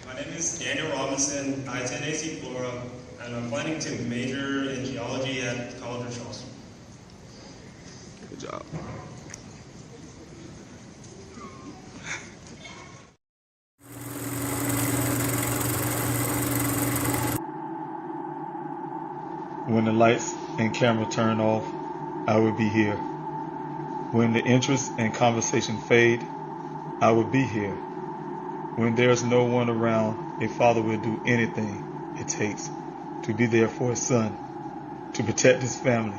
My name is Daniel Robinson. I attend AC Flora, and I'm planning to major in geology at the College of Charleston. Good job. When the lights and camera turn off, I will be here. When the interest and conversation fade, I will be here. When there's no one around, a father will do anything it takes to be there for his son, to protect his family.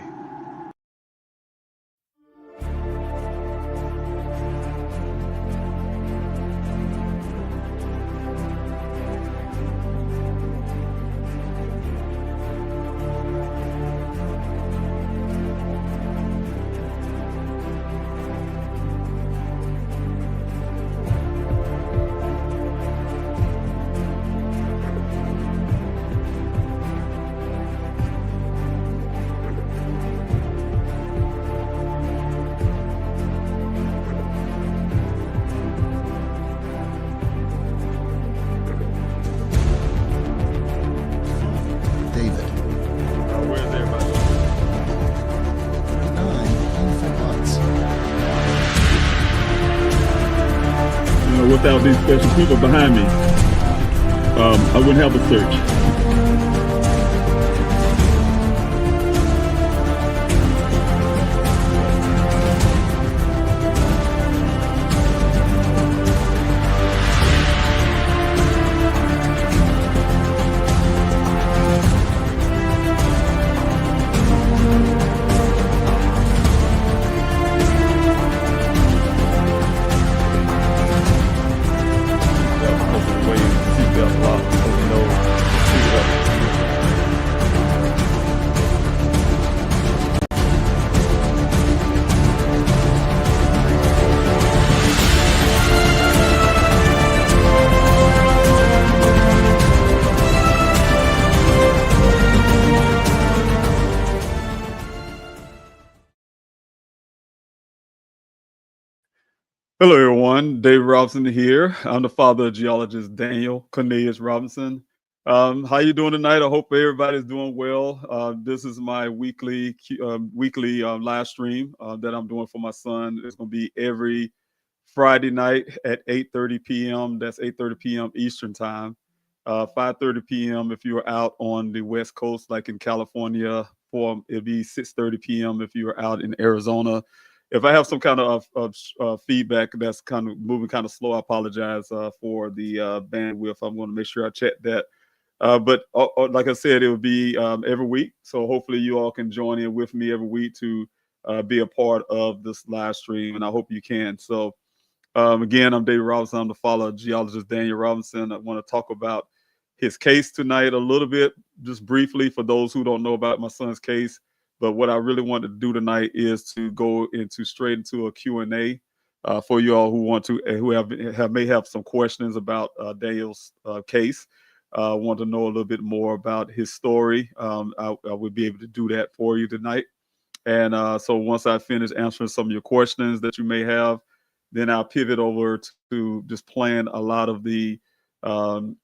David. Where's everybody? 9 infant months. Without these special people behind me, I wouldn't have a search. Hello, everyone. Dave Robinson here. I'm the father of geologist Daniel Cornelius Robinson. How you doing tonight? I hope everybody's doing well. This is my weekly live stream that I'm doing for my son. It's going to be every Friday night at 8:30 p.m. That's 8:30 p.m. Eastern time. 5:30 p.m. if you're out on the West Coast, like in California. Or it'll be 6:30 p.m. if you're out in Arizona. If I have some kind of feedback that's kind of moving kind of slow, I apologize for the bandwidth. I'm going to make sure I check that. But like I said, it will be every week. So hopefully you all can join in with me every week to be a part of this live stream, and I hope you can. So again, I'm David Robinson. I'm the father of geologist Daniel Robinson. I want to talk about his case tonight a little bit, just briefly, for those who don't know about my son's case. But what I really want to do tonight is to go into straight into a Q&A for you all who want to, who may have some questions about Daniel's case. Want to know a little bit more about his story. I would be able to do that for you tonight. And so once I finish answering some of your questions that you may have, then I'll pivot over to just playing a lot of the um,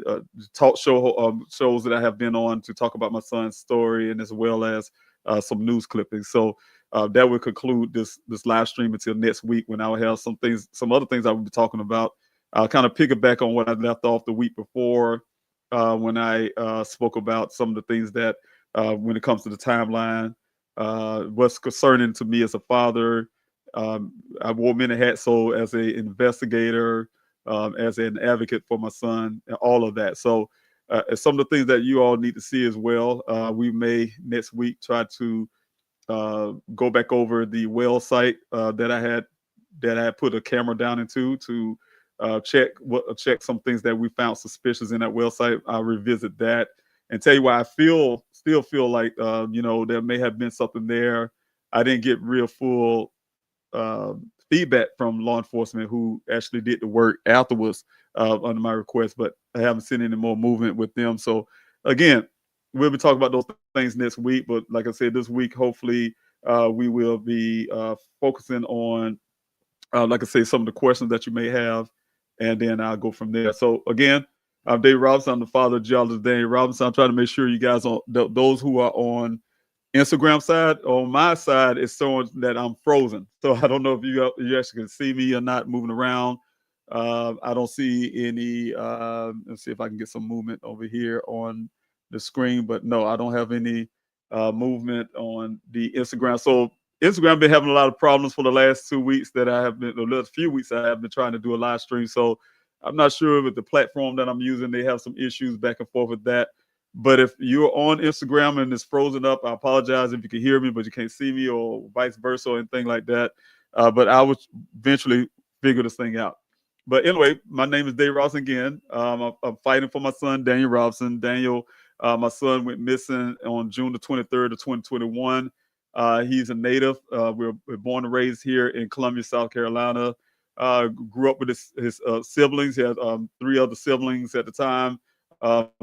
uh, talk shows that I have been on to talk about my son's story, and as well as some news clippings. So that will conclude this live stream until next week, when I will have some other things I will be talking about. I'll kind of pick it back on what I left off the week before, when I spoke about some of the things that, when it comes to the timeline, what's concerning to me as a father. I wore many hats, so as an investigator, as an advocate for my son, and all of that. So some of the things that you all need to see as well. We may next week try to go back over the well site that I had put a camera down into to check some things that we found suspicious in that well site. I'll revisit that and tell you why I still feel like there may have been something there. I didn't get real full feedback from law enforcement who actually did the work afterwards under my request, but I haven't seen any more movement with them. So again, we'll be talking about those things next week. But like I said, this week, hopefully, we will be focusing on, like I say, some of the questions that you may have. and then I'll go from there. So again, I'm Dave Robinson. I'm the father of geologist Daniel Robinson. I'm trying to make sure you guys on those who are on Instagram side. On my side, it's showing that I'm frozen. So I don't know if you actually can see me or not moving around. I don't see any. Let's see if I can get some movement over here on the screen. But no, I don't have any movement on the Instagram. So Instagram been having a lot of problems for the last 2 weeks that I have been, the last few weeks I have been trying to do a live stream. So I'm not sure with the platform that I'm using, they have some issues back and forth with that. But if you're on Instagram and it's frozen up, I apologize if you can hear me, but you can't see me, or vice versa, or anything like that. But I would eventually figure this thing out. But anyway, my name is Dave Robinson again. I'm fighting for my son, Daniel Robinson. Daniel, my son, went missing on June the 23rd of 2021. He's a native. We're born and raised here in Columbia, South Carolina. Grew up with his siblings. He had 3 other siblings at the time.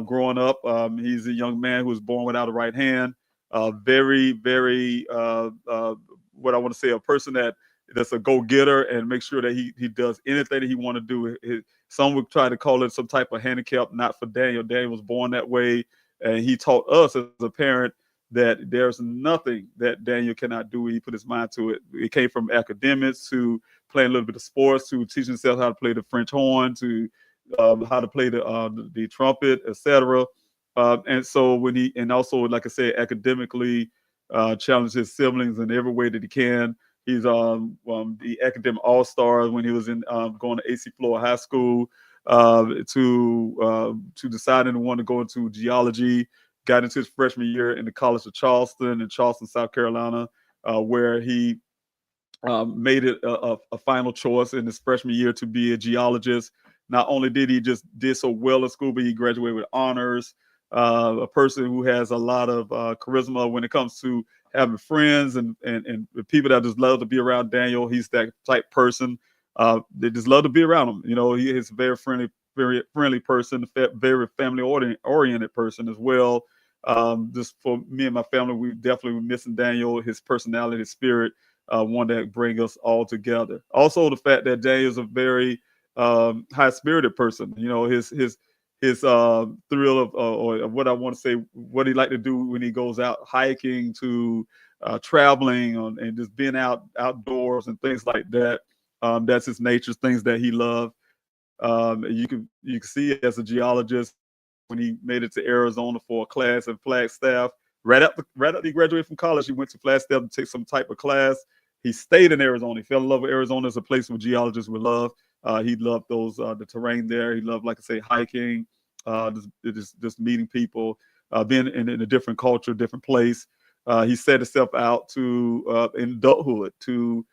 Growing up, he's a young man who was born without a right hand. Very, very, what I want to say, a person that's a go-getter and make sure that he does anything that he want to do. Some would try to call it some type of handicap, not for Daniel. Daniel was born that way, and he taught us as a parent that there's nothing that Daniel cannot do when he put his mind to it. It came from academics to playing a little bit of sports to teaching himself how to play the French horn to how to play the trumpet, etc. And so and also, like I said, academically challenged his siblings in every way that he can. He's the academic all-star when he was in going to AC Florida High School to deciding to want to go into geology. Got into his freshman year in the College of Charleston in Charleston, South Carolina, where he made it a final choice in his freshman year to be a geologist. Not only did he just did so well in school, but he graduated with honors. A person who has a lot of charisma when it comes to having friends and people that just love to be around Daniel. He's that type person. They just love to be around him. You know, he is a very friendly person, very family oriented person as well. Just for me and my family, we definitely were missing Daniel, his personality, his spirit, one that bring us all together. Also, the fact that Daniel is a very high spirited person. You know, his thrill of or what I want to say, what he like to do when he goes out hiking to traveling and just being outdoors and things like that. That's his nature, things that he loved. You can see as a geologist when he made it to Arizona for a class in Flagstaff. Right after he graduated from college, he went to Flagstaff to take some type of class. He stayed in Arizona. He fell in love with Arizona as a place where geologists would love. He loved the terrain there. He loved, like I say, hiking, just meeting people, being in a different culture, different place. He set himself out to in adulthood to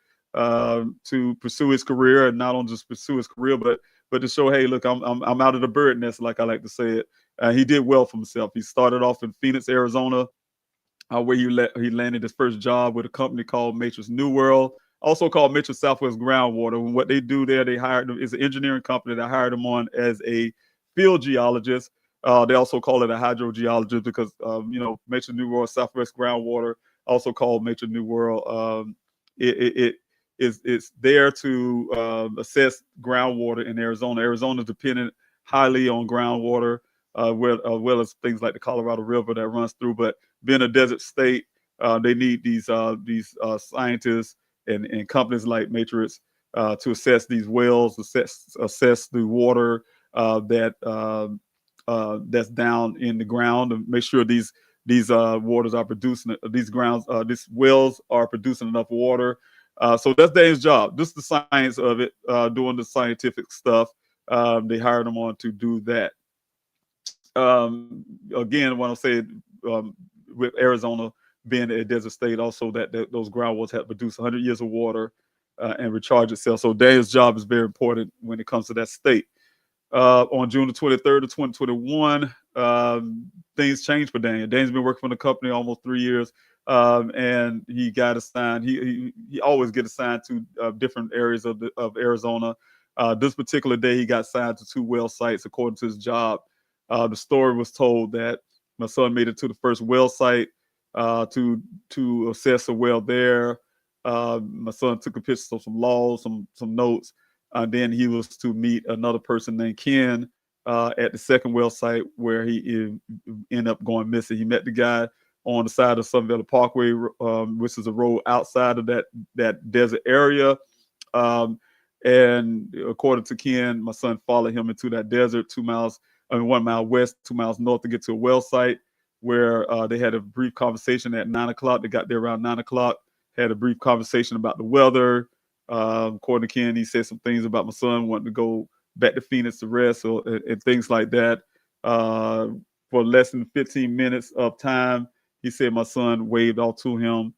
pursue his career, and not only just pursue his career, but to show, hey, look, I'm out of the bird nest, like I like to say it. He did well for himself. He started off in Phoenix, Arizona, where he landed his first job with a company called Matrix New World, also called Matrix Southwest Groundwater. And what they do there, they hired him, is an engineering company that hired him on as a field geologist. They also call it a hydrogeologist because, Matrix New World, Southwest Groundwater, also called Matrix New World. It's there to assess groundwater in Arizona. Arizona is dependent highly on groundwater, as well as things like the Colorado River that runs through. But being a desert state, they need these scientists and companies like Matrix to assess these wells, assess the water that's down in the ground, and make sure these waters are producing, these wells are producing enough water. So that's Dane's job. This is the science of it, doing the scientific stuff. They hired him on to do that. Again, when I say with Arizona being a desert state, also that those groundwaters have produced 100 years of water and recharge itself. So Dane's job is very important when it comes to that state. On June the 23rd of 2021, things changed for Daniel. Daniel's been working for the company almost 3 years, and he got assigned. He always gets assigned to different areas of Arizona. This particular day, he got assigned to 2 well sites according to his job. The story was told that my son made it to the first well site to assess a well there. My son took a picture of some logs, some notes. Then he was to meet another person named Ken at the second well site where he ended up going missing. He met the guy on the side of Sun Valley Parkway, which is a road outside of that desert area. And according to Ken, my son followed him into that desert 1 mile west, 2 miles north to get to a well site where they had a brief conversation at 9 o'clock. They got there around 9 o'clock, had a brief conversation about the weather. According to Ken, he said some things about my son wanting to go back to Phoenix to rest and things like that. For less than 15 minutes of time, he said my son waved off to him,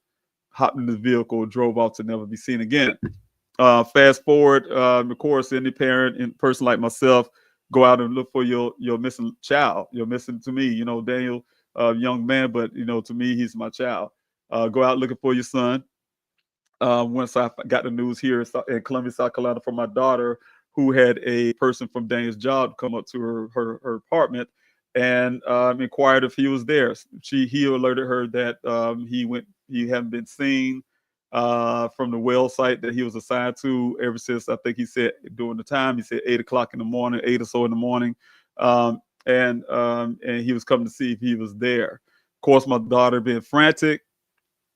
hopped in the vehicle, drove off to never be seen again. Fast forward, of course, any parent and person like myself go out and look for your missing child. You're missing to me, Daniel, young man, but to me, he's my child. Go out looking for your son. Once I got the news here in Columbia, South Carolina, from my daughter, who had a person from Daniel's job come up to her apartment and inquired if he was there. He alerted her that he hadn't been seen from the well site that he was assigned to ever since, I think he said during the time, he said 8 o'clock in the morning, 8 or so in the morning. And he was coming to see if he was there. Of course, my daughter being frantic,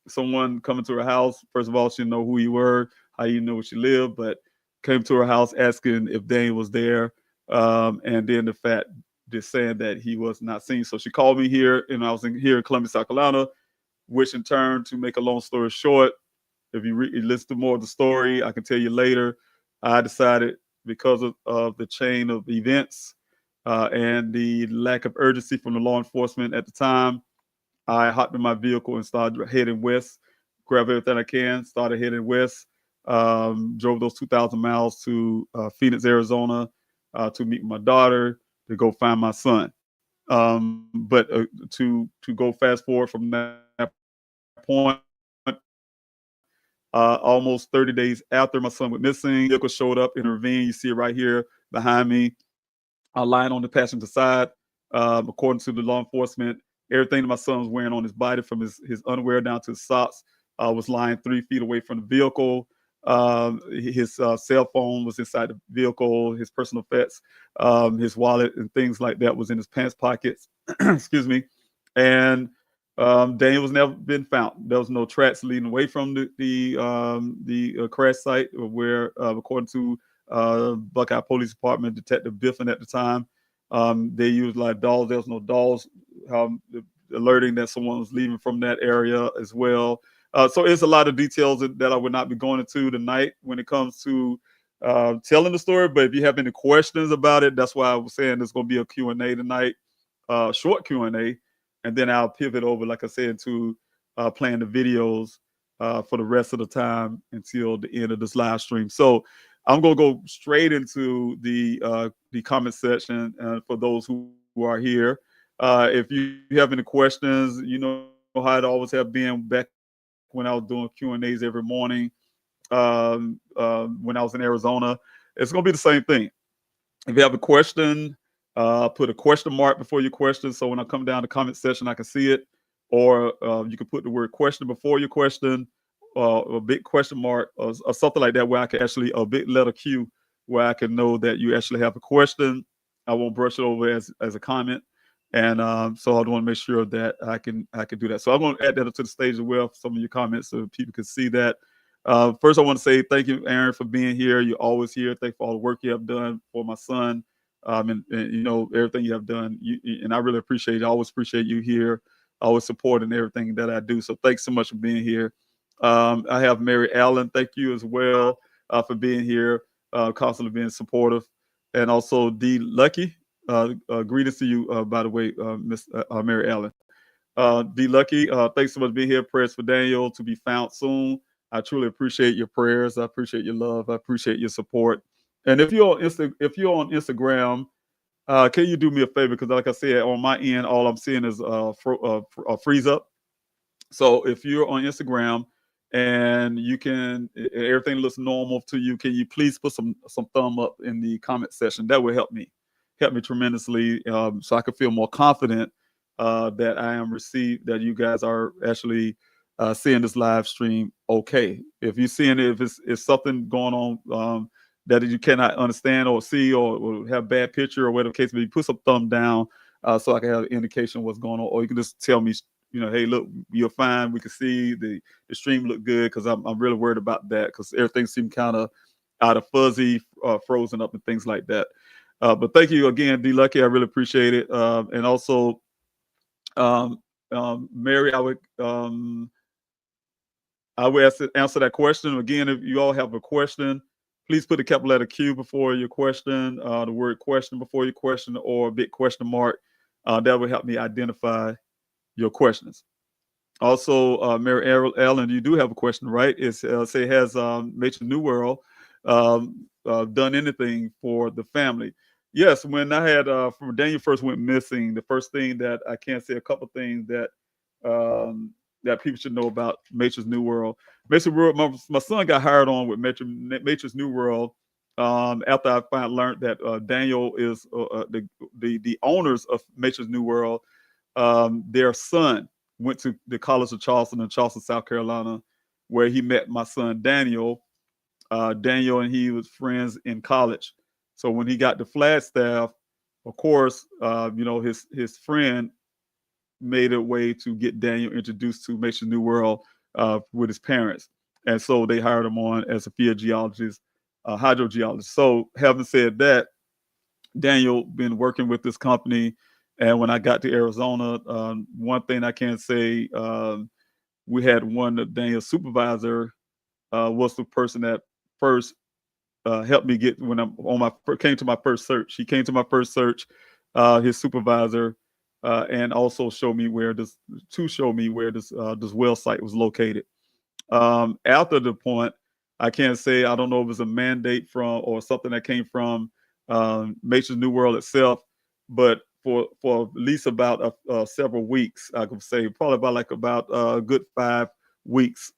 someone coming to her house. First of all, she didn't know who you were, how you knew where she lived, but came to her house asking if Daniel was there. And then the fact just saying that he was not seen. So she called me here, and I was here in Columbia, South Carolina, which in turn, to make a long story short, if you listen to more of the story, I can tell you later, I decided, because of the chain of events and the lack of urgency from the law enforcement at the time, I hopped in my vehicle and started heading west, grabbed everything I can, started heading west, drove those 2,000 miles to Phoenix, Arizona, to meet my daughter, to go find my son. But to go fast forward from that point, almost 30 days after my son went missing, vehicle showed up in a ravine. You see it right here behind me, lying on the passenger side. According to the law enforcement, everything that my son was wearing on his body, from his underwear down to his socks, was lying 3 feet away from the vehicle. His cell phone was inside the vehicle, his personal effects, his wallet and things like that was in his pants pockets. Excuse me. And Daniel was never been found. There was no tracks leading away from the crash site, where, according to Buckeye Police Department Detective Biffin at the time, they used like dolls. There was no dolls, alerting that someone was leaving from that area as well. So it's a lot of details that I would not be going into tonight when it comes to telling the story. But if you have any questions about it, that's why I was saying there's going to be a Q&A tonight, short Q&A. And then I'll pivot over, like I said, to playing the videos for the rest of the time until the end of this live stream. So I'm going to go straight into the comment section for those who are here. If you have any questions, you know how it always have been back when I was doing Q&As every morning when I was in Arizona. It's going to be the same thing. If you have a question, put a question mark before your question, so when I come down the comment section, I can see it. Or you can put the word question before your question, a big question mark, or something like that, where I can actually, a big letter Q, where I can know that you actually have a question. I won't brush it over as a comment. And so I want to make sure that I can do that. So I'm going to add that up to the stage as well for some of your comments so people can see that. First, I want to say thank you, Aaron, for being here. You're always here. Thank you for all the work you have done for my son. And you know, everything you have done, and I really appreciate it. I always appreciate you here, always supporting everything that I do. So thanks so much for being here. I have Mary Allen. Thank you as well for being here, constantly being supportive. And also D Lucky. Greetings to you, by the way, Miss Mary Allen. D Lucky, thanks so much for being here. Prayers for Daniel to be found soon. I truly appreciate your prayers. I appreciate your love. I appreciate your support. And if you're on Instagram, can you do me a favor? Because like I said, on my end, all I'm seeing is a freeze up. So if you're on Instagram and everything looks normal to you, can you please put some thumb up in the comment section? That will help me tremendously, so I can feel more confident that I am that you guys are actually seeing this live stream okay. If you're seeing it, if it's something going on that you cannot understand or see or have bad picture or whatever the case may be, put some thumb down so I can have an indication of what's going on. Or you can just tell me, hey, look, you're fine. We can see the stream look good, because I'm really worried about that, because everything seemed kind of out of fuzzy, frozen up and things like that. But thank you again, D Lucky. I really appreciate it. And also, Mary, I would answer that question. Again, if you all have a question, please put a capital letter Q before your question, the word question before your question, or a big question mark. That will help me identify your questions. Also, Mary Ellen, you do have a question, right? It's say, has Matrix New World done anything for the family? Yes, when I had from Daniel first went missing, the first thing that I can say, a couple things that that people should know about Matrix New World. Matrix World, my son got hired on with Matrix New World after I finally learned that Daniel is the owners of Matrix New World. Their son went to the College of Charleston in Charleston, South Carolina, where he met my son Daniel. Daniel and he was friends in college. So when he got to Flagstaff, of course, his friend made a way to get Daniel introduced to Matrix New World with his parents. And so they hired him on as a field geologist, hydrogeologist. So having said that, Daniel been working with this company. And when I got to Arizona, one thing I can say, we had one of Daniel's supervisor was the person that first helped me get when I'm on came to my first search. He came to my first search, his supervisor, and also showed me where this well site was located. After the point, I can't say, I don't know if it was a mandate from or something that came from Matrix New World itself, but for at least about several weeks, I could say probably about a good 5 weeks,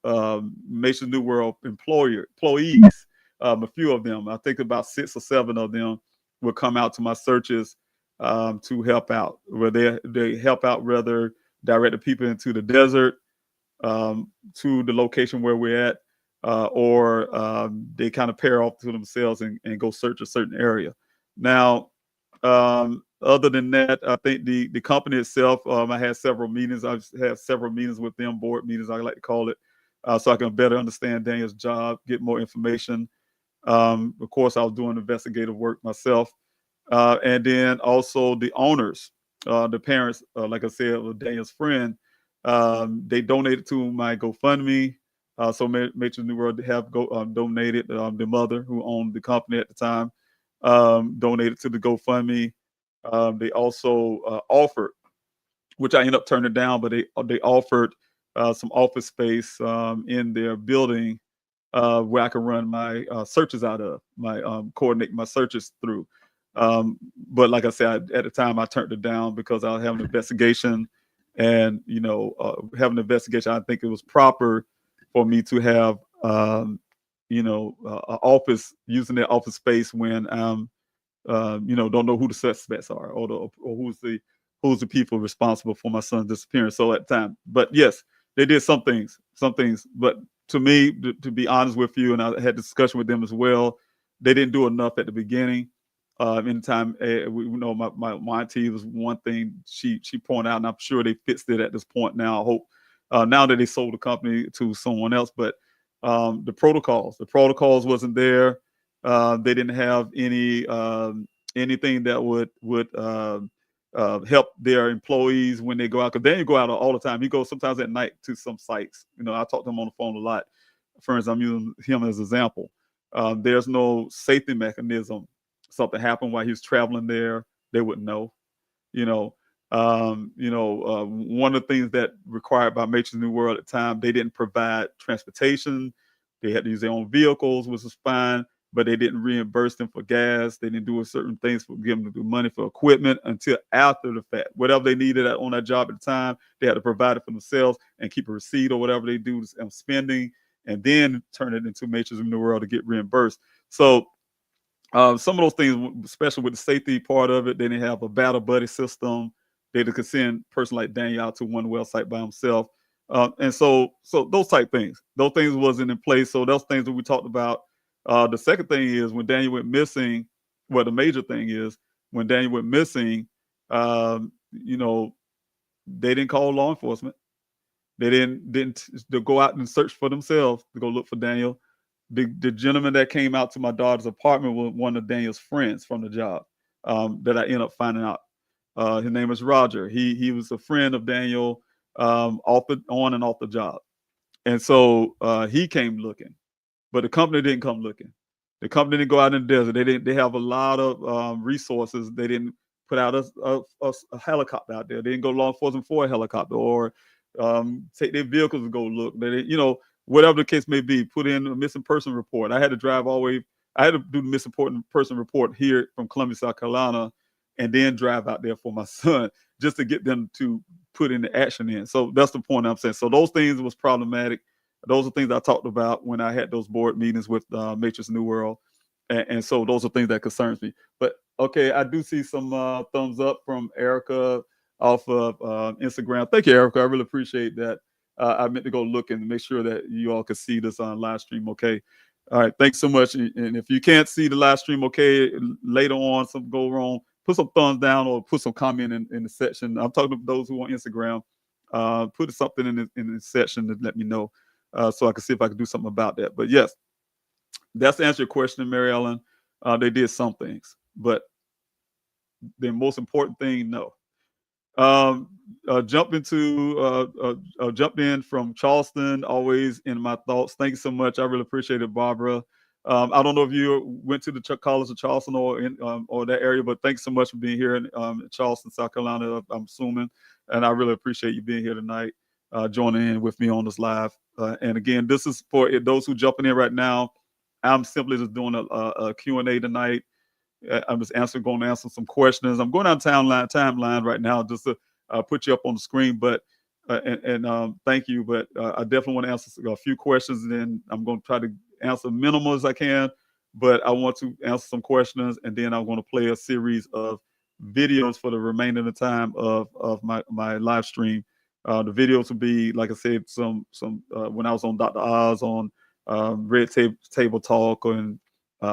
Matrix New World employees, a few of them, I think about 6 or 7 of them, would come out to my searches to help out, where they help out, rather direct the people into the desert, to the location where we're at, or they kind of pair off to themselves and go search a certain area. Now, other than that, I think the company itself, I had several meetings. I've had several meetings with them, board meetings, I like to call it, so I can better understand Daniel's job, get more information. Of course, I was doing investigative work myself. And then also the owners, the parents, like I said, with Daniel's friend, they donated to my GoFundMe. So Matrix New World have donated. The mother who owned the company at the time donated to the GoFundMe. They also offered, which I ended up turning down, but they offered some office space in their building where I can run my searches out of, coordinate my searches through. But like I said, at the time I turned it down because I was having an investigation, and having an investigation, I think it was proper for me to have an office, using their office space when don't know who the suspects are, or who's the people responsible for my son's disappearance. So at the time, but yes, they did some things, but to me, to be honest with you, and I had a discussion with them as well, they didn't do enough at the beginning. In the time, my auntie was one thing she pointed out, and I'm sure they fixed it at this point now. I hope now that they sold the company to someone else, but the protocols wasn't there. They didn't have anything that would help their employees when they go out, because Daniel go out all the time. He goes sometimes at night to some sites. I talk to him on the phone a lot. For instance, I'm using him as an example. There's no safety mechanism. Something happened while he was traveling there, they wouldn't know. One of the things that required by Matrix New World at the time, they didn't provide transportation. They had to use their own vehicles, which was fine, but they didn't reimburse them for gas. They didn't do certain things for giving them the money for equipment until after the fact. Whatever they needed on that job at the time, they had to provide it for themselves and keep a receipt or whatever they do spending, and then turn it into Matrix New World to get reimbursed. So some of those things, especially with the safety part of it, they didn't have a battle buddy system. They could send a person like Daniel out to one well site by himself. And so those type things, those things wasn't in place. So those things that we talked about, The second thing is when Daniel went missing. Well, the major thing is when Daniel went missing. You know, they didn't call law enforcement. They didn't to go out and search for themselves to go look for Daniel. The gentleman that came out to my daughter's apartment was one of Daniel's friends from the job that I ended up finding out. His name is Roger. He was a friend of Daniel on and off the job, and so he came looking, but the company didn't come looking. The company didn't go out in the desert. They didn't. They have a lot of resources. They didn't put out a helicopter out there. They didn't go law enforcement for a helicopter or take their vehicles to go look. They didn't, whatever the case may be, put in a missing person report. I had to drive all the way. I had to do the missing person report here from Columbia, South Carolina, and then drive out there for my son just to get them to put in the action in. So that's the point I'm saying. So those things was problematic. Those are things I talked about when I had those board meetings with Matrix New World. And so those are things that concerns me. But okay, I do see some thumbs up from Erica off of Instagram. Thank you, Erica. I really appreciate that. I meant to go look and make sure that you all could see this on live stream. Okay. All right. Thanks so much. And if you can't see the live stream, okay, later on, something go wrong, put some thumbs down or put some comment in the section. I'm talking to those who are on Instagram. Put something in the section to let me know so I can see if I can do something about that. But yes, that's to answer your question, Mary Ellen. They did some things, but the most important thing, no. Jumped in from Charleston, always in my thoughts. Thank you so much. I really appreciate it, Barbara. I don't know if you went to the College of Charleston or that area, but thanks so much for being here in Charleston, South Carolina, I'm assuming. And I really appreciate you being here tonight, joining in with me on this live. And again, this is for those who jumping in right now. I'm simply just doing a Q&A tonight. I'm just going to answer some questions. I'm going down timeline right now just to put you up on the screen. But thank you. But I definitely want to answer a few questions, and then I'm going to try to answer minimal as I can. But I want to answer some questions, and then I'm going to play a series of videos for the remainder of the time of my live stream. The videos will be, like I said, some when I was on Dr. Oz on Red Table Talk and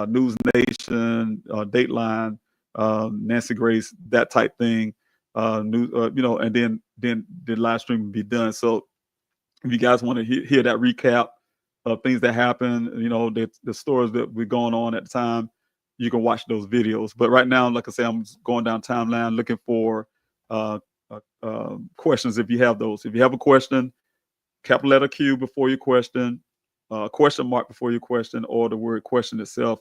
News Nation, Dateline, Nancy Grace, that type thing. And then the live stream will be done. So if you guys want to hear that recap of things that happen, the stories that were going on at the time, you can watch those videos. But right now, like I say, I'm going down timeline looking for questions if you have those. If you have a question, capital letter Q before your question, question mark before your question, or the word question itself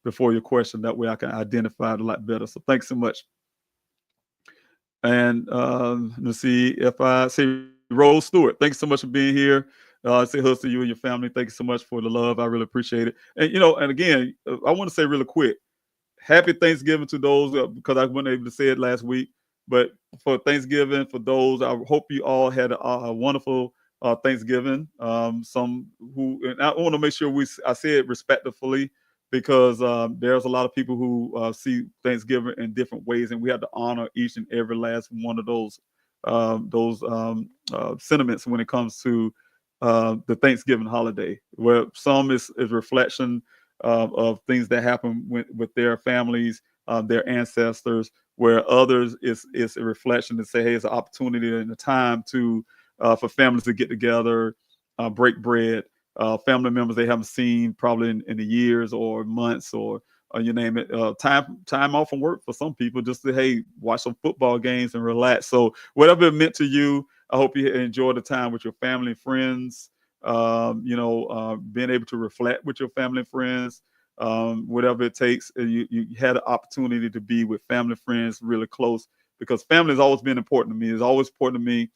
before your question. That way I can identify it a lot better. So thanks so much. And let's see if I say Rose Stewart. Thanks so much for being here. Say hello to you and your family. Thank you so much for the love. I really appreciate it. And and again, I want to say really quick, happy Thanksgiving to those because I wasn't able to say it last week. But for Thanksgiving, for those, I hope you all had a wonderful Thanksgiving. Some who, and I want to make sure I say it respectfully because there's a lot of people who see Thanksgiving in different ways, and we have to honor each and every last one of those sentiments when it comes to the Thanksgiving holiday, where some is reflection of things that happen with their families, their ancestors, where others is a reflection to say, hey, it's an opportunity and a time to for families to get together, break bread, family members they haven't seen probably in the years or months or you name it, time off from work for some people just to, hey, watch some football games and relax. So whatever it meant to you, I hope you enjoy the time with your family and friends, being able to reflect with your family and friends, whatever it takes. You had an opportunity to be with family and friends really close because family has always been important to me. It's always important to me.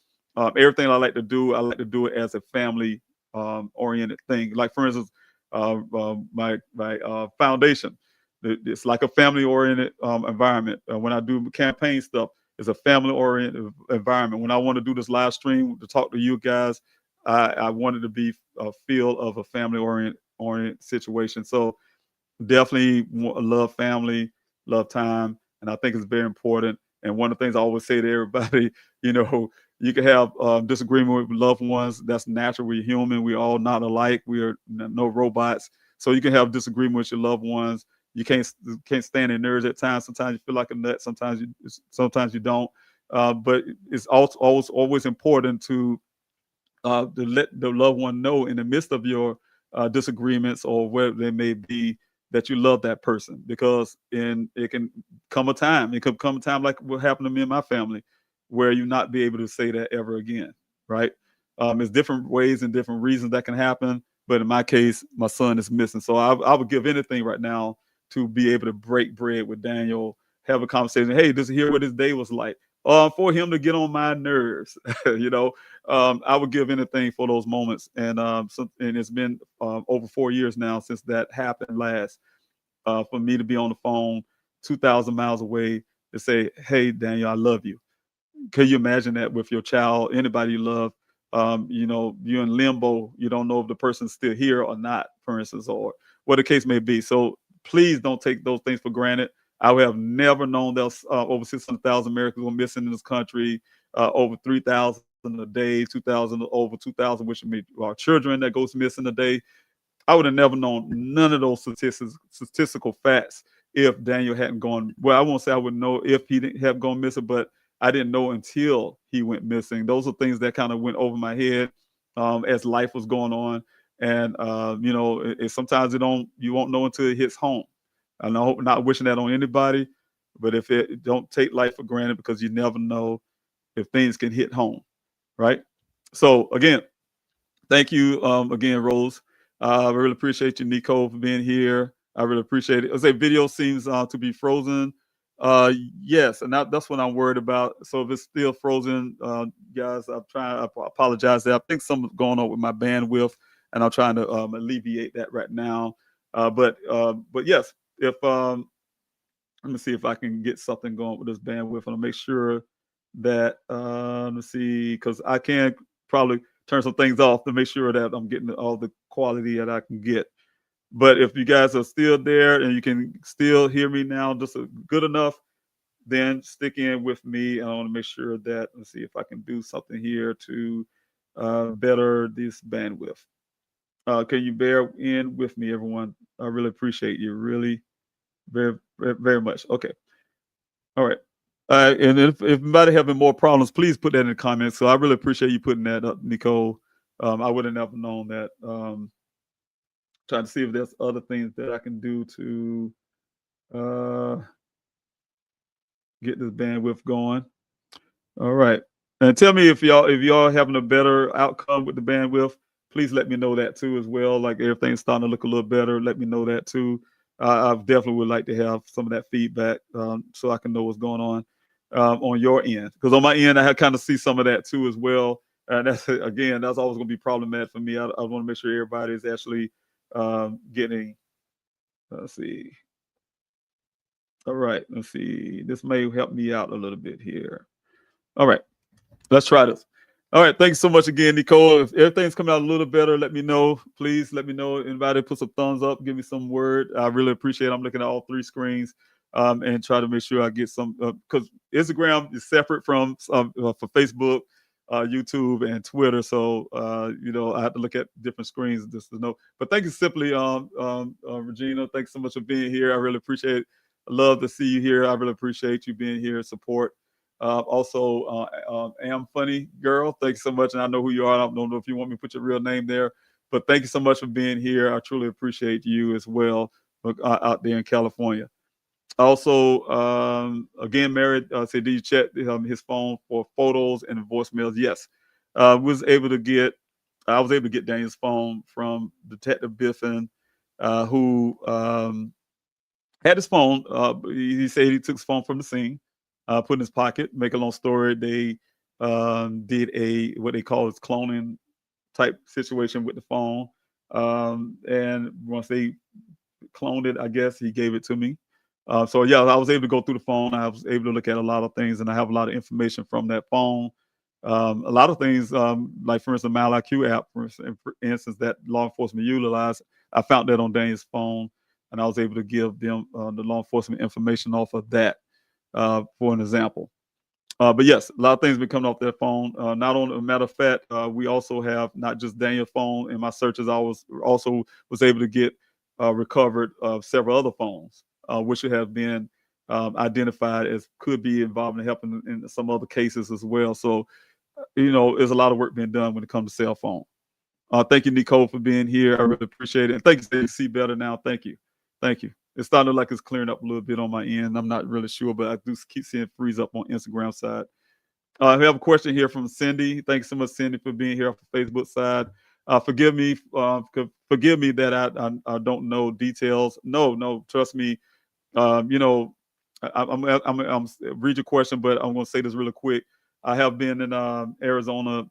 Everything I like to do it as a family oriented thing. Like for instance, my foundation, it's like a family oriented environment. When I do campaign stuff, it's a family oriented environment. When I want to do this live stream to talk to you guys, I wanted to be a feel of a family oriented situation. So definitely love family, love time, and I think it's very important. And one of the things I always say to everybody, you can have disagreement with loved ones. That's natural. We're human. We're all not alike. We are no robots. So you can have disagreement with your loved ones. You can't stand their nerves at times. Sometimes you feel like a nut. Sometimes you don't. But it's also always important to let the loved one know in the midst of your disagreements or whatever they may be that you love that person, because it can come a time like what happened to me and my family, where you not be able to say that ever again, right? There's different ways and different reasons that can happen, but in my case, my son is missing. So I would give anything right now to be able to break bread with Daniel, have a conversation. Hey, just hear what his day was like. For him to get on my nerves, you know, I would give anything for those moments. And it's been over 4 years now since that happened last. For me to be on the phone 2,000 miles away to say, "Hey, Daniel, I love you." Can you imagine that with your child, anybody you love? You know, you're in limbo. You don't know if the person's still here or not, for instance, or what the case may be. So please don't take those things for granted. I would have never known there's over 600,000 Americans were missing in this country, over 3,000 a day, 2,000, over 2,000, which would be our children that goes missing a day. I would have never known none of those statistical facts if Daniel hadn't gone. Well, I won't say I would know if he didn't have gone missing, but I didn't know until he went missing. Those are things that kind of went over my head as life was going on, and you know, sometimes you won't know until it hits home. I know, not wishing that on anybody, but if it don't take life for granted, because you never know if things can hit home, right? So again, thank you again, Rose. I really appreciate you, Nico, for being here. I really appreciate it. I say video seems to be frozen. Yes, and that's what I'm worried about. So if it's still frozen, guys, I apologize. I think something's going on with my bandwidth, and I'm trying to alleviate that right now. But yes, if let me see if I can get something going with this bandwidth, and I'll make sure that let me see, because I can probably turn some things off to make sure that I'm getting all the quality that I can get. But if you guys are still there and you can still hear me now, just good enough, then stick in with me. I want to make sure that, let's see if I can do something here to better this bandwidth. Can you bear in with me, everyone? I really appreciate you, really, very, very, very much. Okay. All right. And if anybody having more problems, please put that in the comments. So I really appreciate you putting that up, Nicole. I would have never known that. Trying to see if there's other things that I can do to get this bandwidth going. All right. And tell me if y'all having a better outcome with the bandwidth. Please let me know that too as well. Like everything's starting to look a little better. Let me know that too. I definitely would like to have some of that feedback so I can know what's going on your end. Because on my end, I kind of see some of that too as well. And that's always going to be problematic for me. I want to make sure everybody is actually getting. Let's see. All right. Let's see. This may help me out a little bit here. All right. Let's try this. All right. Thanks so much again, Nicole. If everything's coming out a little better, let me know. Please let me know. Anybody put some thumbs up, give me some word. I really appreciate it. I'm looking at all three screens and try to make sure I get some, because Instagram is separate from for Facebook, YouTube, and Twitter. So, you know, I have to look at different screens just to know. But thank you simply, Regina. Thanks so much for being here. I really appreciate it. I love to see you here. I really appreciate you being here, support. Also, Am Funny Girl, thanks so much. And I know who you are. I don't know if you want me to put your real name there, but thank you so much for being here. I truly appreciate you as well out there in California. Also, again, Mary said, did you check his phone for photos and voicemails? Yes. I was able to get Daniel's phone from Detective Biffin, who had his phone. He said he took his phone from the scene, put in his pocket. Make a long story, they did what they call is cloning type situation with the phone. And once they cloned it, I guess he gave it to me. So yeah, I was able to go through the phone. I was able to look at a lot of things, and I have a lot of information from that phone. A lot of things, like for instance, the MyIQ app, for instance, that law enforcement utilized. I found that on Daniel's phone, and I was able to give them the law enforcement information off of that, for an example. But yes, a lot of things been coming off that phone. Not only, a matter of fact, we also have not just Daniel's phone in my searches. I was able to get recovered several other phones, which have been identified as could be involved in helping in some other cases as well. So, there's a lot of work being done when it comes to cell phone. Thank you, Nicole, for being here. I really appreciate it. And thank you, see better now. Thank you. Thank you. It's starting like it's clearing up a little bit on my end. I'm not really sure, but I do keep seeing freeze up on Instagram side. We have a question here from Cindy. Thanks so much, Cindy, for being here off the Facebook side. Forgive me that I don't know details. No, trust me. I'm read your question, but I'm going to say this really quick. I have been in Arizona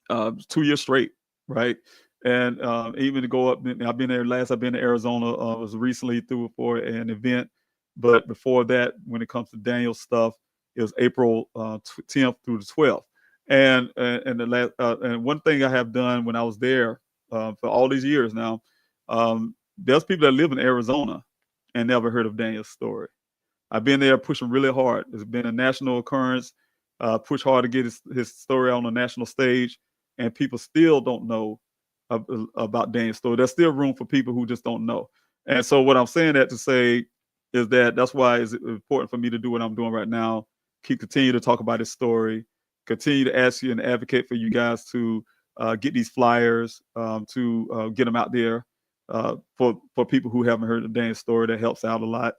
2 years straight, right? And even to go up, I've been there last. I've been to Arizona. Was recently through for an event, but before that, when it comes to Daniel stuff, it was April 10th through the 12th. And one thing I have done when I was there for all these years now, there's people that live in Arizona and never heard of Daniel's story. I've been there pushing really hard. It's been a national occurrence. Push hard to get his story on the national stage, and people still don't know about Daniel's story. There's still room for people who just don't know. And so what I'm saying that to say is that's why it's important for me to do what I'm doing right now. Continue to talk about his story. Continue to ask you and advocate for you guys to get these flyers, to get them out there for people who haven't heard of Daniel's story. That helps out a lot.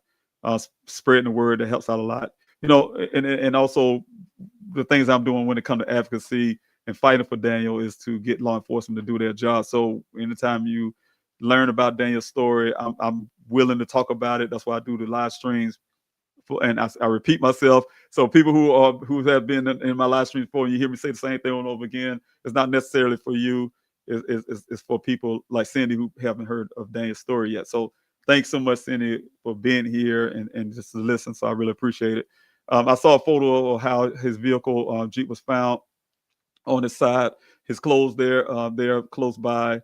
Spreading the word, that helps out a lot. And also the things I'm doing when it comes to advocacy and fighting for Daniel is to get law enforcement to do their job. So anytime you learn about Daniel's story, I'm willing to talk about it. That's why I do the live streams. And I repeat myself. So people who have been in my live streams before, you hear me say the same thing over and over again. It's not necessarily for you. It's for people like Cindy who haven't heard of Daniel's story yet. So thanks so much, Cindy, for being here and just to listen. So I really appreciate it. I saw a photo of how his vehicle Jeep was found on his side. His clothes there close by.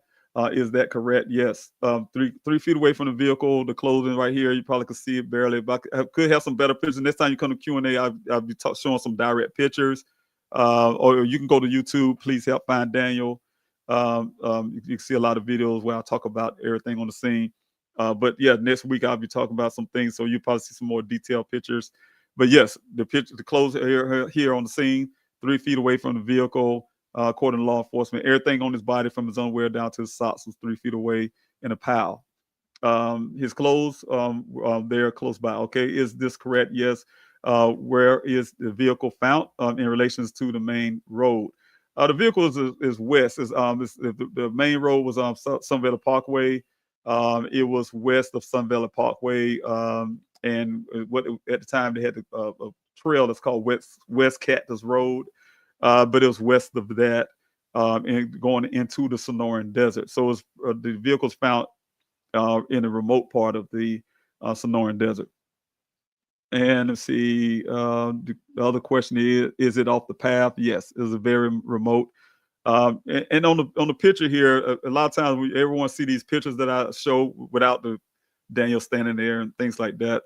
Is that correct? Yes. 3 feet away from the vehicle, the clothing right here. You probably could see it barely, but I could have some better pictures. Next time you come to Q&A, I'll be showing some direct pictures. Or you can go to YouTube. Please help find Daniel. You can see a lot of videos where I talk about everything on the scene. But yeah, next week I'll be talking about some things, so you'll probably see some more detailed pictures. But yes, the clothes here on the scene, 3 feet away from the vehicle. According to law enforcement, everything on his body from his underwear down to his socks was 3 feet away in a pile. His clothes, they're close by. Okay, is this correct? Yes. Where is the vehicle found in relations to the main road? The vehicle is west. The main road was on Sun Valley Parkway. It was west of Sun Valley Parkway, and at the time they had a trail that's called West Cactus Road. But it was west of that and going into the Sonoran Desert. So the vehicle's found in a remote part of the Sonoran Desert. And let's see, the other question is it off the path? Yes, it's a very remote. And on the picture here, a lot of times everyone see these pictures that I show without the Daniel standing there and things like that.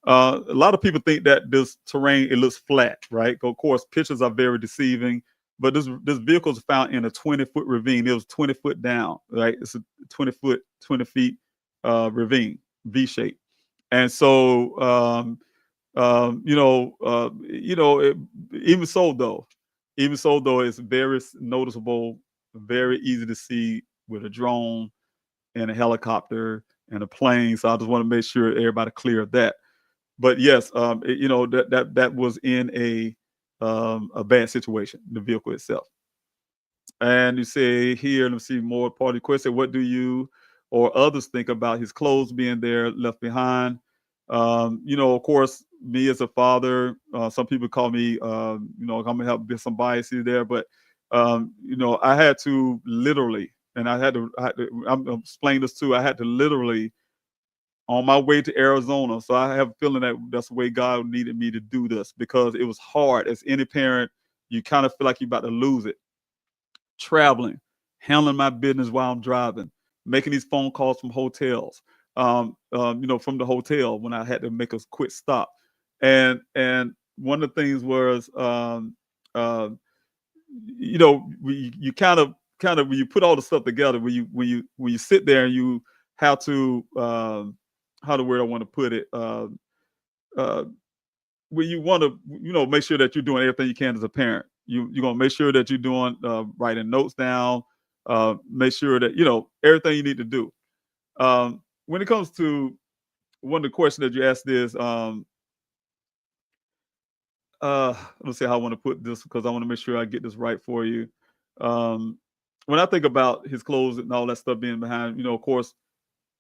A lot of people think that this terrain, it looks flat, right? Of course, pictures are very deceiving, but this vehicle was found in a 20-foot ravine. It was 20 foot down, right? It's a 20 feet ravine, V shape. And so, even so though, it's very noticeable, very easy to see with a drone and a helicopter and a plane. So I just want to make sure everybody clear of that. But yes, that was in a bad situation, the vehicle itself. And you say here, let me see more party question. What do you or others think about his clothes being there left behind? Of course, me as a father, some people call me, I'm gonna have some biases there, but I had to literally, and I'm explaining this too. I had to literally on my way to Arizona. So I have a feeling that that's the way God needed me to do this because it was hard. As any parent, you kind of feel like you're about to lose it. Traveling, handling my business while I'm driving, making these phone calls from hotels, from the hotel when I had to make a quick stop. And one of the things was, you kind of when you put all the stuff together, when you sit there and you how to how the word I want to put it. Uh, when you want to, make sure that you're doing everything you can as a parent. You're gonna make sure that you're doing writing notes down. Make sure that everything you need to do. When it comes to one of the questions that you asked is, let's see how I want to put this because I want to make sure I get this right for you. Um, when I think about his clothes and all that stuff being behind, of course,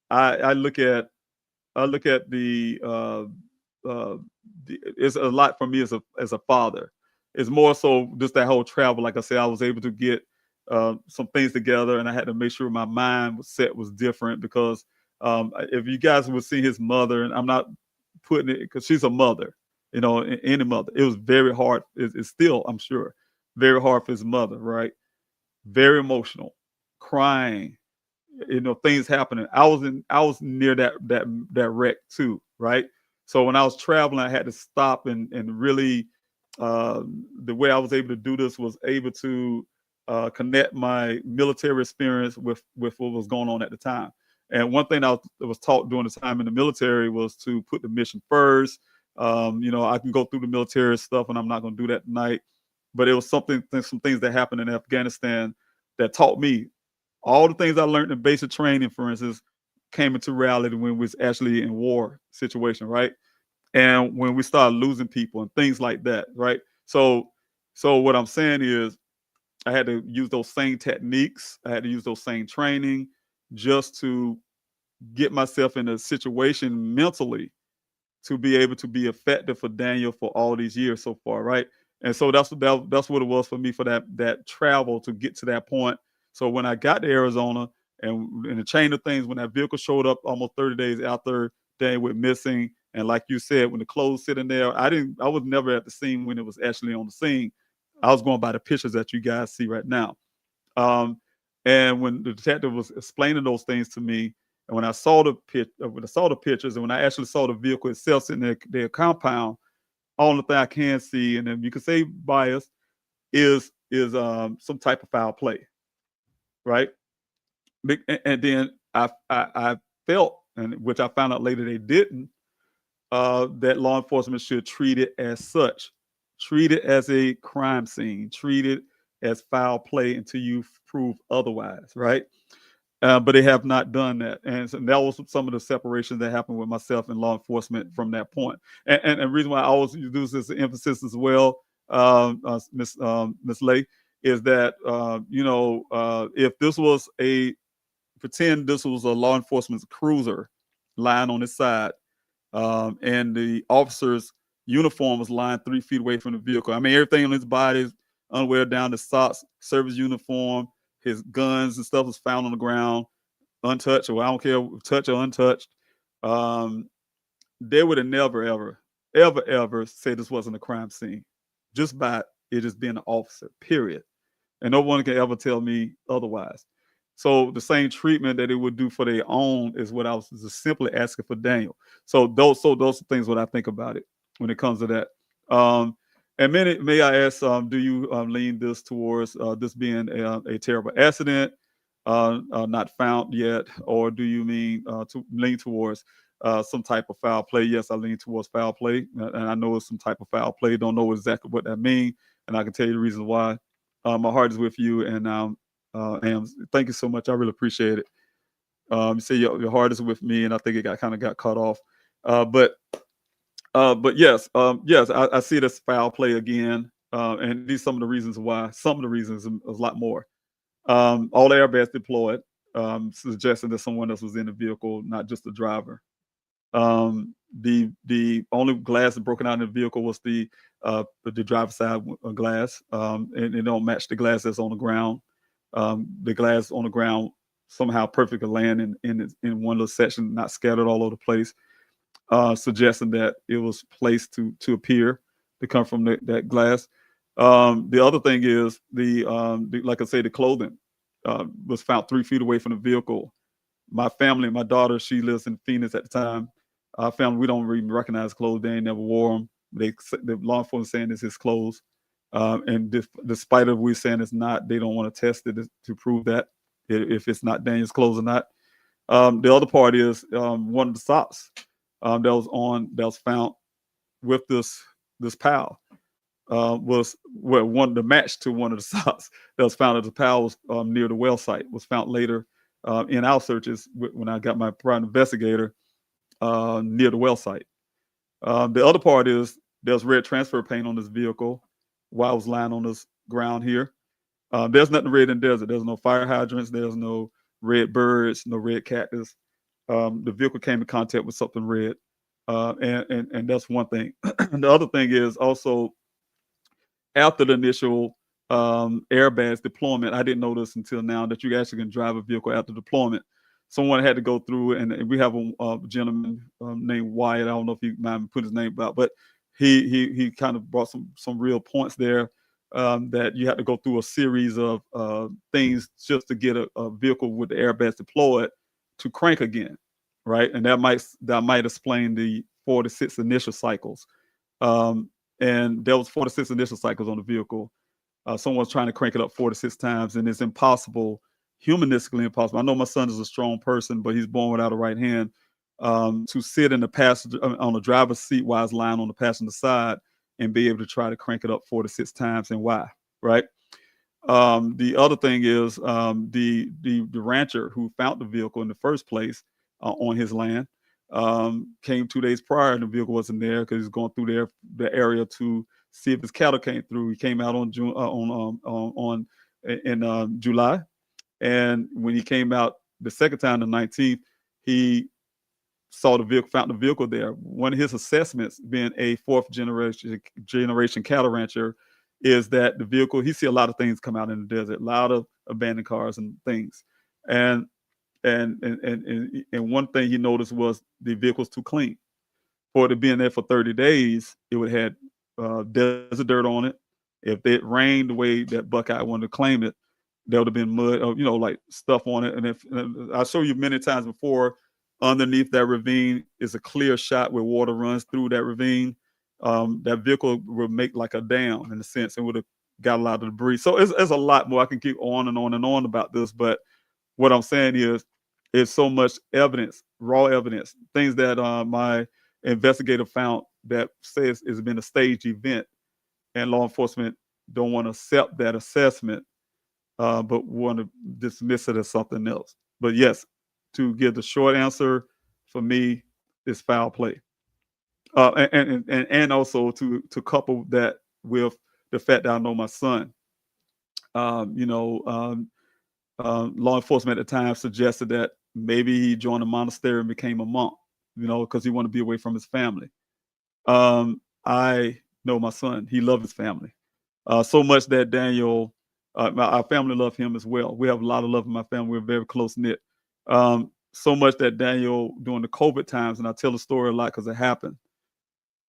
I look at the, it's a lot for me as a father. It's more so just that whole travel. Like I said, I was able to get some things together, and I had to make sure my mind was different because if you guys would see his mother, and I'm not putting it because she's a mother, any mother, it was very hard. It's still, I'm sure, very hard for his mother, right? Very emotional, crying, things happening. I was near that wreck too, right? So when I was traveling, I had to stop and really, the way I was able to do this was able to connect my military experience with what was going on at the time. And one thing I was taught during the time in the military was to put the mission first. I can go through the military stuff, and I'm not going to do that tonight. But it was some things that happened in Afghanistan that taught me all the things I learned in basic training, for instance, came into reality when we was actually in war situation, right? And when we started losing people and things like that, right? So what I'm saying is I had to use those same techniques. I had to use those same training just to get myself in a situation mentally to be able to be effective for Daniel for all these years so far, right? And so that's what it was for me for that travel to get to that point. So when I got to Arizona and in the chain of things, when that vehicle showed up almost 30 days after Daniel went missing, and like you said, when the clothes sitting there, I was never at the scene when it was actually on the scene. I was going by the pictures that you guys see right now. Um, and when the detective was explaining those things to me, and when I saw when I saw the pictures, and when I actually saw the vehicle itself sitting in their compound, all the thing I can see, and then you can say bias, is some type of foul play, right? And then I felt, and which I found out later they didn't, that law enforcement should treat it as such, treat it as a crime scene, treat it as foul play until you prove otherwise, right? But they have not done that, and so that was some of the separations that happened with myself and law enforcement from that point. And the reason why I always use this emphasis as well, Miss Lay, is that if this was pretend this was a law enforcement cruiser lying on its side, and the officer's uniform was lying 3 feet away from the vehicle. I mean, everything on his body, is underwear down to socks, service uniform, his guns and stuff was found on the ground, untouched, or I don't care, touch or untouched. Um, they would have never, ever, ever, ever say this wasn't a crime scene, just by it just being an officer, period. And no one can ever tell me otherwise. So the same treatment that it would do for their own is what I was just simply asking for Daniel. So those are things what I think about it when it comes to that. Um, and may I ask, do you lean this towards this being a terrible accident, not found yet, or do you mean to lean towards some type of foul play? Yes, I lean towards foul play, and I know it's some type of foul play. Don't know exactly what that means, and I can tell you the reason why. My heart is with you, and thank you so much. I really appreciate it. You say your heart is with me, and I think it got cut off. But yes, yes, I see this foul play again, and these some of the reasons why. Some of the reasons, a lot more. All airbags deployed, suggesting that someone else was in the vehicle, not just the driver. The only glass that broken out in the vehicle was the driver's side glass, and it don't match the glass that's on the ground. The glass on the ground somehow perfectly land in one little section, not scattered all over the place, suggesting that it was placed to appear to come from that glass. The other thing is like I say, the clothing was found 3 feet away from the vehicle. My family, my daughter, she lives in Phoenix at the time. Our family, we don't even recognize clothes. They ain't never wore them. The law enforcement saying it's his clothes. And despite of we saying it's not, they don't want to test it to prove that if it's not Daniel's clothes or not. The other part is one of the socks that was found with this pal was well one the match to one of the socks that was found at the pal was near the well site. Was found later in our searches when I got my private investigator near the well site. The other part is there's red transfer paint on this vehicle while I was lying on this ground here. There's nothing red in the desert. There's no fire hydrants. There's no red birds, no red cactus. The vehicle came in contact with something red, and that's one thing. The other thing is also after the initial airbags deployment, I didn't know this until now that you actually can drive a vehicle after deployment. Someone had to go through, and we have a gentleman named Wyatt. I don't know if you mind put his name out, but he kind of brought some real points there that you have to go through a series of things just to get a vehicle with the airbags deployed to crank again, right? And that might explain the 4 to 6 initial cycles. And there was 4 to 6 initial cycles on the vehicle. Someone's trying to crank it up 4 to 6 times, and it's impossible, humanistically impossible. I know my son is a strong person, but he's born without a right hand. To sit in the passenger on the driver's seat while he's lying on the passenger side and be able to try to crank it up 4 to 6 times, and why, right? The other thing is the rancher who found the vehicle in the first place on his land came 2 days prior, and the vehicle wasn't there because he's going through the area to see if his cattle came through. He came out on July, and when he came out the second time, the 19th, he saw the vehicle, found the vehicle there. One of his assessments, being a fourth generation cattle rancher, is that the vehicle, he see a lot of things come out in the desert, a lot of abandoned cars and things, and one thing he noticed was the vehicle's too clean. For it to be in there for 30 days, it would have had desert dirt on it. If it rained the way that Buckeye wanted to claim it, there would have been mud, or, like stuff on it. And I show you many times before, underneath that ravine is a clear shot where water runs through that ravine. That vehicle would make like a dam in a sense, and would have got a lot of debris. So it's a lot more. I can keep on and on and on about this, but what I'm saying is, it's so much evidence, raw evidence, things that my investigator found that says it's been a staged event, and law enforcement don't want to accept that assessment, but want to dismiss it as something else. But yes, to give the short answer, for me, is foul play. And also to couple that with the fact that I know my son. Law enforcement at the time suggested that maybe he joined a monastery and became a monk, because he wanted to be away from his family. I know my son; he loved his family so much that Daniel, our family loved him as well. We have a lot of love in my family. We're very close knit. So much that Daniel, during the COVID times, and I tell the story a lot because it happened.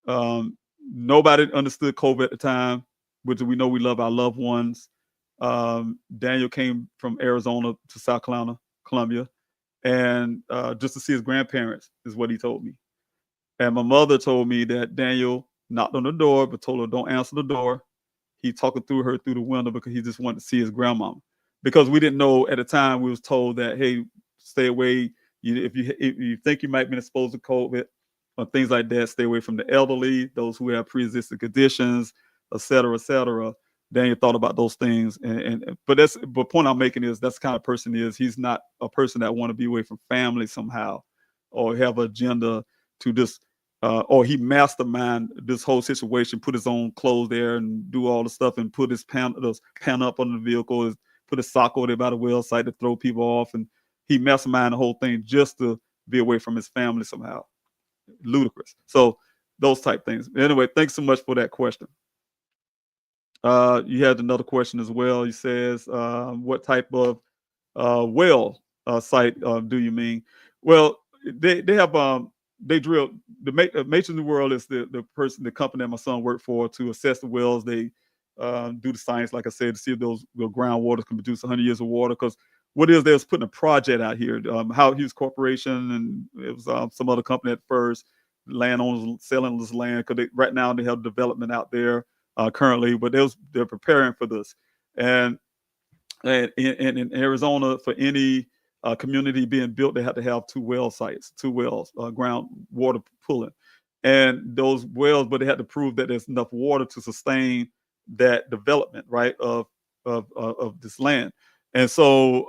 Nobody understood COVID at the time, which we know we love our loved ones. Daniel came from Arizona to South Carolina, Columbia, and just to see his grandparents is what he told me. And my mother told me that Daniel knocked on the door, but told her don't answer the door. He talking through her through the window because he just wanted to see his grandmama. Because we didn't know at the time, we was told that, hey, stay away. If you think you might be exposed to COVID or things like that, stay away from the elderly, those who have pre-existing conditions, et cetera, et cetera. Daniel thought about those things, but the point I'm making is that's the kind of person he is. He's not a person that want to be away from family somehow, or have an agenda to just, or he mastermind this whole situation, put his own clothes there and do all the stuff, and put his pan up on the vehicle, put his sock over there by the well site to throw people off, and he mastermind the whole thing just to be away from his family somehow. Ludicrous. So those type things. Anyway, thanks so much for that question. You had another question as well. He says, what type of well site do you mean? Well, they have they drill the Masons in the World is the company that my son worked for to assess the wells. They do the science, like I said, to see if those groundwater can produce 100 years of water. Because what is, they was putting a project out here, Howard Hughes Corporation, and it was some other company at first, landowners selling this land, because right now they have development out there currently, but they're preparing for this. And in Arizona, for any community being built, they had to have 2 well sites, 2 wells, groundwater pulling, and those wells, but they had to prove that there's enough water to sustain that development, right, of this land. And so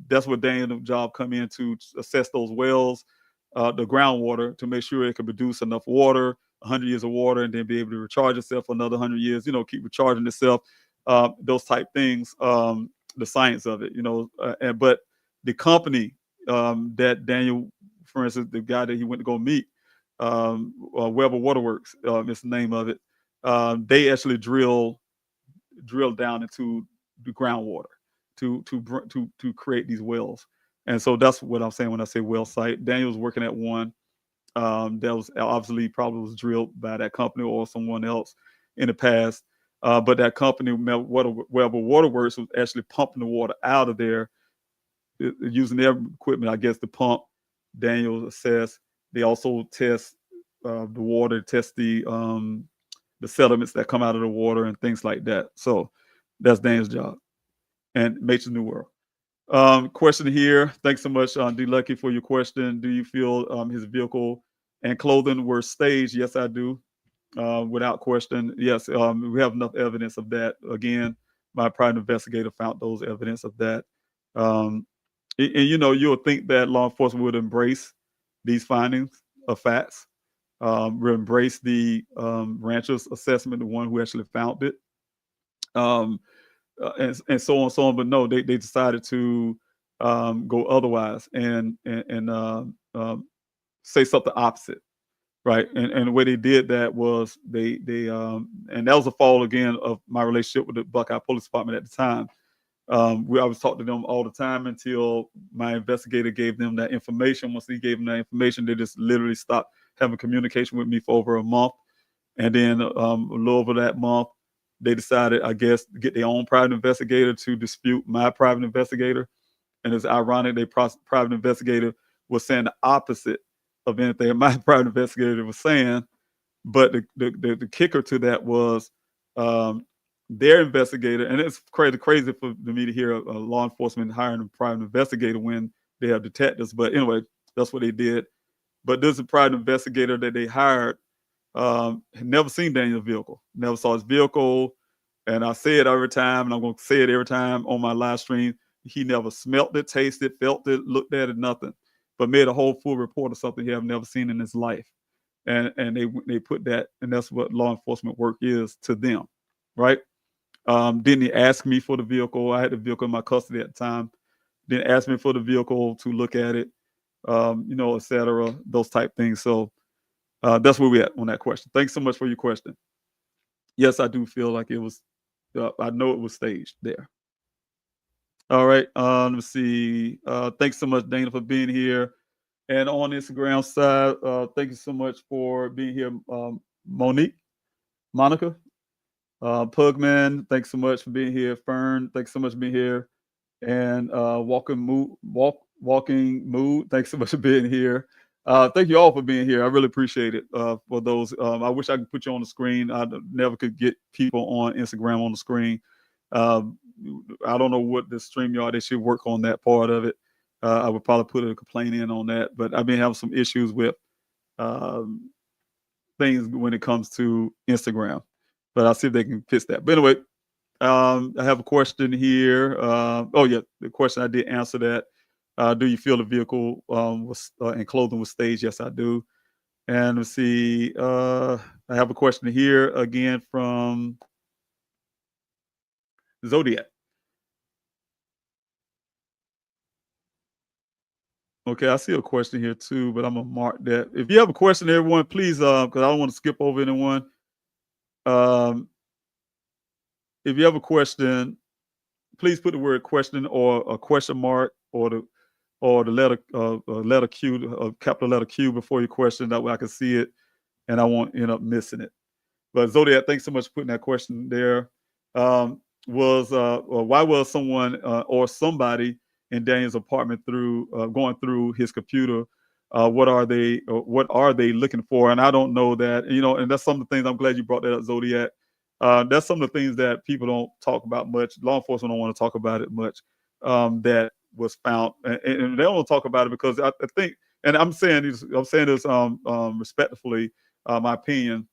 that's what Daniel's job come in to assess those wells, the groundwater, to make sure it can produce enough water, 100 years of water, and then be able to recharge itself for another 100 years, keep recharging itself, those type things, the science of it, but the company that Daniel, for instance, the guy that he went to go meet, Weber Waterworks, is the name of it. They actually drill down into the groundwater to create these wells. And so that's what I'm saying when I say well site. Daniel's working at one that was obviously probably was drilled by that company or someone else in the past. But that company, Weber Waterworks, was actually pumping the water out of there using their equipment, I guess, to pump. Daniel assess. They also test the water, test the sediments that come out of the water and things like that. So that's Daniel's job. And Nature's New World. Question here. Thanks so much, D. Lucky, for your question. Do you feel his vehicle and clothing were staged? Yes, I do. Without question. Yes, we have enough evidence of that. Again, my private investigator found those evidence of that. And you'll think that law enforcement would embrace these findings of facts, will embrace the rancher's assessment, the one who actually found it, and so on. But no, they decided to go otherwise and say something opposite, right? And the way they did that was they and that was a fall again of my relationship with the Buckeye Police Department at the time. I was talking to them all the time until my investigator gave them that information. Once he gave them that information, they just literally stopped having communication with me for over a month. And then a little over that month, they decided, I guess, to get their own private investigator to dispute my private investigator. And it's ironic, their private investigator was saying the opposite of anything my private investigator was saying. But the kicker to that was their investigator, and it's crazy for me to hear a law enforcement hiring a private investigator when they have detectives. But anyway, that's what they did. But this is a private investigator that they hired, had never seen Daniel's vehicle, never saw his vehicle. And I say it every time, and I'm going to say it every time on my live stream. He never smelt it, tasted it, felt it, looked at it, nothing, but made a whole full report of something he have never seen in his life. And they put that, and that's what law enforcement work is to them, right? Didn't he ask me for the vehicle? I had the vehicle in my custody at the time. Didn't ask me for the vehicle to look at it, et cetera, those type things. So that's where we at on that question. Thanks so much for your question. Yes, I do feel like it was, I know it was staged there. All right, let's see. Thanks so much, Dana, for being here. And on Instagram side, thank you so much for being here, Monica. Pugman, thanks so much for being here. Fern, thanks so much for being here. And Walking Mood, thanks so much for being here. Thank you all for being here. I really appreciate it. For those, I wish I could put you on the screen. I never could get people on Instagram on the screen. I don't know what the StreamYard, they should work on that part of it. I would probably put a complaint in on that, but I've been having some issues with things when it comes to Instagram. But I'll see if they can fix that. But anyway, I have a question here. The question I did answer that. Do you feel the vehicle was and clothing was staged? Yes, I do. And let's see. I have a question here again from Zodiac. Okay, I see a question here too, but I'm gonna mark that. If you have a question, everyone, please, because I don't want to skip over anyone. If you have a question, please put the word question or a question mark or the letter Q, a capital letter Q before your question. That way I can see it and I won't end up missing it. But Zodiac, thanks so much for putting that question there. Why was someone or somebody in Daniel's apartment going through his computer? What are they looking for? And I don't know that, and that's some of the things. I'm glad you brought that up, Zodiac. That's some of the things that people don't talk about much. Law enforcement don't want to talk about it much. That was found, and they don't talk about it because I think, and I'm saying this respectfully, my opinion.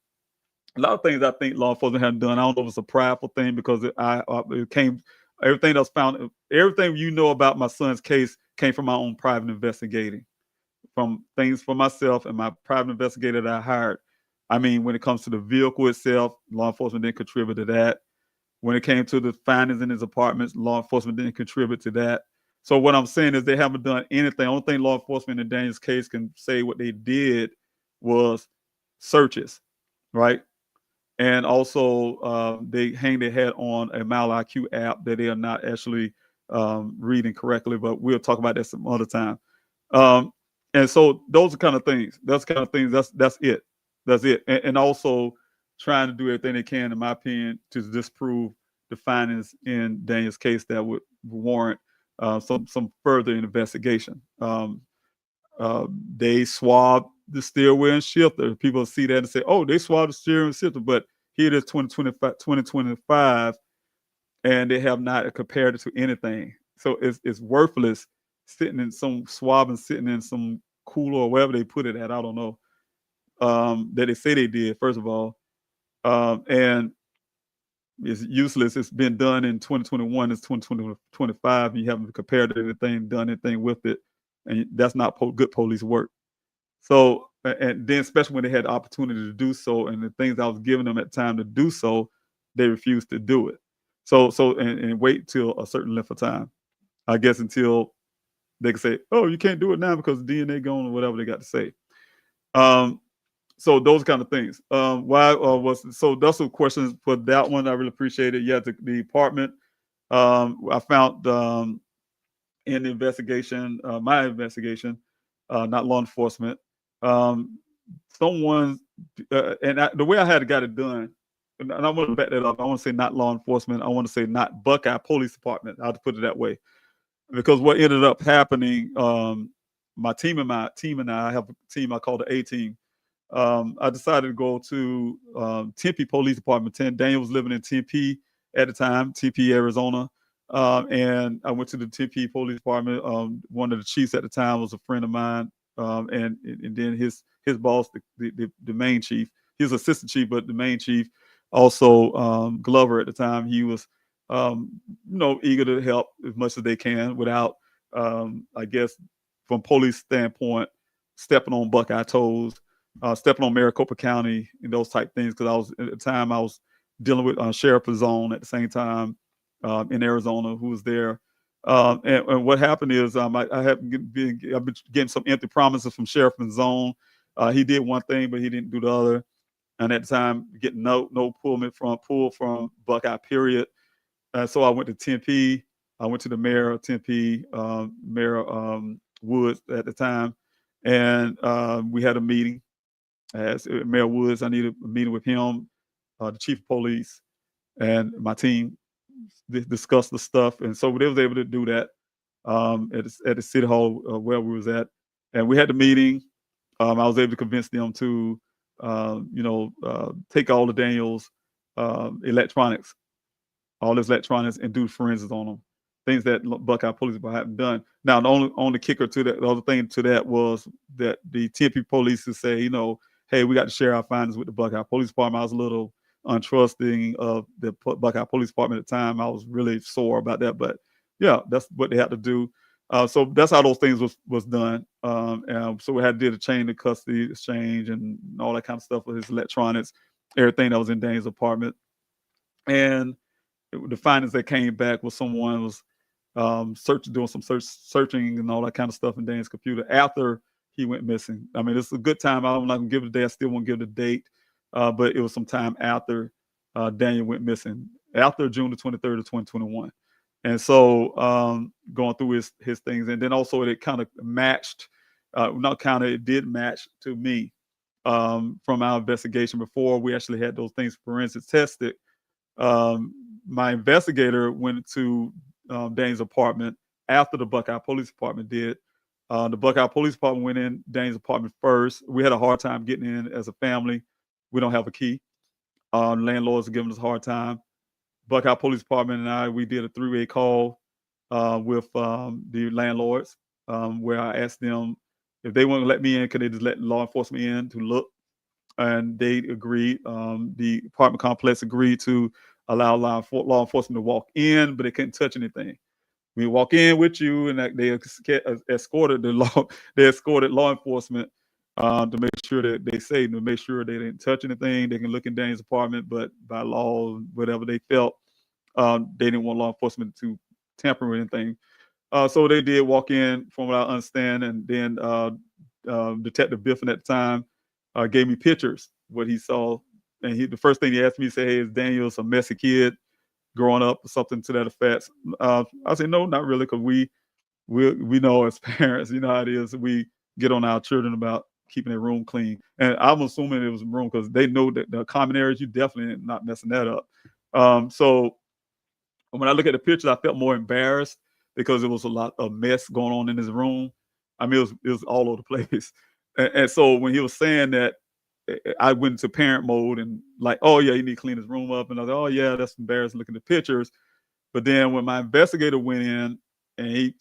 A lot of things I think law enforcement hadn't done. I don't know if it's a prideful thing because it came everything that's found, everything you know about my son's case came from my own private investigating, from things for myself and my private investigator that I hired. I mean, when it comes to the vehicle itself, law enforcement didn't contribute to that. When it came to the findings in his apartments, law enforcement didn't contribute to that. So what I'm saying is they haven't done anything. Only thing law enforcement in Daniel's case can say what they did was searches, right? And also they hang their head on a MalIQ app that they are not actually reading correctly, but we'll talk about that some other time. And so those are kind of things. That's kind of things. That's it. That's it. And also trying to do everything they can, in my opinion, to disprove the findings in Daniel's case that would warrant some further investigation. They swabbed the steering wheel and shifter. People see that and say, "Oh, they swabbed the steering and shifter," but here it is 2025, and they have not compared it to anything. So it's worthless sitting in some swab and sitting in some cooler or wherever they put it at. I don't know. That they say they did, first of all. And it's useless. It's been done in 2021. It's 2025. You haven't compared anything, done anything with it. And that's not good police work. So, and then especially when they had the opportunity to do so, and the things I was giving them at the time to do so, they refused to do it. So and wait till a certain length of time, I guess, until they can say, "Oh, you can't do it now because DNA gone," or whatever they got to say. So those kind of things. Why was so? That's some questions for that one. I really appreciate it. Yeah, the department. I found in the investigation, my investigation, not law enforcement. Someone, the way I had got it done, and I want to back that up. I want to say not law enforcement. I want to say not Buckeye Police Department. I'll put it that way, because what ended up happening, my team and I have a team I call the A team. I decided to go to Tempe Police Department. Daniel was living in Tempe at the time, Tempe, Arizona. And I went to the Tempe Police Department. One of the chiefs at the time was a friend of mine, and then his boss, the main chief, he was assistant chief, but the main chief, also Glover at the time, he was eager to help as much as they can without, I guess, from police standpoint, stepping on Buckeye toes, stepping on Maricopa County and those type things. Because I was at the time I was dealing with Sheriff Zone at the same time in Arizona, who was there. And what happened is I have been getting some empty promises from Sheriff Zone. He did one thing, but he didn't do the other. And at the time, getting no pull from Buckeye, period. So I went to Tempe. I went to the mayor of Tempe, Mayor Woods at the time, and we had a meeting. As Mayor Woods, I needed a meeting with him, the chief of police, and my team. Discuss the stuff, and so they was able to do that at the city hall where we was at, and we had the meeting. I was able to convince them to, take all the Daniels electronics, all his electronics, and do forensics on them. Things that Buckeye Police haven't done. Now, the only kicker to that, the other thing to that was that the Tempe police would say, hey, we got to share our findings with the Buckeye Police Department. I was a little untrusting of the Buckeye Police Department at the time. I was really sore about that, but yeah, that's what they had to do. So that's how those things was done. And so we had to do the chain of custody exchange and all that kind of stuff with his electronics, everything that was in Dane's apartment. And the findings that came back was someone was doing some searching and all that kind of stuff in Dane's computer after he went missing. I mean, it's a good time. I'm not gonna give the date. I still won't give the date. But it was some time after Daniel went missing, after June the 23rd of 2021. And so going through his things, and then also it kind of matched, it did match to me from our investigation before we actually had those things forensic tested. My investigator went to Dane's apartment after the Buckeye Police Department did. The Buckeye Police Department went in Dane's apartment first. We had a hard time getting in as a family. We don't have a key. Landlords are giving us a hard time. Buckeye Police Department and we did a three-way call. with the landlords, where I asked them if they want to let me in, can they just let law enforcement in to look? And they agreed. The apartment complex agreed to allow law enforcement to walk in, but they couldn't touch anything. We walk in with you, and that they escorted the law. They escorted law enforcement to make sure that they safe, to make sure they didn't touch anything. They can look in Daniel's apartment, but by law, whatever they felt, they didn't want law enforcement to tamper with anything. So they did walk in, from what I understand, and then Detective Biffin at the time gave me pictures what he saw, and the first thing he asked me to say, "Hey, is Daniel's a messy kid growing up?" or something to that effect. I said, "No, not really, because we know as parents, you know how it is. We get on our children about keeping their room clean, and I'm assuming it was a room because they know that the common areas, you definitely not messing that up." So when I look at the pictures, I felt more embarrassed because there was a lot of mess going on in his room. I mean, it was all over the place. And so when he was saying that, I went into parent mode and like, oh yeah, you need to clean his room up. And I was like, oh yeah, that's embarrassing looking at the pictures. But then when my investigator went in and he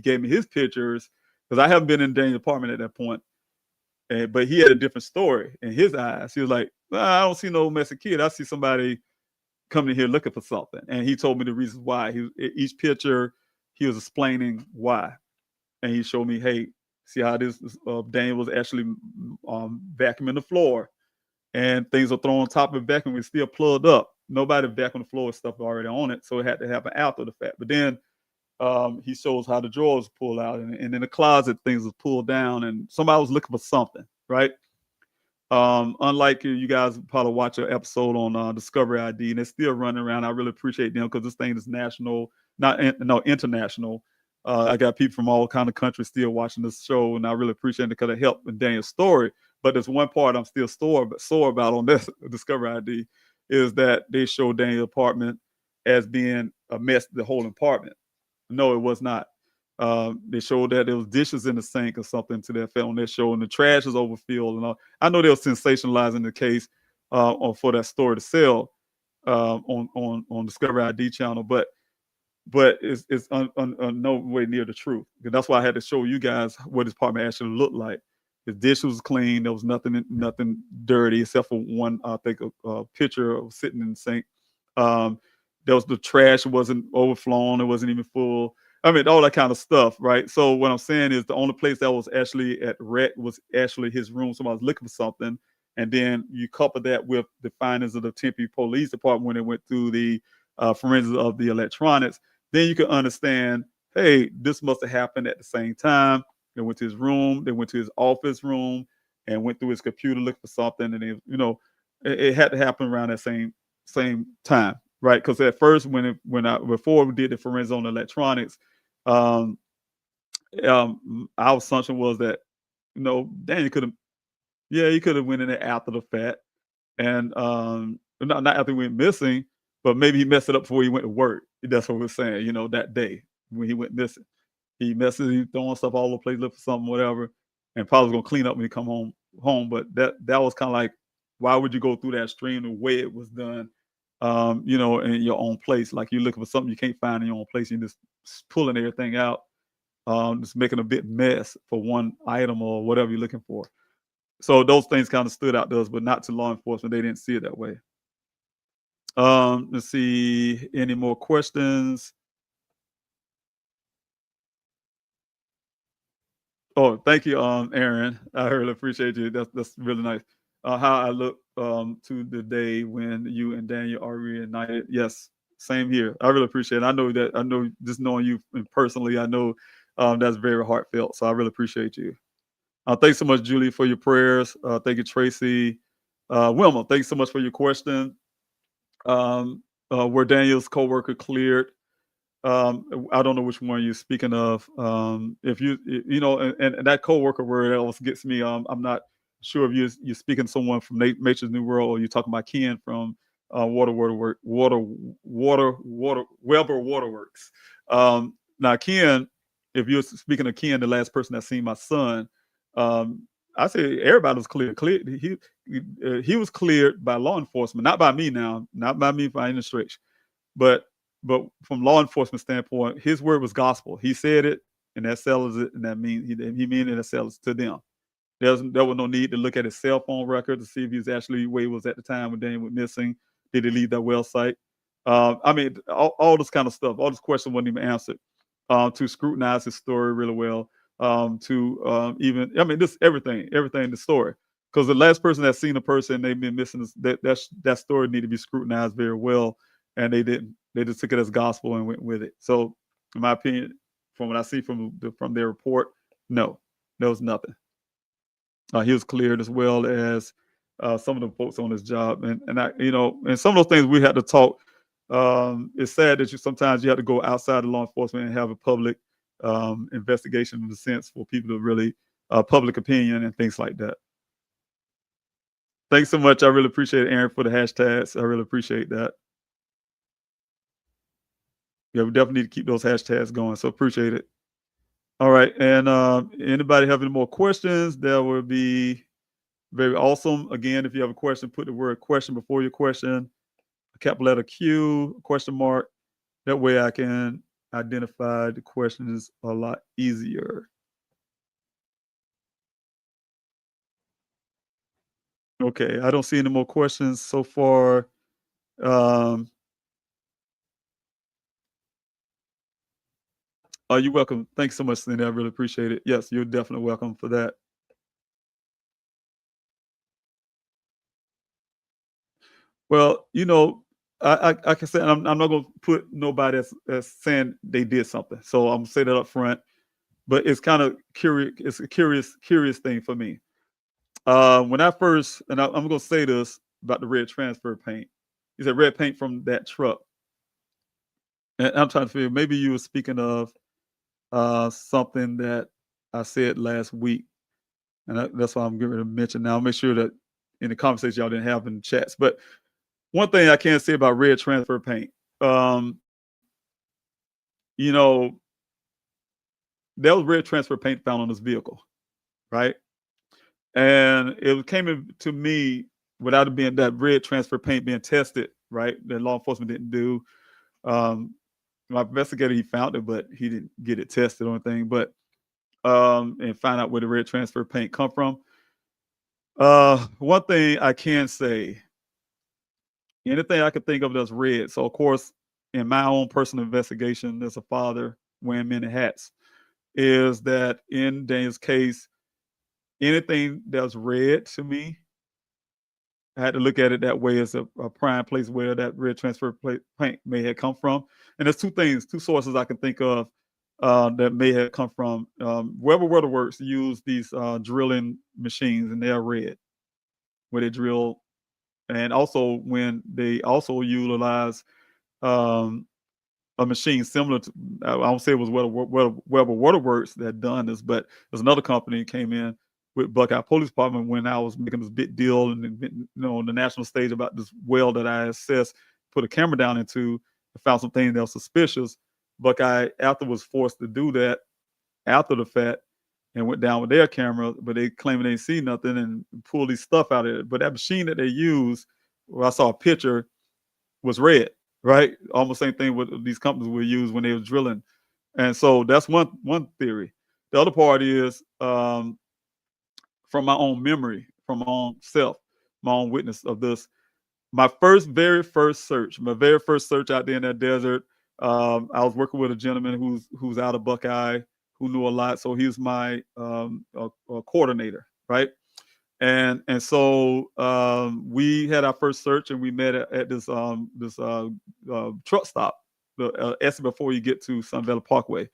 gave me his pictures, because I haven't been in Daniel's apartment at that point, but he had a different story in his eyes. He was like, I don't see no messy kid. I see somebody coming here looking for something. And he told me the reasons why. Each picture, he was explaining why. And he showed me, hey, see how this Daniel was actually vacuuming the floor, and things are thrown on top of the vacuum. It's still plugged up. Nobody vacuumed the floor with stuff already on it, so it had to happen after the fact. But then he shows how the drawers pull out, and in the closet things was pulled down, and somebody was looking for something, right? Unlike you guys probably watch an episode on Discovery ID, and they're still running around. I really appreciate them because this thing is national, no international. I got people from all kind of countries still watching this show, and I really appreciate it because it helped in Daniel's story. But there's one part I'm still sore about on this Discovery ID is that they show Daniel's apartment as being a mess, the whole apartment. No, it was not. They showed that there was dishes in the sink or something to that effect on their show, and the trash was overfilled and all. I know they were sensationalizing the case for that story to sell on Discovery ID channel, but it's no way near the truth. That's why I had to show you guys what his apartment actually looked like. His dish was clean. There was nothing dirty except for one, I think, a picture of sitting in the sink. There was the trash wasn't overflowing. It wasn't even full. I mean, all that kind of stuff, right? So what I'm saying is the only place that was actually at wreck was actually his room. Somebody was looking for something. And then you couple that with the findings of the Tempe Police Department when they went through the forensics of the electronics. Then you can understand, hey, this must have happened at the same time. They went to his room, they went to his office room, and went through his computer looking for something. And then, it had to happen around that same time, right? Because at first, before we did the forensics on electronics, our assumption was that Daniel could have, he could have went in there after the fact, and not after he went missing, but maybe he messed it up before he went to work. That's what we're saying. That day when he went missing, he throwing stuff all over the place, looking for something, whatever, and probably was gonna clean up when he come home. But that was kind of like, why would you go through that stream the way it was done? In your own place, like you're looking for something you can't find in your own place, you're just pulling everything out, just making a bit mess for one item or whatever you're looking for. So those things kind of stood out to us, but not to law enforcement. They didn't see it that way. Let's see, any more questions? Oh, thank you, Aaron. I really appreciate you. That's really nice. How I look to the day when you and Daniel are reunited. Yes, same here. I really appreciate it. I know just knowing you personally, I know that's very heartfelt. So I really appreciate you. Thanks so much, Julie, for your prayers. Thank you, Tracy. Wilma, thanks so much for your question. Were Daniel's coworker cleared? I don't know which one you're speaking of. If and that coworker word always gets me. I'm not sure if you're speaking to someone from Nature's New World, or you're talking about Ken from Weber Waterworks. Now, Ken, if you're speaking of Ken, the last person that seen my son, I say everybody was cleared. He was cleared by law enforcement, not by me now, not by me by any stretch, but but from law enforcement standpoint, his word was gospel. He said it, and that settles it, and that means he mean it, and that settles to them. There was no need to look at his cell phone record to see if he was actually where he was at the time when Daniel went missing. Did he leave that well site? I mean, all this kind of stuff, all this question wasn't even answered. To scrutinize his story really well. Even, I mean, this everything in the story. Because the last person that seen a person they've been missing, that story needed to be scrutinized very well, and they didn't. They just took it as gospel and went with it. So, in my opinion, from what I see from their report, no, there was nothing. He was cleared as well as some of the folks on his job, and I, and some of those things we had to talk. It's sad that sometimes you have to go outside of law enforcement and have a public investigation in the sense for people to really public opinion and things like that. Thanks so much. I really appreciate it, Aaron, for the hashtags. I really appreciate that. Yeah, we definitely need to keep those hashtags going. So appreciate it. All right. And anybody have any more questions? That would be very awesome. Again, if you have a question, put the word question before your question, a capital letter Q, question mark. That way I can identify the questions a lot easier. Okay, I don't see any more questions so far. You're welcome. Thanks so much, Cindy. I really appreciate it. Yes, you're definitely welcome for that. Well, I can say I'm not going to put nobody as saying they did something. So I'm gonna say that up front. But it's kind of curious. It's a curious thing for me. When I first, and I'm going to say this about the red transfer paint. You said red paint from that truck, and I'm trying to figure. Maybe you were speaking of something that I said last week, and that's why I'm going to mention now. I'll make sure that in the conversation y'all didn't have in the chats. But one thing I can say about red transfer paint, there was red transfer paint found on this vehicle, right? And it came in to me without it being that red transfer paint being tested, right? That law enforcement didn't do. My investigator, he found it, but he didn't get it tested or anything. But and find out where the red transfer paint come from. One thing I can say, anything I could think of that's red. So of course, in my own personal investigation, as a father wearing many hats, is that in Daniel's case, anything that's red to me, I had to look at it that way as a prime place where that red transfer paint may have come from. And there's two sources I can think of that may have come from. Weber Waterworks use these drilling machines, and they're red, where they drill, and also when they also utilize a machine similar to, I don't say it was Weber Waterworks that done this, but there's another company came in with Buckeye Police Department when I was making this big deal and on the national stage about this well that I assessed, put a camera down into, and found some things that was suspicious. Buckeye after was forced to do that after the fact and went down with their camera, but they claiming they didn't see nothing and pulled these stuff out of it. But that machine that they used, where I saw a picture, was red, right? Almost same thing with these companies would use when they were drilling. And so that's one theory. The other part is from my own memory, from my own self, my own witness of this. My very first search out there in that desert, I was working with a gentleman who's out of Buckeye, who knew a lot. So he was my coordinator, right? And so we had our first search, and we met at this truck stop, the exit before you get to Sun Valley Parkway.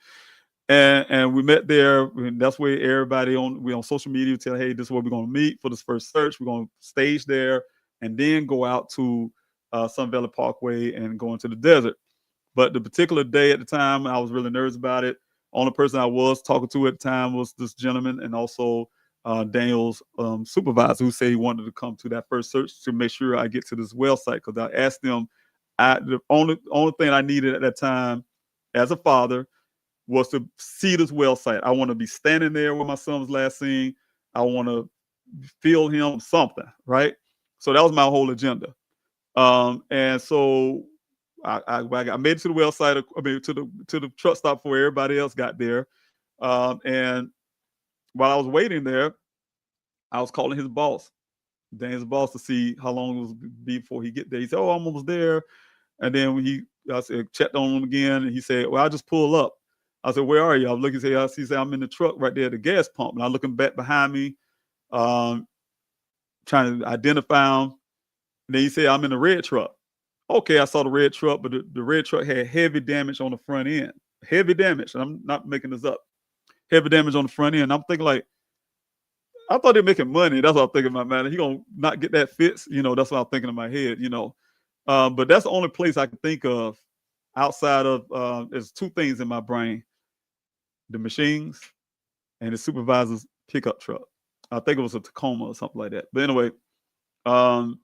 And we met there, and that's where everybody on social media tell, hey, this is where we're going to meet for this first search. We're going to stage there and then go out to Sun Valley Parkway and go into the desert. But the particular day at the time, I was really nervous about it. Only person I was talking to at the time was this gentleman, and also Daniel's supervisor, who said he wanted to come to that first search to make sure I get to this well site. Because I asked them, the only thing I needed at that time as a father was to see this well site. I want to be standing there where my son was last seen. I want to feel him something, right? So that was my whole agenda. And so I made it to the well side. I mean, to the truck stop before everybody else got there. And while I was waiting there, I was calling his boss, Dan's boss, to see how long it was be before he get there. He said, "Oh, I'm almost there." And then when I said, checked on him again, and he said, "Well, I just pull up." I said, "Where are you?" I was looking. He said, "I'm in the truck right there at the gas pump." And I looking back behind me, um, trying to identify him. And then he said, "I'm in the red truck." Okay, I saw the red truck, but the red truck had heavy damage on the front end. Heavy damage, and I'm not making this up. Heavy damage on the front end. I'm thinking like, I thought they were making money. That's what I'm thinking in my mind. He gonna not get that fixed. That's what I'm thinking in my head. But that's the only place I can think of outside of. There's two things in my brain: the machines and the supervisor's pickup truck. I think it was a Tacoma or something like that. But anyway, um,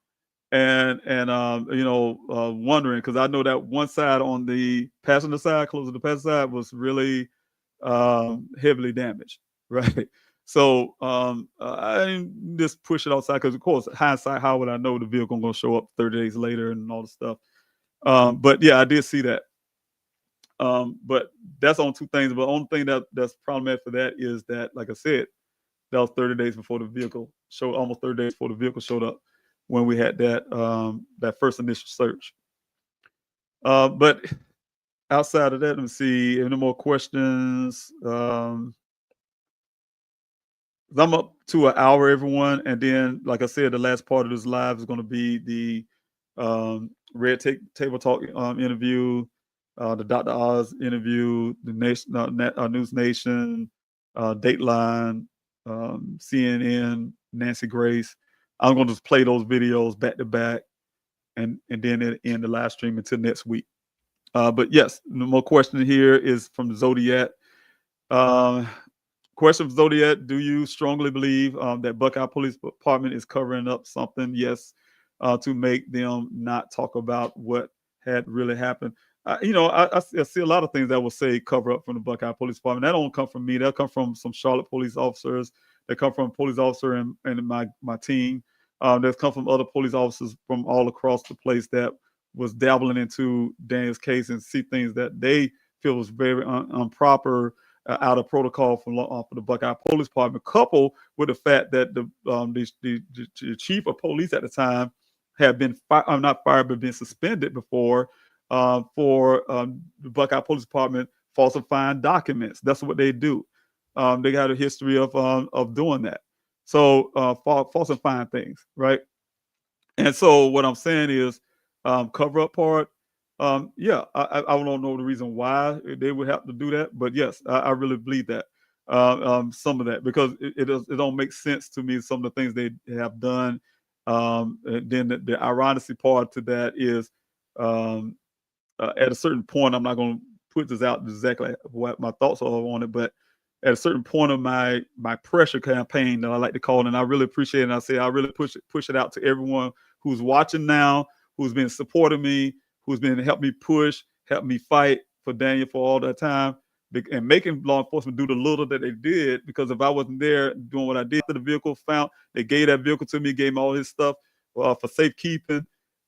wondering, because I know that one side on the passenger side, close to the passenger side, was really heavily damaged, right? So I didn't just push it outside because, of course, hindsight, how would I know the vehicle going to show up 30 days later and all the stuff? But yeah, I did see that. But that's on two things. But the only thing that's problematic for that is that, like I said, that was 30 days before the vehicle showed, almost 30 days before the vehicle showed up, when we had that first initial search. But outside of that, let me see. Any more questions? I'm up to an hour, everyone. And then, like I said, the last part of this live is going to be the Red Table Talk interview, the Dr. Oz interview, the News Nation, Dateline, CNN, Nancy Grace. I'm going to just play those videos back to back, and then end the live stream until next week. But yes, no more question here is from Zodiac. Question from Zodiac: do you strongly believe that Buckeye Police Department is covering up something? Yes, to make them not talk about what had really happened. I see a lot of things that will say cover up from the Buckeye Police Department. That don't come from me. That come from some Charlotte police officers. That come from a police officer and my team. That's come from other police officers from all across the place that was dabbling into Daniel's case and see things that they feel was very improper, out of protocol for the Buckeye Police Department, coupled with the fact that the chief of police at the time had been not fired, but been suspended before for the Buckeye Police Department falsifying documents. That's what they do. They got a history of doing that. So falsifying things, right? And so what I'm saying is, cover up part. Yeah, I don't know the reason why they would have to do that, but yes, I really believe that. Some of that, because it don't make sense to me, some of the things they have done. And then the ironically part to that is, at a certain point, I'm not going to put this out exactly what my thoughts are on it, but at a certain point of my pressure campaign that I like to call it, and I really appreciate it. And I say I really push it out to everyone who's watching now, who's been supporting me, who's been helping me push, help me fight for Daniel for all that time, and making law enforcement do the little that they did. Because if I wasn't there doing what I did, the vehicle found, they gave that vehicle to me, gave me all his stuff for safekeeping,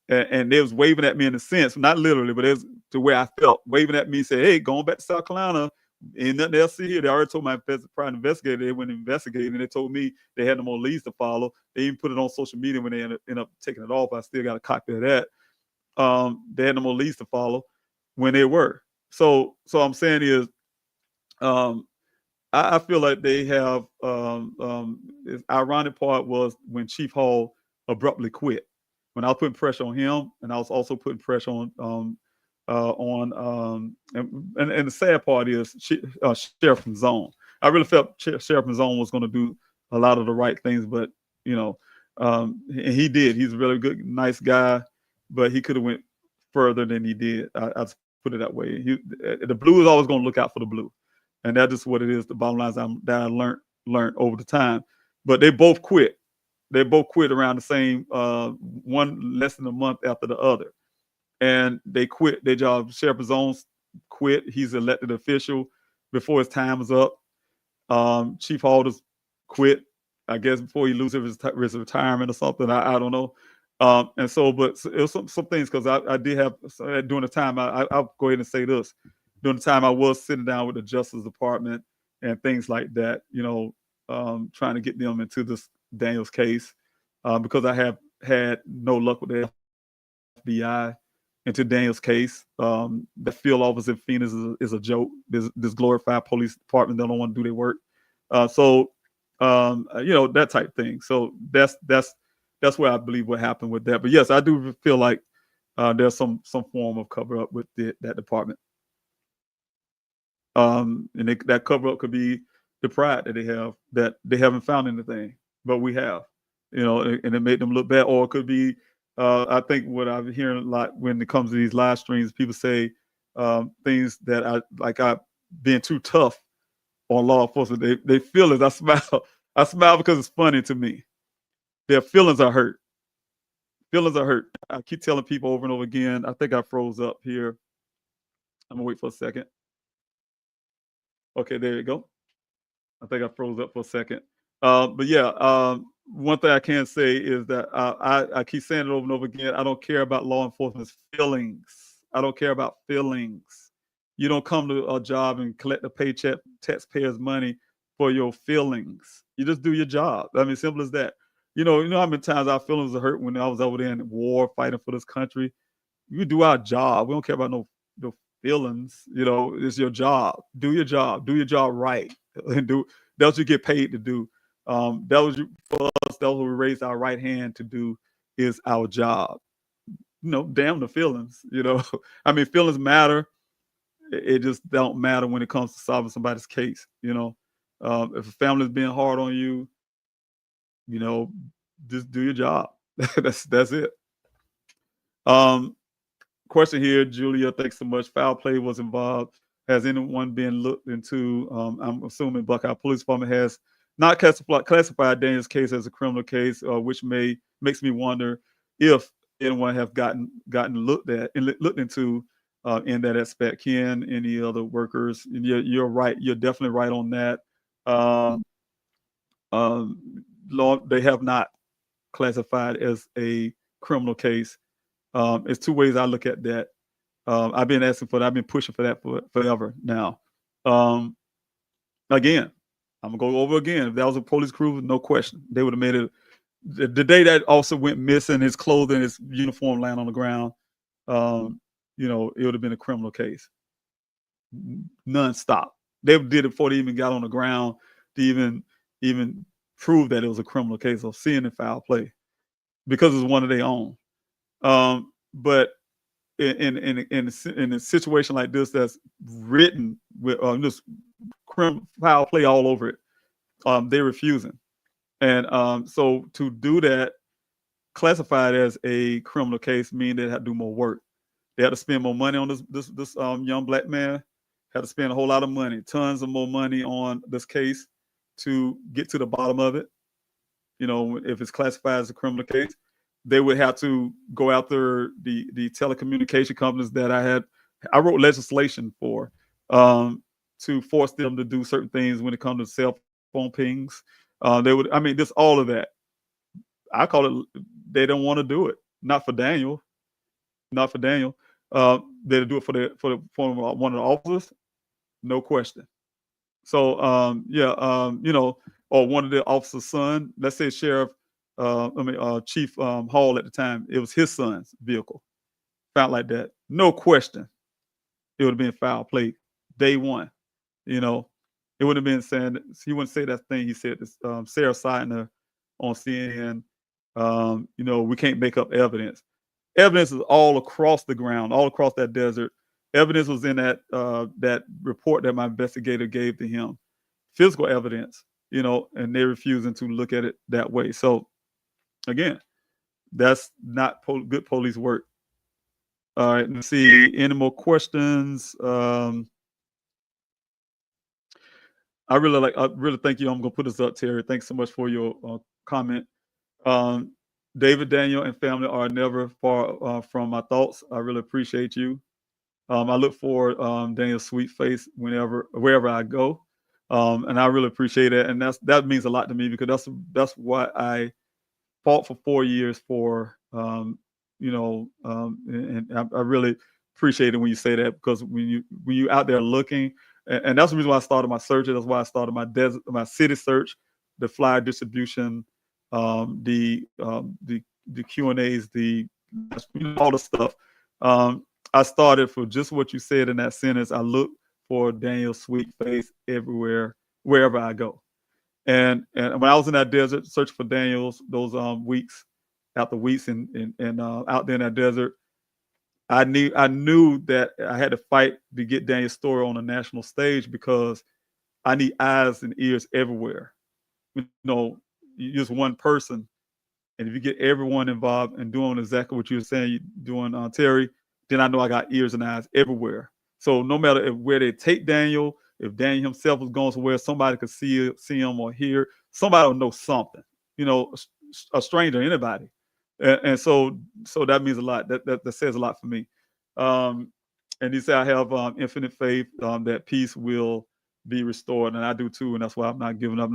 and they was waving at me in a sense, not literally, but it was to where I felt, waving at me, say, "Hey, going back to South Carolina, ain't nothing else to see here." They already told my private investigator they went investigating, and they told me they had no more leads to follow. They even put it on social media when they end up taking it off. I still got a copy of that. They had no more leads to follow when they were. So I'm saying is, I feel like they have. The ironic part was when Chief Hall abruptly quit. When I was putting pressure on him, and I was also putting pressure on and the sad part is Sheriff from Zone. I really felt Sheriff from Zone was going to do a lot of the right things, but and he did. He's a really good, nice guy, but he could have went further than he did. I put it that way. The blue is always going to look out for the blue, and that's just what it is. The bottom line is that I learned over the time. But they both quit. They both quit around the same, one less than a month after the other. And they quit their job. Sheriff Zones quit. He's an elected official before his time was up. Chief Alders quit, I guess, before he loses his retirement or something. I don't know. And so, but it was some things because I did have during the time I'll go ahead and say this during the time I was sitting down with the Justice Department and things like that, trying to get them into this Daniels case because I have had no luck with the FBI into Daniels case. The field office in Phoenix is a joke. This glorified police department, they don't want to do their work. That type thing. So that's where I believe what happened with that. But yes, I do feel like there's some form of cover up with that department. And that cover up could be the pride that they have that they haven't found anything, but we have, and it made them look bad. Or it could be, I think what I'm hearing a lot when it comes to these live streams, people say things that I being too tough on law enforcement. They feel it. I smile. I smile because it's funny to me. Their feelings are hurt. Feelings are hurt. I keep telling people over and over again. I think I froze up here. I'm gonna wait for a second. Okay, there you go. I think I froze up for a second. But yeah, one thing I can say is that I keep saying it over and over again. I don't care about law enforcement's feelings. I don't care about feelings. You don't come to a job and collect the paycheck, taxpayers' money for your feelings. You just do your job. I mean, simple as that. You know how many times our feelings are hurt when I was over there in war fighting for this country. You do our job. We don't care about no feelings. It's your job. Do your job. Do your job right. And that's what you get paid to do. That was for us. That was what we raised our right hand to do is our job. Damn the feelings. I mean, feelings matter. It just don't matter when it comes to solving somebody's case. If a family's being hard on you, just do your job. That's it. Question here, Julia. Thanks so much. Foul play was involved. Has anyone been looked into? I'm assuming Buckeye Police Department has not classified Daniel's case as a criminal case, which makes me wonder if anyone have gotten looked into in that aspect. Ken, any other workers? And you're right. You're definitely right on that. They have not classified as a criminal case. It's two ways I look at that. I've been asking for that. I've been pushing for that forever now. Again, I'm gonna go over again. If that was a police crew, no question, they would have made it. The day that officer went missing, his clothing, his uniform laying on the ground, it would have been a criminal case. Non-stop. They did it before they even got on the ground to even prove that it was a criminal case of seeing the foul play because it's one of their own. But in a situation like this that's written with just foul play all over it, they're refusing. And so to do that, classified as a criminal case, mean they had to do more work. They had to spend more money on this young black man, had to spend a whole lot of money, tons of more money on this case to get to the bottom of it. If it's classified as a criminal case, they would have to go after the telecommunication companies that I wrote legislation for to force them to do certain things when it comes to cell phone pings. Just all of that. I call it, they don't want to do it. Not for Daniel. They'll do it for one of the officers. No question. So, or one of the officer's son, let's say Chief Hall at the time, it was his son's vehicle. Found like that. No question. It would have been foul play day one. It would have been saying, he wouldn't say that thing he said to Sarah Seidner on CNN. We can't make up evidence. Evidence is all across the ground, all across that desert. Evidence was in that report that my investigator gave to him. Physical evidence, and they're refusing to look at it that way. So, again, that's not good police work. All right, let's see. Any more questions? I really thank you. I'm gonna put this up, Terry. Thanks so much for your comment. David, Daniel, and family are never far from my thoughts. I really appreciate you. I look for Daniel's sweet face wherever I go, and I really appreciate it. And that means a lot to me because that's what I fought for 4 years for And I really appreciate it when you say that, because when you out there looking, and that's the reason why I started my searches. That's why I started my city search, the flyer distribution, the Q&As, all the stuff. I started for just what you said in that sentence. I look for Daniel's sweet face everywhere, wherever I go. And when I was in that desert searching for Daniel's, those weeks, after weeks and out there in that desert, I knew that I had to fight to get Daniel's story on a national stage, because I need eyes and ears everywhere. You're just one person, and if you get everyone involved and doing exactly what you were saying, you're doing, Terry, then I know I got ears and eyes everywhere. So no matter where they take Daniel, if Daniel himself was going somewhere, somebody could see him or hear. Somebody will know something. A stranger, anybody, and so that means a lot. That says a lot for me. And he said, I have infinite faith that peace will be restored, and I do too, and that's why I'm not giving up.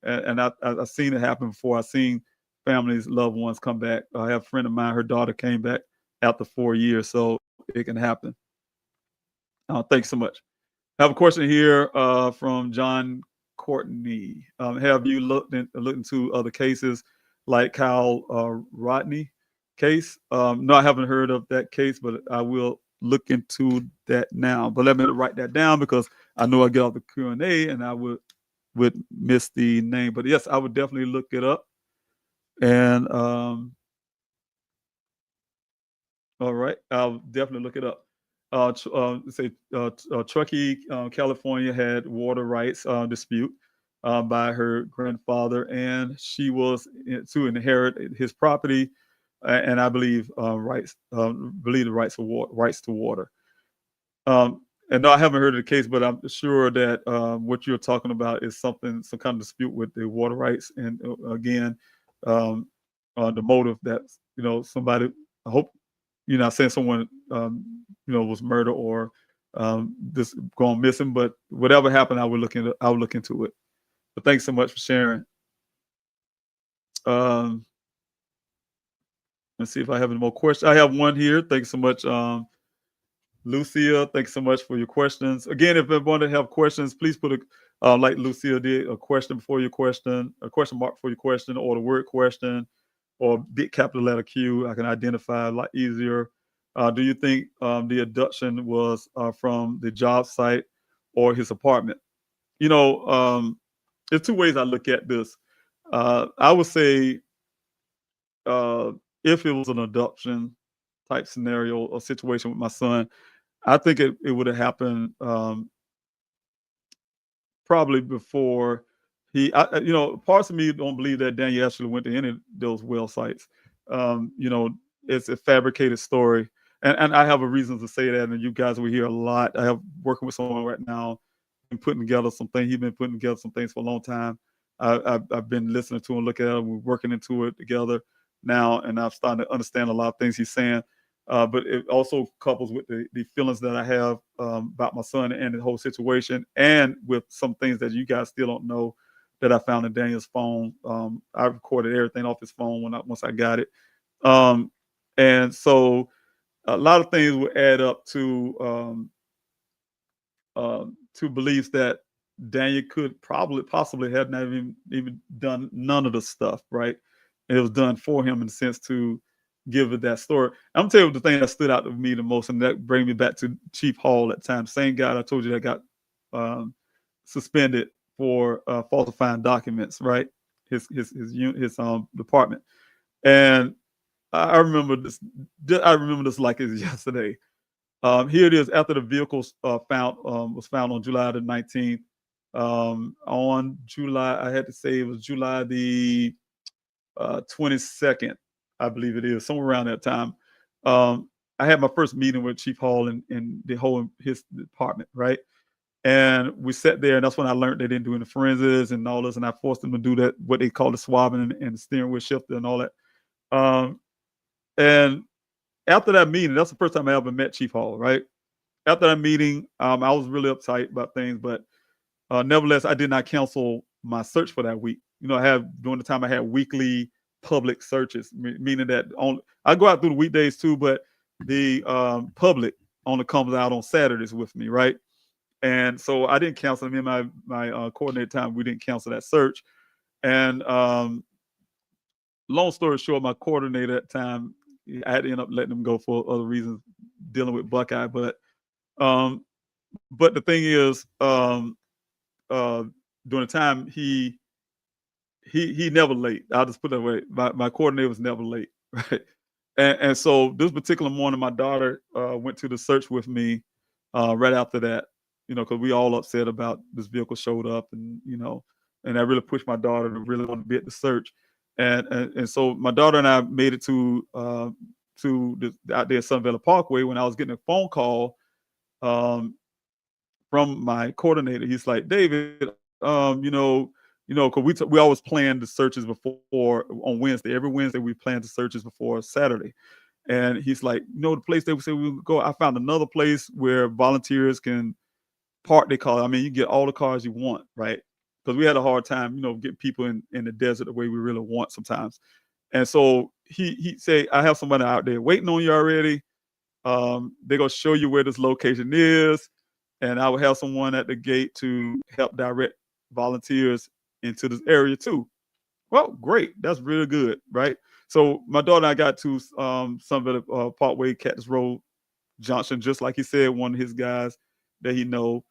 And I've seen it happen before. I've seen families, loved ones come back. I have a friend of mine, her daughter came back after 4 years, so it can happen. Thanks so much. I have a question here from John Courtney. Have you looked into other cases like Kyle Rodney case? No, I haven't heard of that case, but I will look into that now. But let me write that down, because I know I get off the Q&A and I would miss the name. But yes, I would definitely look it up. And all right, I'll definitely look it up. Truckee, California had water rights dispute by her grandfather, and she was to inherit his property, and I believe the rights to water. And no, I haven't heard of the case, but I'm sure that what you're talking about is some kind of dispute with the water rights, and again, the motive that somebody. I hope you're not saying someone was murdered or this gone missing, but whatever happened, I would look into it. But thanks so much for sharing. Let's see if I have any more questions. I have one here. Thanks so much, Lucia. Thanks so much for your questions. Again, if everyone have questions, please put like Lucia did, a question before your question, a question mark for your question, or the word question, or big capital letter Q. I can identify a lot easier. Do you think the abduction was from the job site or his apartment? There's two ways I look at this. I would say if it was an abduction type scenario or situation with my son, I think it would have happened probably before parts of me don't believe that Daniel actually went to any of those well sites. It's a fabricated story. And I have a reason to say that, and you guys will hear a lot. I have working with someone right now and putting together some things. He's been putting together some things for a long time. I've been listening to him, looking at him. We're working into it together now, and I'm starting to understand a lot of things he's saying. But it also couples with the feelings that I have about my son and the whole situation, and with some things that you guys still don't know that I found in Daniel's phone. I recorded everything off his phone once I got it. And so a lot of things would add up to beliefs that Daniel could possibly have not even done none of the stuff, right? It was done for him in a sense to give it that story. I'm gonna tell you the thing that stood out to me the most, and that brings me back to Chief Hall at the time. Same guy I told you that got suspended for falsifying documents, right? His department. And I remember this. I remember this like it's yesterday. Here it is after the vehicle was found on July the 19th. On July, I had to say it was July the 22nd, I believe it is, somewhere around that time. I had my first meeting with Chief Hall and his department, right? And we sat there, and that's when I learned they didn't do any forensics and all this, and I forced them to do that, what they call the swabbing and the steering wheel shifter and all that. And after that meeting, that's the first time I ever met Chief Hall, right? After that meeting, I was really uptight about things, but nevertheless, I did not cancel my search for that week. During the time I had weekly public searches, meaning that I go out through the weekdays too, but the public only comes out on Saturdays with me, right? And so I didn't cancel. Me and my coordinator time, we didn't cancel that search. And long story short, my coordinator at the time, I had to end up letting him go for other reasons, dealing with Buckeye. But the thing is, during the time he never late. I'll just put it that way. My coordinator was never late, right? And so this particular morning, my daughter went to the search with me right after that, because we all upset about this vehicle showed up, and and I really pushed my daughter to really want to be at the search, and so my daughter and I made it to out there at Sun Valley Parkway when I was getting a phone call um, from my coordinator. He's like, David, because we always plan the searches before on Wednesday. Every Wednesday we plan the searches before Saturday. And he's like, the place they would say we would go. I found another place where volunteers can park their car. I mean, you get all the cars you want, right? Because we had a hard time, getting people in the desert the way we really want sometimes. And so he said, I have somebody out there waiting on you already. They're gonna show you where this location is, and I will have someone at the gate to help direct volunteers into this area too. Well, great. That's really good, right? So my daughter and I got to some of the Parkway, Cactus Road Junction, just like he said, one of his guys that he know.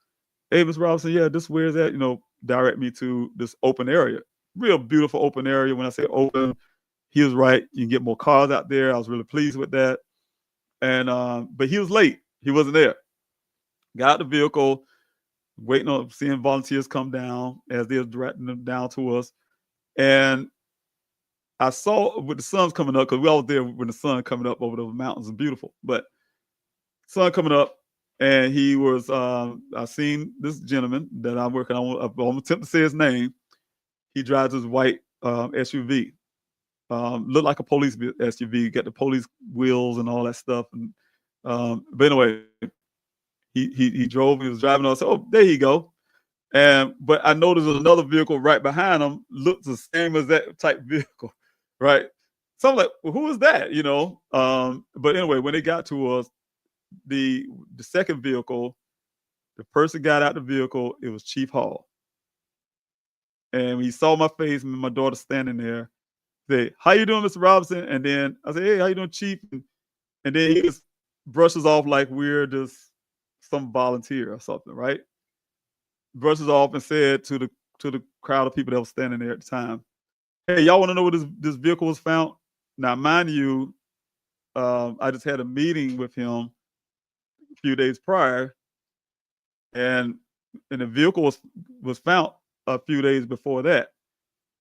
Hey, Ms. Robinson, yeah, this where is that? Direct me to this open area. Real beautiful open area. When I say open, he was right. You can get more cars out there. I was really pleased with that. And but he was late. He wasn't there. Got out the vehicle, waiting on seeing volunteers come down as they're directing them down to us. And I saw with the sun's coming up, because we all there when the sun coming up over those mountains is beautiful. But sun coming up, and he was I seen this gentleman that I'm working on. I'm gonna attempt to say his name. He drives this white SUV. Looked like a police SUV, got the police wheels and all that stuff. And but anyway, he drove. He was driving. I said, "Oh, there you go." And but I noticed there's another vehicle right behind him, looks the same as that type vehicle, right? So I'm like, well, who is that? But anyway, when they got to us, the second vehicle, the person got out the vehicle. It was Chief Hall, and when he saw my face and my daughter standing there, say, "How you doing, Mr. Robinson?" And then I say, "Hey, how you doing, Chief?" And then he just brushes off like we're just some volunteer or something, right? Brushes off and said to the crowd of people that was standing there at the time, "Hey, y'all want to know where this vehicle was found?" Now, mind you, I just had a meeting with him a few days prior, and the vehicle was found a few days before that.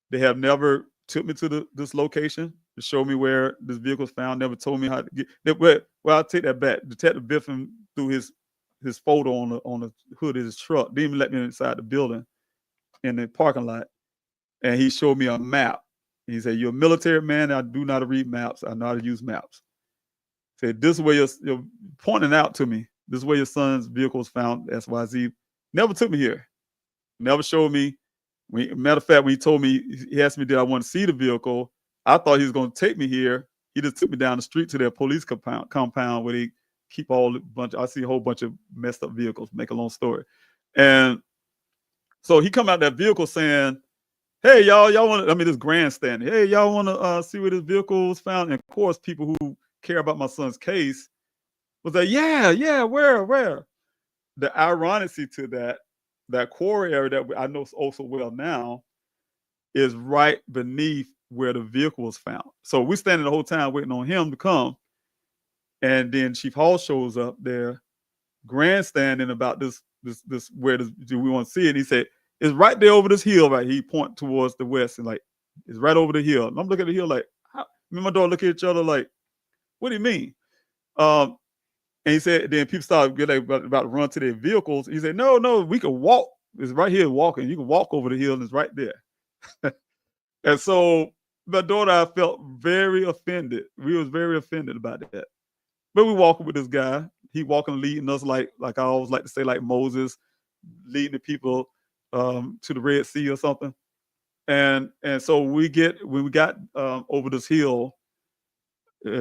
They have never took me to this location to show me where this vehicle was found. Never told me how to get. Well, I'll take that back. Detective Biffin threw his photo on the hood of his truck. Didn't even let me inside the building in the parking lot, and he showed me a map. He said, "You're a military man. I do not read maps. I know how to use maps." He said, "This is where you're pointing out to me. This is where your son's vehicle was found. XYZ." Never took me here. Never showed me. Matter of fact, when he told me, he asked me, did I want to see the vehicle? I thought he was going to take me here. He just took me down the street to their police compound where they keep I see a whole bunch of messed up vehicles, make a long story. And so he come out that vehicle saying, "Hey, y'all want to," this grandstanding. "Hey, y'all want to see where this vehicle was found?" And of course, people who care about my son's case was like, yeah, where? The irony to that quarry area that I know also well now is right beneath where the vehicle was found. So we're standing the whole time waiting on him to come. And then Chief Hall shows up there grandstanding about this where do we want to see it? And he said, "It's right there over this hill right here." He point towards the west and like, "It's right over the hill." And I'm looking at the hill like, me and my daughter look at each other like, "What do you mean?" And he said, then people started getting about to run to their vehicles. He said, no, we can walk. It's right here walking. You can walk over the hill and it's right there. And so my daughter, I felt very offended. We was very offended about that. But we walking with this guy. He walking, leading us like I always like to say, like Moses, leading the people to the Red Sea or something. And so when we got over this hill,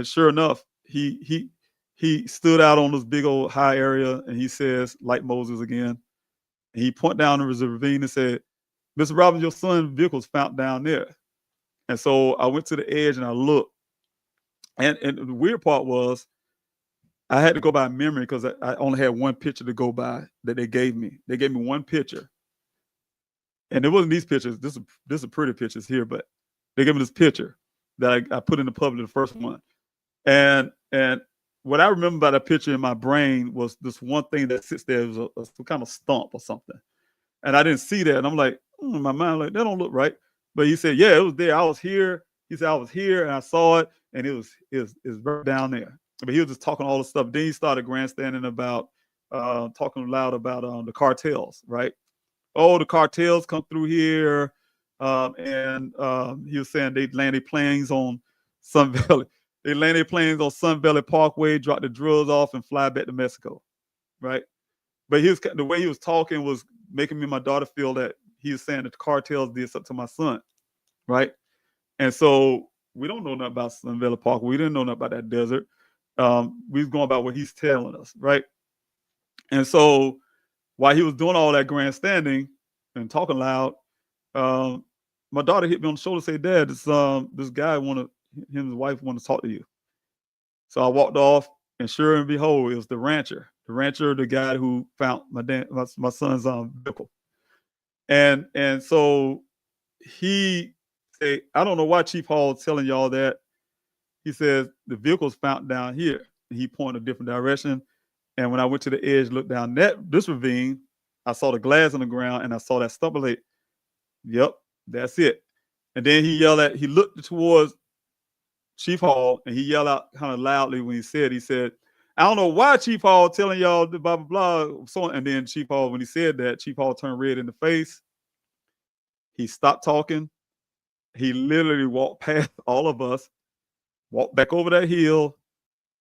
sure enough, he stood out on this big old high area, and he says, like Moses again, and he pointed down the ravine and said, "Mr. Robbins, your son's vehicle's found down there." And so I went to the edge and I looked, and the weird part was I had to go by memory because I only had one picture to go by that they gave me. They gave me one picture, and it wasn't these pictures. This is pretty pictures here, but they gave me this picture that I put in the public, the first one. And what I remember about that picture in my brain was this one thing that sits there was some kind of stump or something. And I didn't see that. And I'm like, in my mind, like, that don't look right. But he said, yeah, it was there. I was here. He said, I was here and I saw it, and it was right down there. But he was just talking all this stuff. Then he started grandstanding about talking loud about the cartels, right? Oh, the cartels come through here. And he was saying they landed planes on Sun Valley. They landed planes on Sun Valley Parkway, dropped the drugs off, and fly back to Mexico, right? But the way he was talking was making me and my daughter feel that he was saying that the cartels did something to my son, right? And so we don't know nothing about Sun Valley Parkway. We didn't know nothing about that desert. We was going about what he's telling us, right? And so while he was doing all that grandstanding and talking loud, my daughter hit me on the shoulder and said, "Dad, this guy him and his wife want to talk to you." So I walked off, and sure and behold, it was the rancher, the guy who found my son's vehicle. And so he said, "I don't know why Chief Hall is telling y'all that." He says, "The vehicle's found down here." And he pointed a different direction. And when I went to the edge, looked down this ravine, I saw the glass on the ground, and I saw that stump. Like, yep, that's it. And then he looked towards Chief Hall, and he yelled out kind of loudly when he said, "I don't know why Chief Hall telling y'all blah, blah, blah." So, and then Chief Hall, when he said that, Chief Hall turned red in the face. He stopped talking. He literally walked past all of us, walked back over that hill.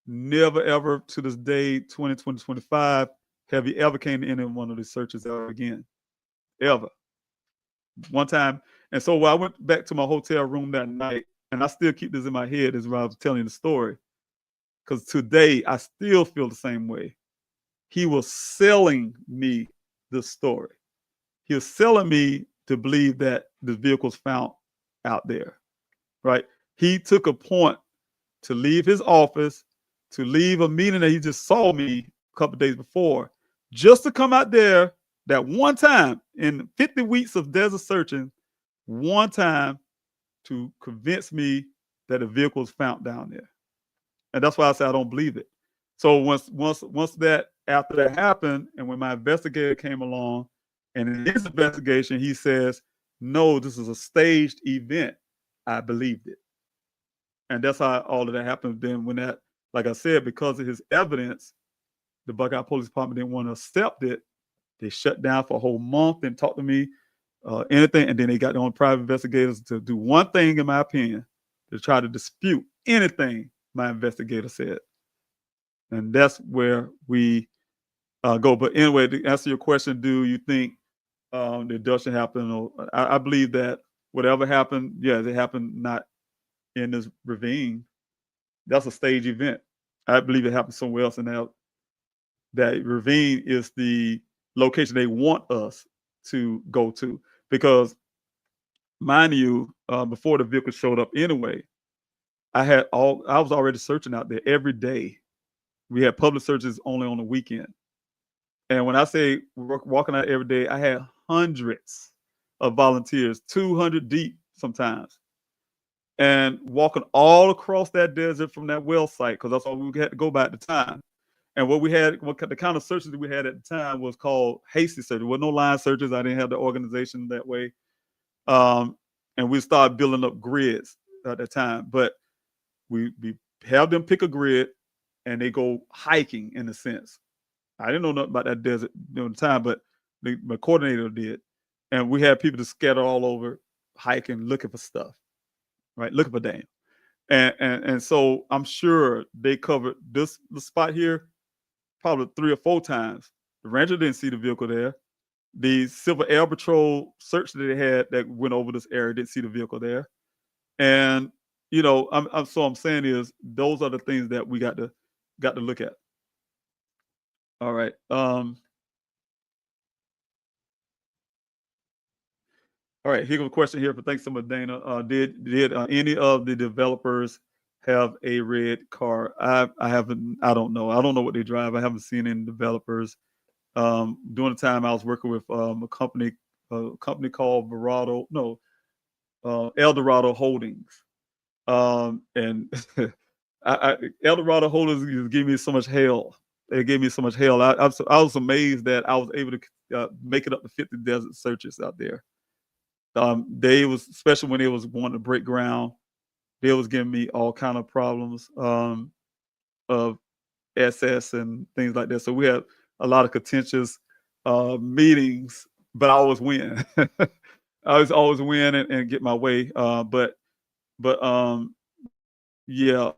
Never, ever to this day, 2025, have he ever came to any one of these searches ever again. Ever. One time. And so when I went back to my hotel room that night, and I still keep this in my head as I was telling the story, because today I still feel the same way. He was selling me this story. He was selling me to believe that the vehicle's found out there, right? He took a point to leave his office, to leave a meeting that he just saw me a couple of days before, just to come out there that one time in 50 weeks of desert searching, one time to convince me that a vehicle was found down there. And that's why I say I don't believe it. So once after that happened, and when my investigator came along, and in his investigation, he says, "No, this is a staged event," I believed it. And that's how all of that happened. Then when that, like I said, because of his evidence, the Buckeye Police Department didn't want to accept it. They shut down for a whole month and talked to me, anything. And then they got their own private investigators to do one thing, in my opinion, to try to dispute anything my investigator said. And that's where we go. But anyway, to answer your question, do you think the abduction happened? I believe that whatever happened, yeah, it happened not in this ravine. That's a stage event. I believe it happened somewhere else, and that ravine is the location they want us to go to. Because, mind you, before the vehicle showed up anyway, I was already searching out there every day. We had public searches only on the weekend. And when I say walking out every day, I had hundreds of volunteers, 200 deep sometimes, and walking all across that desert from that well site, because that's all we had to go by at the time. And the kind of searches that we had at the time was called hasty searches. There were no line searches. I didn't have the organization that way. And we started building up grids at the time. But we have them pick a grid, and they go hiking, in a sense. I didn't know nothing about that desert during the time, but my coordinator did. And we had people to scatter all over, hiking, looking for stuff, right? Looking for Daniel. And so I'm sure they covered the spot here probably 3 or 4 times. The ranger didn't see the vehicle there. The Civil Air Patrol search that they had that went over this area didn't see the vehicle there. And I'm saying is those are the things that we got to look at. All right. All right. Here's a question here for thanks so much, Dana. Did any of the developers have a red car? I haven't. I don't know. I don't know what they drive. I haven't seen any developers. During the time I was working with a company called El Dorado Holdings. And El Dorado Holdings gave me so much hell. They gave me so much hell. I was amazed that I was able to make it up to 50 desert searches out there. They was, especially when they was wanting to break ground, they was giving me all kind of problems of SS and things like that. So we had a lot of contentious meetings, but I always win. I was always win and get my way. But yeah,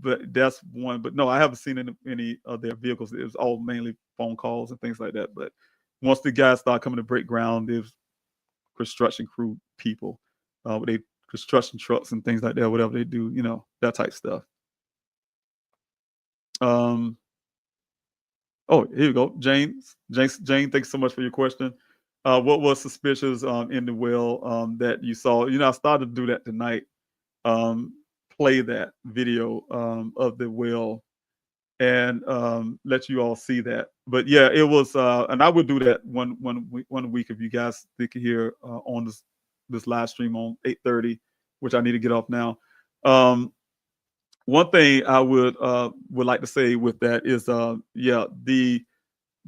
but that's one. But no, I haven't seen any of their vehicles. It was all mainly phone calls and things like that. But once the guys start coming to break ground, there's construction crew people with their construction trucks and things like that, whatever they do, that type stuff. Oh, here you go. Jane, thanks so much for your question. What was suspicious in the well that you saw? I started to do that tonight. Play that video of the well and let you all see that. But yeah, it was, and I would do that one week if you guys think here on this live stream on 8:30, which I need to get off now. One thing I would like to say with that is, the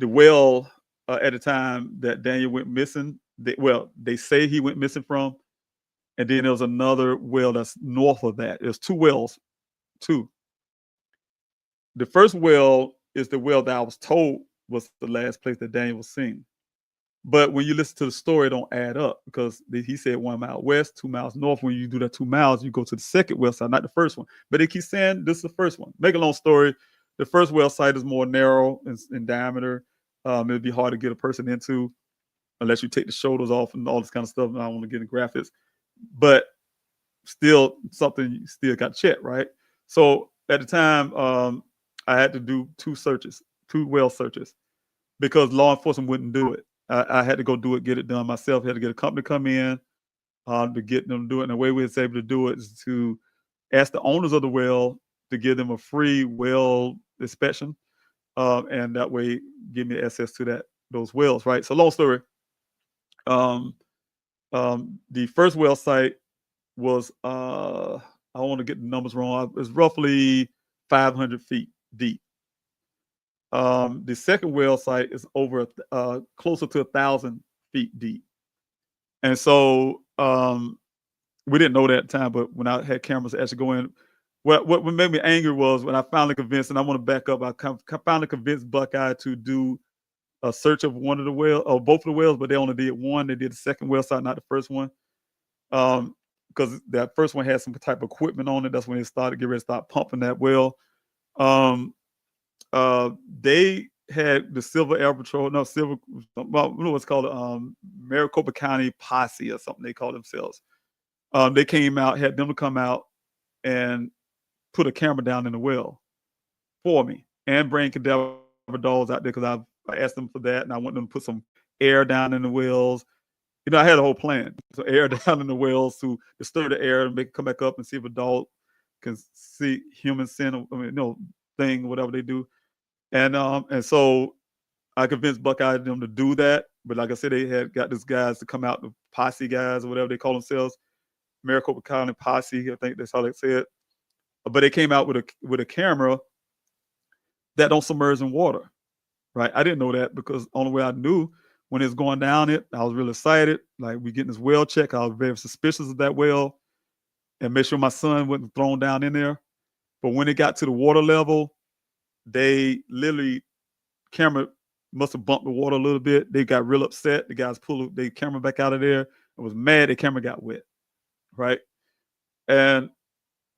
well at the time that Daniel went missing. They say he went missing from, and then there was another well that's north of that. There's two wells, two. The first well is the well that I was told was the last place that Daniel was seen. But when you listen to the story, it don't add up because he said 1 mile west, 2 miles north. When you do that 2 miles, you go to the second well site, not the first one. But they keep saying this is the first one. Make a long story, the first well site is more narrow in diameter. It'd be hard to get a person into unless you take the shoulders off and all this kind of stuff. And I don't want to get into graphics, but still something you still got to check, right? So at the time, I had to do two well searches, because law enforcement wouldn't do it. I had to go do it, get it done myself. I had to get a company to come in to get them to do it. And the way we was able to do it is to ask the owners of the well to give them a free well inspection, and that way give me access to those wells, right? So long story. The first well site was I want to get the numbers wrong. It's roughly 500 feet deep. The second well site is over closer to 1,000 feet deep. And so we didn't know that at the time, but when I had cameras actually go in, what made me angry was when I finally convinced, and I want to back up, I finally convinced Buckeye to do a search of one of the wells, or both of the wells, but they only did one. They did the second well site, not the first one. Because that first one had some type of equipment on it. That's when they started getting ready to start pumping that well. They had the Civil Air Patrol, what's called Maricopa County Posse or something they call themselves. They came out, had them to come out and put a camera down in the well for me and bring cadaver dolls out there, because I asked them for that, and I want them to put some air down in the wells. I had a whole plan. So air down in the wells to stir the air and make it come back up and see if a dog can see human sin, thing, whatever they do. And so I convinced Buckeye them to do that. But like I said, they had got these guys to come out, the posse guys or whatever they call themselves, Maricopa County Posse, I think that's how they say it. But they came out with a camera that don't submerge in water, right? I didn't know that, because only way I knew when it's going down it, I was really excited. Like, we getting this well check. I was very suspicious of that well and make sure my son wasn't thrown down in there. But when it got to the water level, they literally, camera must have bumped the water a little bit. They got real upset. The guys pulled the camera back out of there and was mad the camera got wet, right? And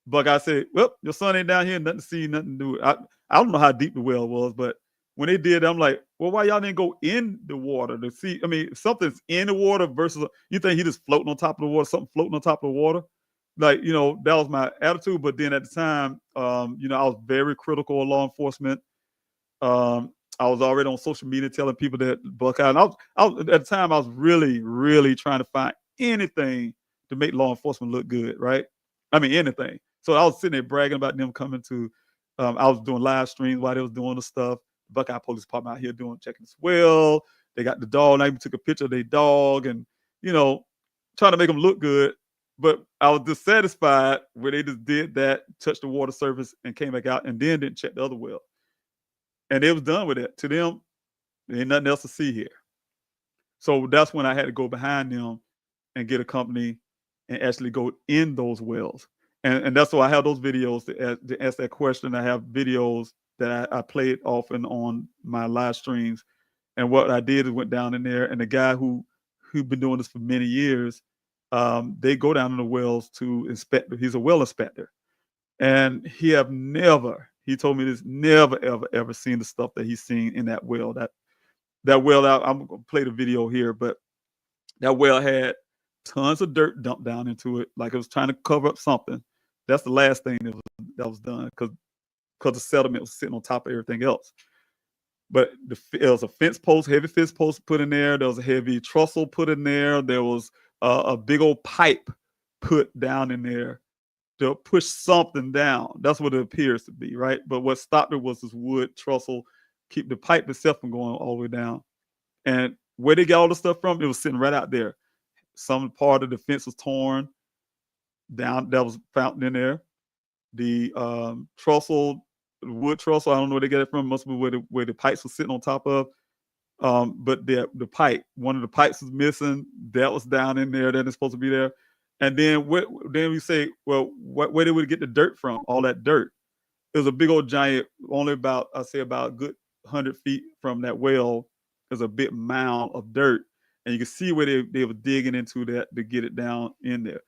Buckeye said, well, your son ain't down here, nothing to see, nothing to do. I don't know how deep the well was, but when they did, I'm like, well, why y'all didn't go in the water to see? I mean, if something's in the water versus you think he just floating on top of the water, something floating on top of the water. Like, that was my attitude. But then at the time, I was very critical of law enforcement. I was already on social media telling people that Buckeye. And at the time, I was really, really trying to find anything to make law enforcement look good, right? I mean, anything. So I was sitting there bragging about them coming to. I was doing live streams while they was doing the stuff. Buckeye Police Department out here checking the well. They got the dog. And I even took a picture of their dog, and trying to make them look good. But I was dissatisfied where they just did that, touched the water surface, and came back out, and then didn't check the other well. And they was done with it. To them, there ain't nothing else to see here. So that's when I had to go behind them and get a company and actually go in those wells. And that's why I have those videos to ask that question. I have videos that I played often on my live streams. And what I did is went down in there, and the guy who'd been doing this for many years, they go down in the wells to inspect. He's a well inspector. And he told me this, never, ever, ever seen the stuff that he's seen in that well. That well, I'm going to play the video here, but that well had tons of dirt dumped down into it, like it was trying to cover up something. That's the last thing that was done because the sediment was sitting on top of everything else. But there was a heavy fence post put in there. There was a heavy trestle put in there. There was a big old pipe put down in there to push something down. That's what it appears to be, right? But what stopped it was this wood trestle, keep the pipe itself from going all the way down. And where they got all the stuff from, it was sitting right out there. Some part of the fence was torn down. That was found in there. The wood trestle, I don't know where they got it from. Must be where the pipes were sitting on top of. But the pipe, one of the pipes was missing. That was down in there. That is supposed to be there. And then we say, well, where did we get the dirt from? All that dirt. It was a big old giant, only about a good 100 feet from that well. There's a big mound of dirt. And you can see where they were digging into that to get it down in there.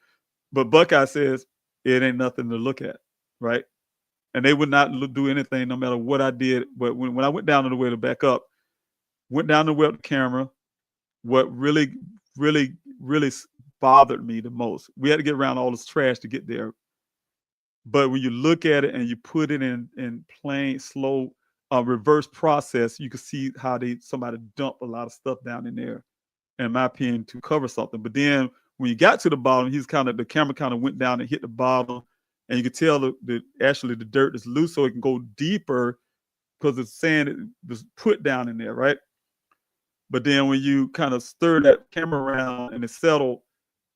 But Buckeye says it ain't nothing to look at, right? And they would not do anything no matter what I did. But when I went down to the well to back up, went down the well with the camera, what really, really, really bothered me the most, we had to get around all this trash to get there. But when you look at it and you put it in plain, slow, reverse process, you can see how somebody dumped a lot of stuff down in there, in my opinion, to cover something. But then when you got to the bottom, the camera kind of went down and hit the bottom, and you could tell the dirt is loose, so it can go deeper because it's sand it was put down in there, right? But then when you kind of stir that camera around and it settled,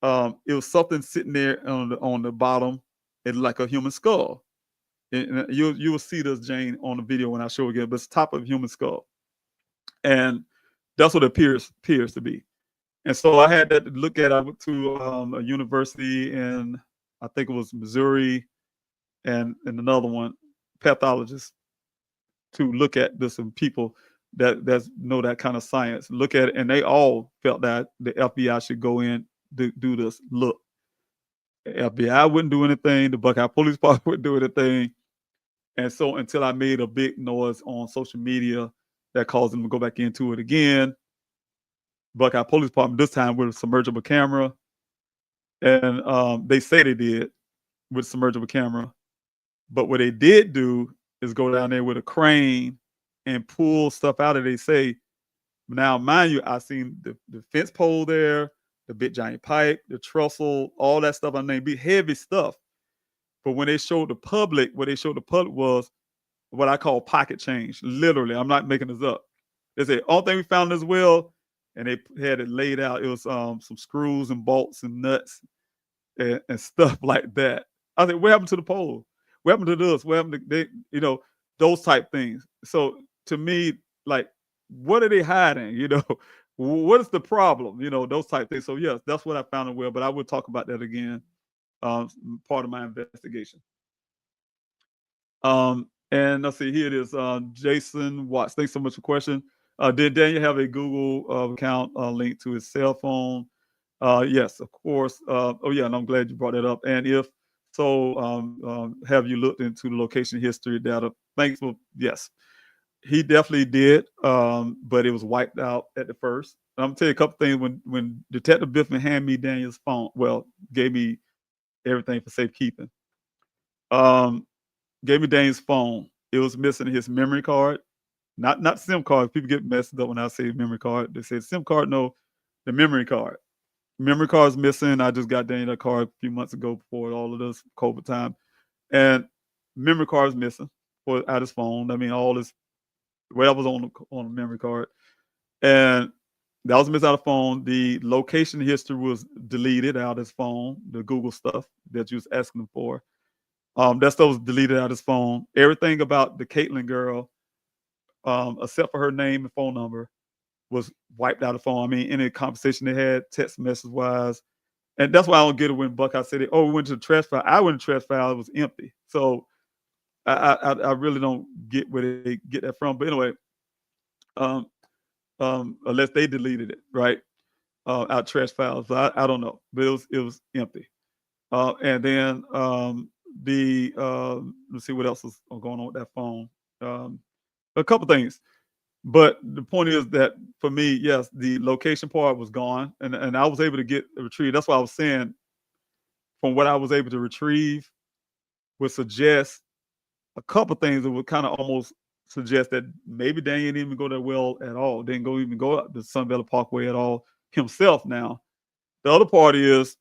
it was something sitting there on the bottom, it's like a human skull. And you will see this, Jane, on the video when I show again, but it's the top of a human skull. And that's what it appears to be. And so I had that to look at. I went to a university in, I think it was Missouri, and another one, pathologist, to look at this, and people that know that kind of science look at it, and they all felt that the FBI should go in to do this. Look, the FBI wouldn't do anything. The Buckeye Police Department wouldn't do anything. And so until I made a big noise on social media that caused them to go back into it again, Buckeye Police Department this time with a submergible camera, and they say they did with a submergible camera, but what they did do is go down there with a crane and pull stuff out of. They say, now mind you, I seen the fence pole there, the big giant pipe, the trestle, all that stuff. I named big heavy stuff. But when they showed the public, what they showed the public was what I call pocket change. Literally, I'm not making this up. They said, all thing we found in this well, and they had it laid out. It was some screws and bolts and nuts and stuff like that. I said, what happened to the pole? What happened to this? What happened to those type things? So to me, like, what are they hiding? What is the problem? Those type things. So yes, that's what I found in well, but I will talk about that again. Part of my investigation. And let's see, here it is. Jason Watts, thanks so much for the question. Did Daniel have a Google account linked to his cell phone? Yes, of course. Oh yeah, and I'm glad you brought that up. And if so, have you looked into the location history data? Yes. he definitely did, but it was wiped out at the first. I'm gonna tell you a couple things. When Detective Biffman handed me Daniel's phone, well, gave me everything for safekeeping. Um, gave me Daniel's phone. It was missing his memory card, not SIM card. People get messed up when I say memory card. They say SIM card. No, the memory card. Memory card's missing. I just got Daniel a card a few months ago before all of this COVID time, and memory card's missing for out his phone. I mean, all this whatever's on the memory card, and that was missed out of phone. The location history was deleted out of his phone. The Google stuff that you was asking him for, that stuff was deleted out of his phone. Everything about the Caitlin girl, except for her name and phone number, was wiped out of the phone. I mean, any conversation they had, text message wise, and that's why I don't get it when Buckeye said, "Oh, we went to the trash file." I went to the trash file; it was empty. So I really don't get where they get that from. But anyway, um, unless they deleted it, right? Out trash files. So I don't know, but it was empty. And then let's see what else is going on with that phone. Um, a couple things, but the point is that for me, yes, the location part was gone, and I was able to get retrieve. That's why I was saying from what I was able to retrieve would suggest a couple things that would kind of almost suggest that maybe Daniel didn't even go that well at all. Didn't go up the Sun Valley Parkway at all himself. Now, the other part is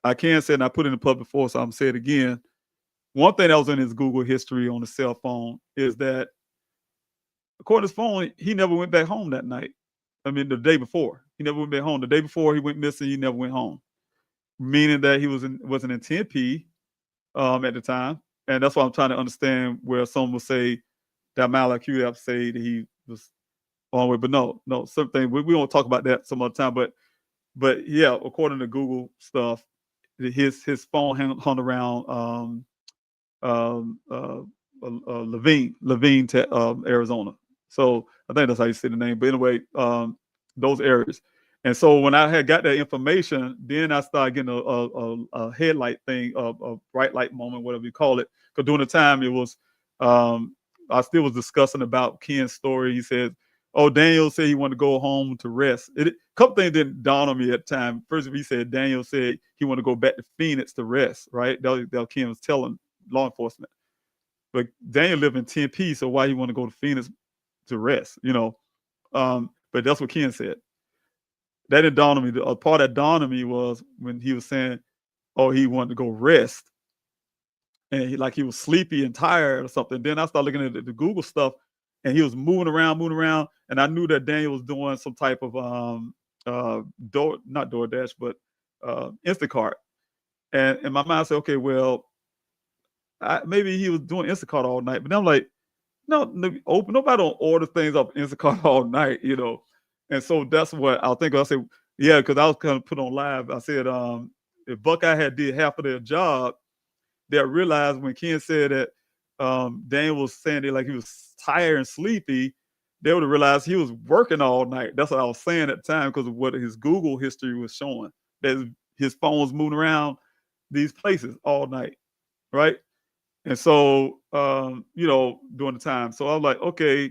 I can say, and I put it in the public before, so I'm gonna say it again. One thing that was in his Google history on the cell phone is that, according to his phone, he never went back home that night. I mean, the day before, he never went back home. The day before he went missing, he never went home, meaning that he wasn't in Tempe at the time, and that's why I'm trying to understand where someone will say that Malak have say that he was on way, but no, something we won't talk about that some other time. But yeah, according to Google stuff, his phone hung around um, uh, Levine, Arizona. So I think that's how you say the name. But anyway, those areas. And so when I had got that information, then I started getting a headlight thing, a bright light moment, whatever you call it. Because during the time it was, I still was discussing about Ken's story. He said, "Oh, Daniel said he wanted to go home to rest." A couple things didn't dawn on me at the time. First, he said Daniel said he wanted to go back to Phoenix to rest. Right? That Ken was telling law enforcement. But Daniel lived in Tempe, so why he want to go to Phoenix to rest? But that's what Ken said. That didn't dawn on me. The part that dawned on me was when he was saying, "Oh, he wanted to go rest," and he was sleepy and tired or something. Then I started looking at the Google stuff, and he was moving around, and I knew that Daniel was doing some type of not DoorDash, but Instacart. And in my mind, I said, okay, well, maybe he was doing Instacart all night. But then I'm like, nobody don't order things off Instacart all night. And so that's what I think. I said, yeah, because I was kind of put on live. I said, if Buckeye had did half of their job, they realized when Ken said that Daniel was saying that like he was tired and sleepy, they would have realized he was working all night. That's what I was saying at the time because of what his Google history was showing. That his phone was moving around these places all night, right? And so, during the time. So I was like, okay,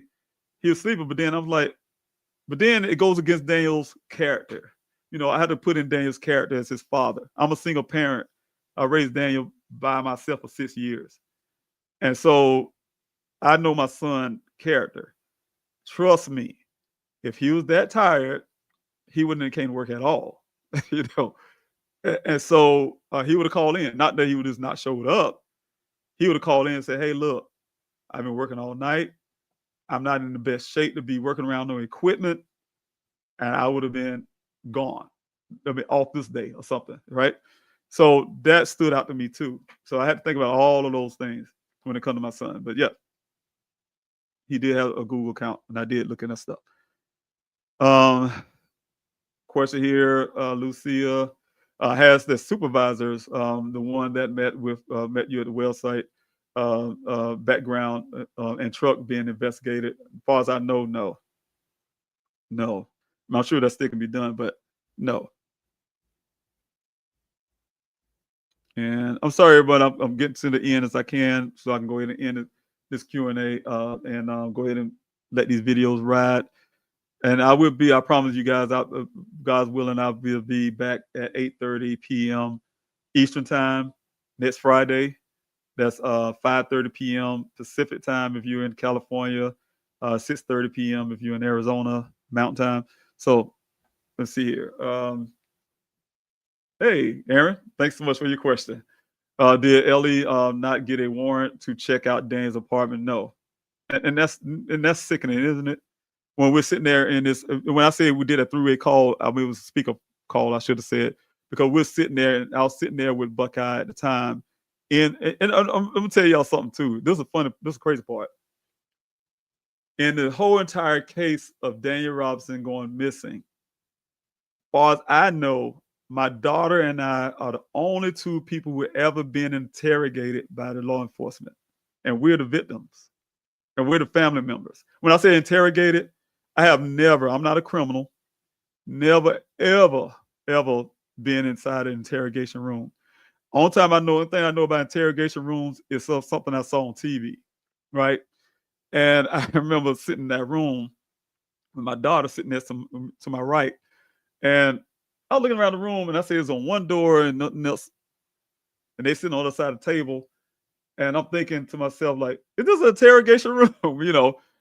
he was sleeping, but then I was like, but then it goes against Daniel's character. I had to put in Daniel's character as his father. I'm a single parent. I raised Daniel by myself for 6 years. And so I know my son character. Trust me, if he was that tired, he wouldn't have came to work at all. you know. And so he would have called in. Not that he would just not showed up. He would have called in and said, "Hey, look, I've been working all night. I'm not in the best shape to be working around no equipment." And I would have been gone. I mean, off this day or something, right? So that stood out to me too. So I had to think about all of those things when it comes to my son. But yeah, he did have a Google account, and I did look at that stuff. Question here, Lucia has the supervisors, the one that met you at the well site, background and truck being investigated. As far as I know, no. I'm not sure that still can be done, but no. And I'm sorry, but I'm getting to the end as I can, so I can go ahead and end this Q&A and go ahead and let these videos ride. And I promise you guys, God's willing, I will be back at 8:30 p.m. Eastern time next Friday. That's 5:30 p.m. Pacific time if you're in California, 6:30 p.m. if you're in Arizona Mountain Time. So let's see here. Hey, Aaron, thanks so much for your question. Did Ellie not get a warrant to check out Dane's apartment? No, and that's sickening, isn't it? When we're sitting there in this, when I say we did a three-way call, I mean it was a speaker call. I should have said, because we're sitting there, and I was sitting there with Buckeye at the time. And I'm gonna tell y'all something too. This is a crazy part. In the whole entire case of Daniel Robinson going missing, as far as I know, my daughter and I are the only two people who have ever been interrogated by the law enforcement, and we're the victims, and we're the family members. When I say interrogated, I'm not a criminal, never, ever, ever been inside an interrogation room. Only thing I know about interrogation rooms is something I saw on TV, right? And I remember sitting in that room with my daughter sitting there to my right, and I was looking around the room, and I see it's on one door and nothing else, and they sitting on the other side of the table, and I'm thinking to myself like, is this an interrogation room?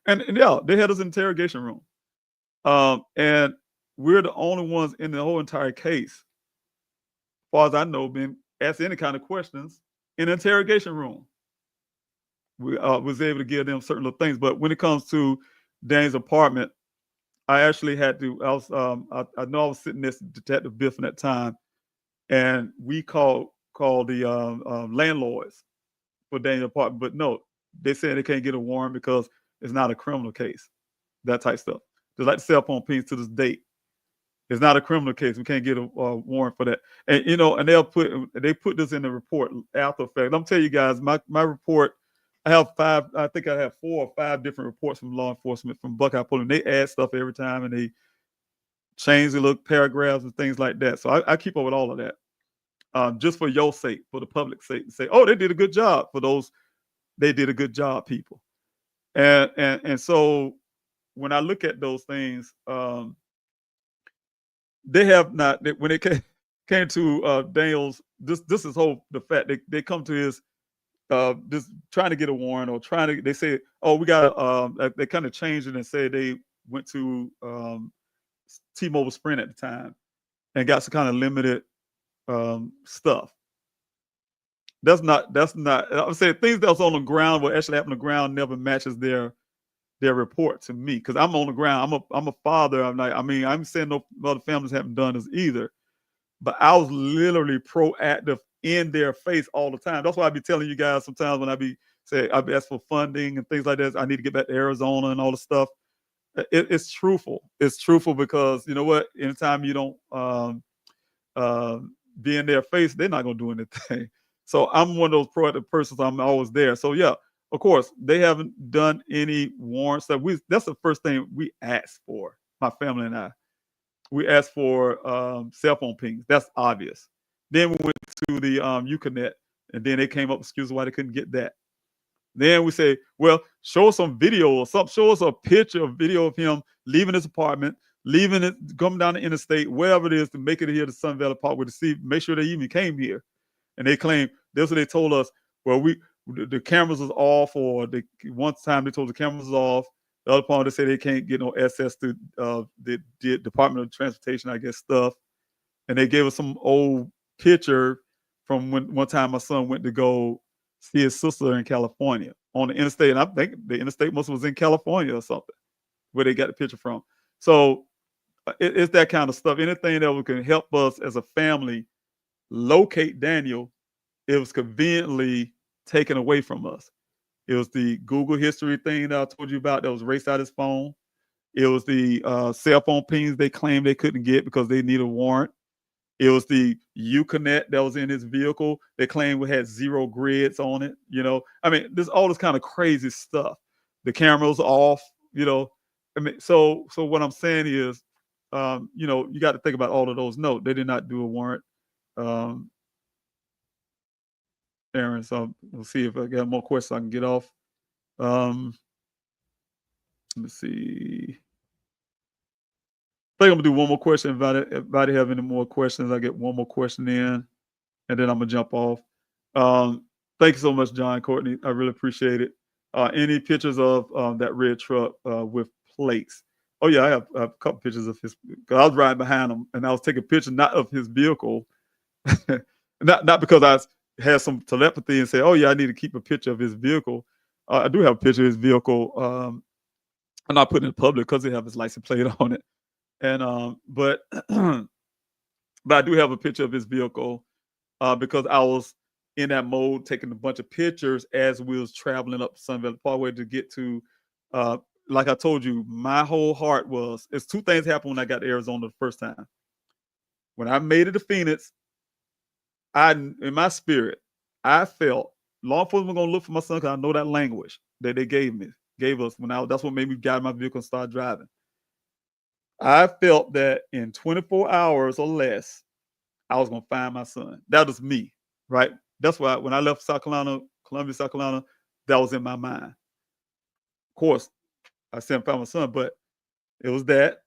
And yeah, they had us in interrogation room, and we're the only ones in the whole entire case, as far as I know, been asked any kind of questions in an interrogation room. We was able to give them certain little things, but when it comes to Dane's apartment, I actually had to. I know I was sitting next to Detective Biffin at that time, and we called the landlords for Dane's apartment, but no, they said they can't get a warrant because it's not a criminal case. That type stuff. Just like the cell phone pings to this date, it's not a criminal case. We can't get a warrant for that. And and they put this in the report after effect. Let me tell you guys, my report. I have five. I think I have 4 or 5 different reports from law enforcement from Buckeye Police. They add stuff every time, and they change the little paragraphs and things like that. So I keep up with all of that, just for your sake, for the public's sake, to say, oh, they did a good job. For those, they did a good job, people. And so when I look at those things, they have not. When it came to Daniel's, this is the fact they come to his just trying to get a warrant, or they say, oh, we got they kind of changed it and said they went to T-Mobile Sprint at the time and got some kind of limited stuff. That's not I would say things that's on the ground, what actually happened on the ground, never matches their report to me, because I'm on the ground. I'm a father. I'm saying no other families haven't done this either, but I was literally proactive in their face all the time. That's why I be telling you guys sometimes when I be asked for funding and things like that. I need to get back to Arizona and all the stuff. It's truthful. It's truthful because you know what? Anytime you don't be in their face, they're not gonna do anything. So I'm one of those proactive persons. I'm always there. So yeah, of course, they haven't done any warrants. That's the first thing we asked for. My family and I. We asked for cell phone pings. That's obvious. Then we went to the Uconnect, and then they came up with excuses why they couldn't get that. Then we say, well, show us some video or something. Show us a picture, of video of him leaving his apartment, leaving it, coming down the interstate, wherever it is, to make it here to Sun Valley Parkway to see, make sure they even came here. And they claim that's what they told us. Well, the cameras was off, or one time they told the cameras was off. The other part, they say they can't get no access to the Department of Transportation, I guess, stuff. And they gave us some old picture from one time my son went to go see his sister in California on the interstate. And I think the interstate must was in California or something, where they got the picture from. So it's that kind of stuff. Anything that can help us as a family locate Daniel, it was conveniently taken away from us. It was the Google history thing that I told you about that was erased out his phone. It was the cell phone pings they claimed they couldn't get because they need a warrant. It was the Uconnect that was in his vehicle. They claimed we had 0 grids on it. There's all this kind of crazy stuff. The camera's off. So what I'm saying is, you got to think about all of those. No, they did not do a warrant, Aaron. So we'll see if I got more questions I can get off. Let me see. I think I'm gonna do one more question. If anybody have any more questions, I get one more question in, and then I'm gonna jump off. Thank you so much, John Courtney. I really appreciate it. Any pictures of that red truck with plates? Oh yeah, I have a couple pictures of his. 'Cause I was riding behind him, and I was taking pictures not of his vehicle, not because had some telepathy and say, "Oh yeah, I need to keep a picture of his vehicle." I do have a picture of his vehicle. I'm not putting it in public because they have his license plate on it, and but but I do have a picture of his vehicle because I was in that mode, taking a bunch of pictures as we was traveling up Sun Valley Parkway to get to. Uh, like I told you, my whole heart was. It's two things happened when I got to Arizona the first time. When I made it to Phoenix, in my spirit, I felt law enforcement gonna look for my son because I know that language that they gave us when I. That's what made me get out of my vehicle and start driving. I felt that in 24 hours or less, I was gonna find my son. That was me, right? That's why when I left South Carolina, Columbia, South Carolina, that was in my mind. Of course, I said I found my son, but it was that.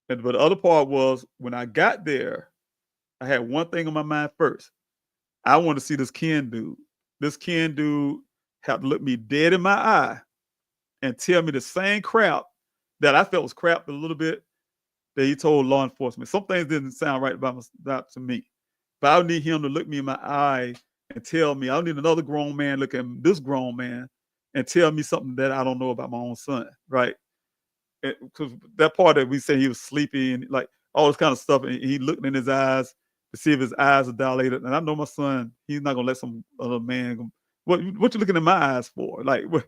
But the other part was when I got there, I had one thing on my mind first. I want to see this Ken dude. This Ken dude had to look me dead in my eye and tell me the same crap that I felt was crap a little bit that he told law enforcement. Some things didn't sound right about to me. But I need him to look me in my eye and tell me. I don't need another grown man look at this grown man and tell me something that I don't know about my own son, right? Because that part that we say he was sleepy and like all this kind of stuff, and he looked in his eyes to see if his eyes are dilated. And I know my son, he's not gonna let some other man go, what you looking in my eyes for? Like what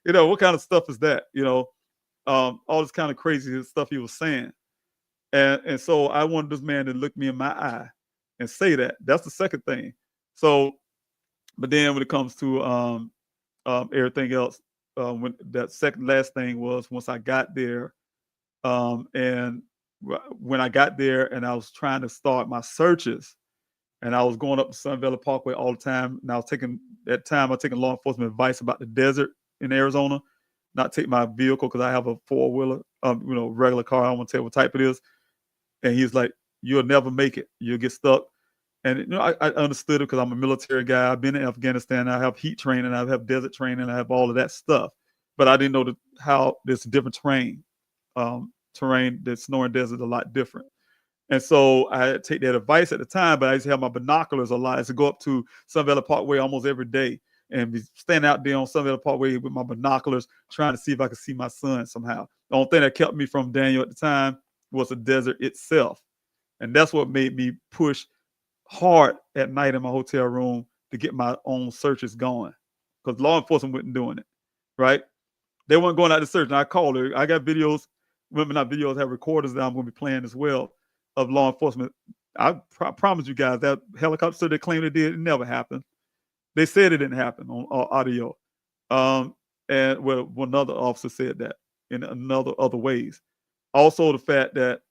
what kind of stuff is that? All this kind of crazy stuff he was saying. And so I wanted this man to look me in my eye and say that. That's the second thing. So, but then when it comes to everything else, when that second last thing was once I got there, and when I got there and I was trying to start my searches, and I was going up the Sun Valley Parkway all the time, and I was taking law enforcement advice about the desert in Arizona, not take my vehicle because I have a four-wheeler, regular car. I don't want to tell what type it is. And he's like, "You'll never make it. You'll get stuck." And I understood it because I'm a military guy. I've been in Afghanistan. I have heat training. I have desert training. I have all of that stuff. But I didn't know how there's different terrain. The Sonoran Desert is a lot different. And so I take that advice at the time, but I used to have my binoculars a lot. I used to go up to Sun Valley Parkway almost every day and be standing out there on Sun Valley Parkway with my binoculars trying to see if I could see my son somehow. The only thing that kept me from Daniel at the time was the desert itself. And that's what made me push hard at night in my hotel room to get my own searches going because law enforcement wasn't doing it, right? They weren't going out to search. And I called her. I got videos, women, not videos, have recorders that I'm going to be playing as well of law enforcement. I promise you guys that helicopter they claimed it did, it never happened. They said it didn't happen on audio. And one other officer said that in other ways. Also, the fact that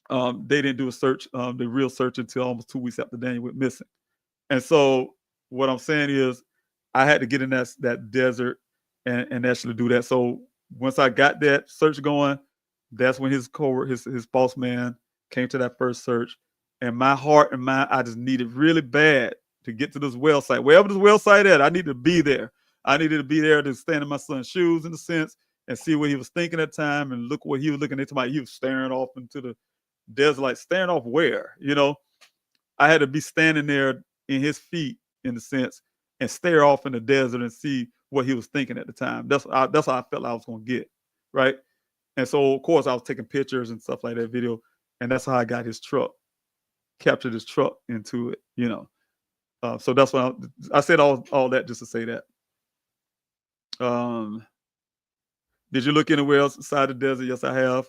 they didn't do a search, the real search, until almost 2 weeks after Daniel went missing. And so what I'm saying is I had to get in that desert and actually do that. So once I got that search going, that's when his boss man came to that first search. And my heart and mind, I just needed really bad to get to this well site. Wherever this well site at, I needed to be there. I needed to be there to stand in my son's shoes in a sense and see what he was thinking at the time and look what he was looking at. He was staring off into the desert, like staring off where? I had to be standing there in his feet in a sense and stare off in the desert and see what he was thinking at the time. That's how I felt I was going to get, right? And so, of course, I was taking pictures and stuff like that, video, and that's how I got his truck, captured his truck into it, So that's why I said all that just to say that. Did you look anywhere else inside the desert? Yes, I have.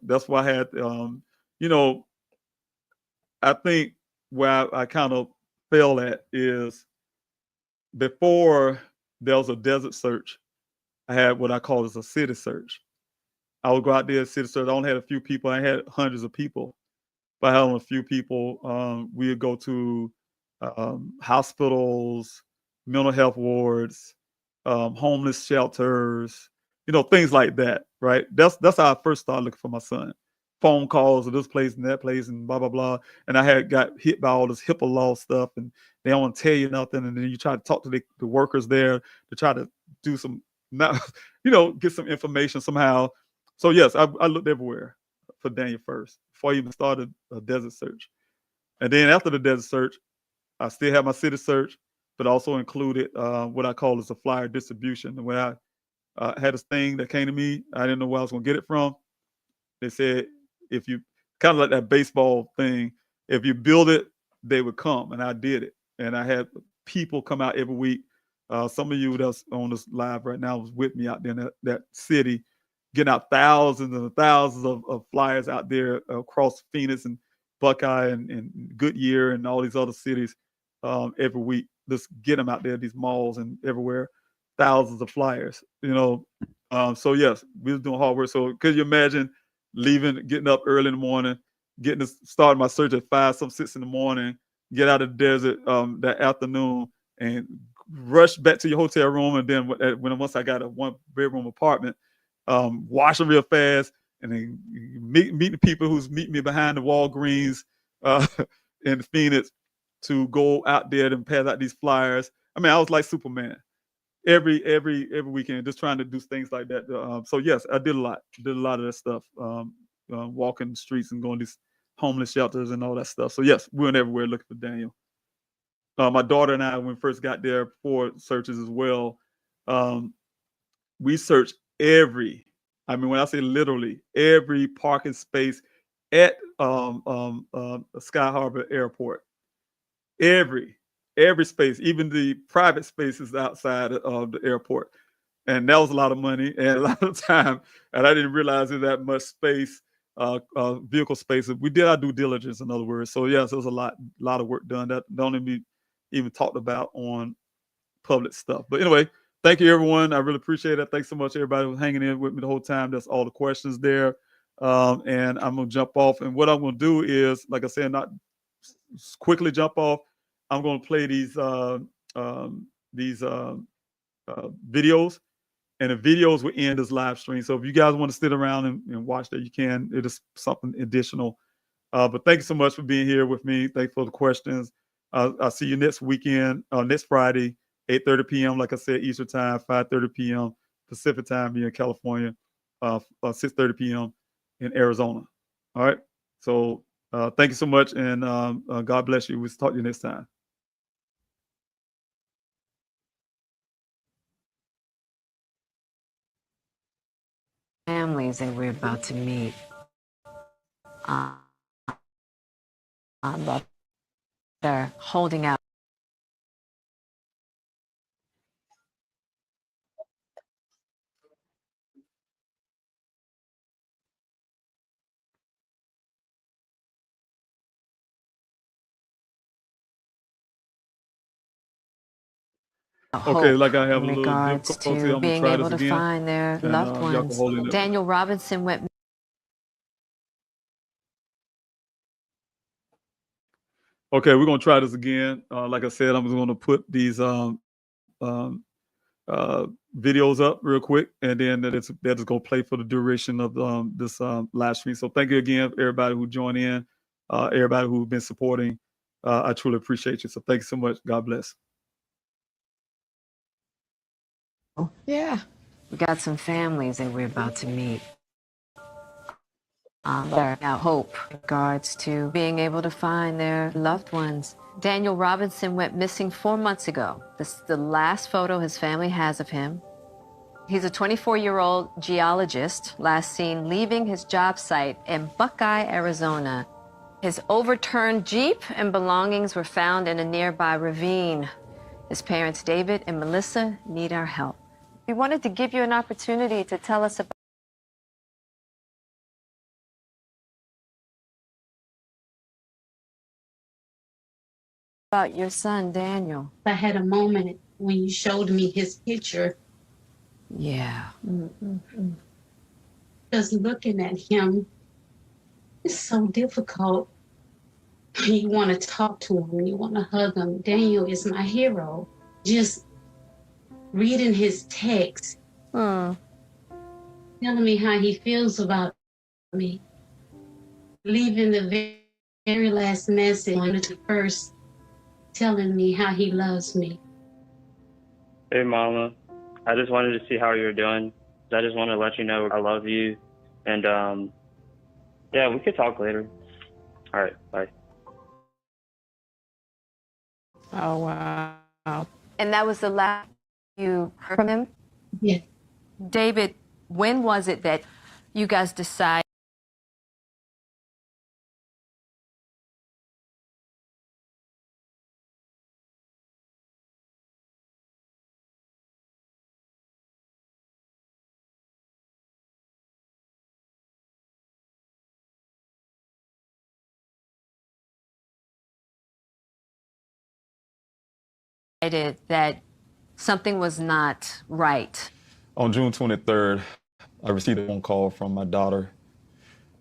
That's why I had, I think where I kind of fell at is before there was a desert search, I had what I call as a city search. I would go out there, city search. I only had a few people. I had hundreds of people, but I had only a few people. We would go to hospitals, mental health wards, homeless shelters, things like that, right? That's how I first started looking for my son. Phone calls to this place and that place and blah blah blah. And I had got hit by all this HIPAA law stuff, and they don't want to tell you nothing. And then you try to talk to the workers there to try to do some, not, get some information somehow. So yes, I looked everywhere for Daniel first before I even started a desert search. And then after the desert search, I still have my city search, but also included what I call as a flyer distribution. And when I had this thing that came to me, I didn't know where I was going to get it from. They said, if you kind of like that baseball thing, if you build it, they would come. And I did it. And I had people come out every week. Some of you that's on this live right now was with me out there in that city, getting out thousands and thousands of flyers out there across Phoenix and Buckeye and Goodyear and all these other cities every week. Just get them out there, these malls and everywhere, thousands of flyers, So yes, we was doing hard work. So could you imagine getting up early in the morning, starting my search at 5, 6 in the morning, get out of the desert that afternoon and rush back to your hotel room. And then once I got a 1-bedroom apartment, washing real fast and then meet the people who's meeting me behind the Walgreens in Phoenix to go out there and pass out these flyers. I mean, I was like Superman every weekend, just trying to do things like that. So yes, I did a lot of that stuff, walking the streets and going to these homeless shelters and all that stuff. So yes, we went everywhere looking for Daniel. My daughter and I, when we first got there for searches as well, we searched when I say literally every parking space at Sky Harbor Airport, every space, even the private spaces outside of the airport. And that was a lot of money and a lot of time. And I didn't realize there's that much space, vehicle space. We did our due diligence, in other words. So yes, there was a lot of work done that don't even talked about on public stuff. But anyway, thank you, everyone. I really appreciate it. Thanks so much, everybody, who was hanging in with me the whole time. That's all the questions there. And I'm going to jump off. And what I'm going to do is, like I said, not quickly jump off. I'm going to play these videos, and the videos will end this live stream. So if you guys want to sit around and watch that, you can. It is something additional. But thank you so much for being here with me. Thanks for the questions. I'll see you next weekend, next Friday, 8:30 p.m. Like I said, Eastern time, 5:30 p.m. Pacific time here in California, 6:30 p.m. in Arizona. All right. So thank you so much, and God bless you. We'll talk to you next time. Families that we're about to meet. But they're holding out. Okay, like I have in a little regards difficulty. to I'm being try able this to again. find their And, loved y'all can ones. hold it up. Daniel Robinson went. Okay, we're gonna try this again. Like I said, I'm just gonna put these videos up real quick, and then that is gonna play for the duration of this live stream. So thank you again, everybody who joined in, everybody who's been supporting. I truly appreciate you. So thank you so much. God bless. Yeah. We got some families that we're about to meet. They're now hope in regards to being able to find their loved ones. Daniel Robinson went missing 4 months ago. This is the last photo his family has of him. He's a 24-year-old geologist, last seen leaving his job site in Buckeye, Arizona. His overturned Jeep and belongings were found in a nearby ravine. His parents, David and Melissa, need our help. We wanted to give you an opportunity to tell us about your son, Daniel. I had a moment when you showed me his picture. Yeah. Just looking at him, it's so difficult. You want to talk to him, you want to hug him. Daniel is my hero. Just reading his text, telling me how he feels about me, leaving the very last message on the first, telling me how he loves me. Hey, Mama. I just wanted to see how you're doing. I just want to let you know I love you. And, yeah, we could talk later. All right, bye. Oh, wow. And that was the last you heard from him? Yeah. David, when was it that you guys decided that something was not right? On June 23rd, I received a phone call from my daughter.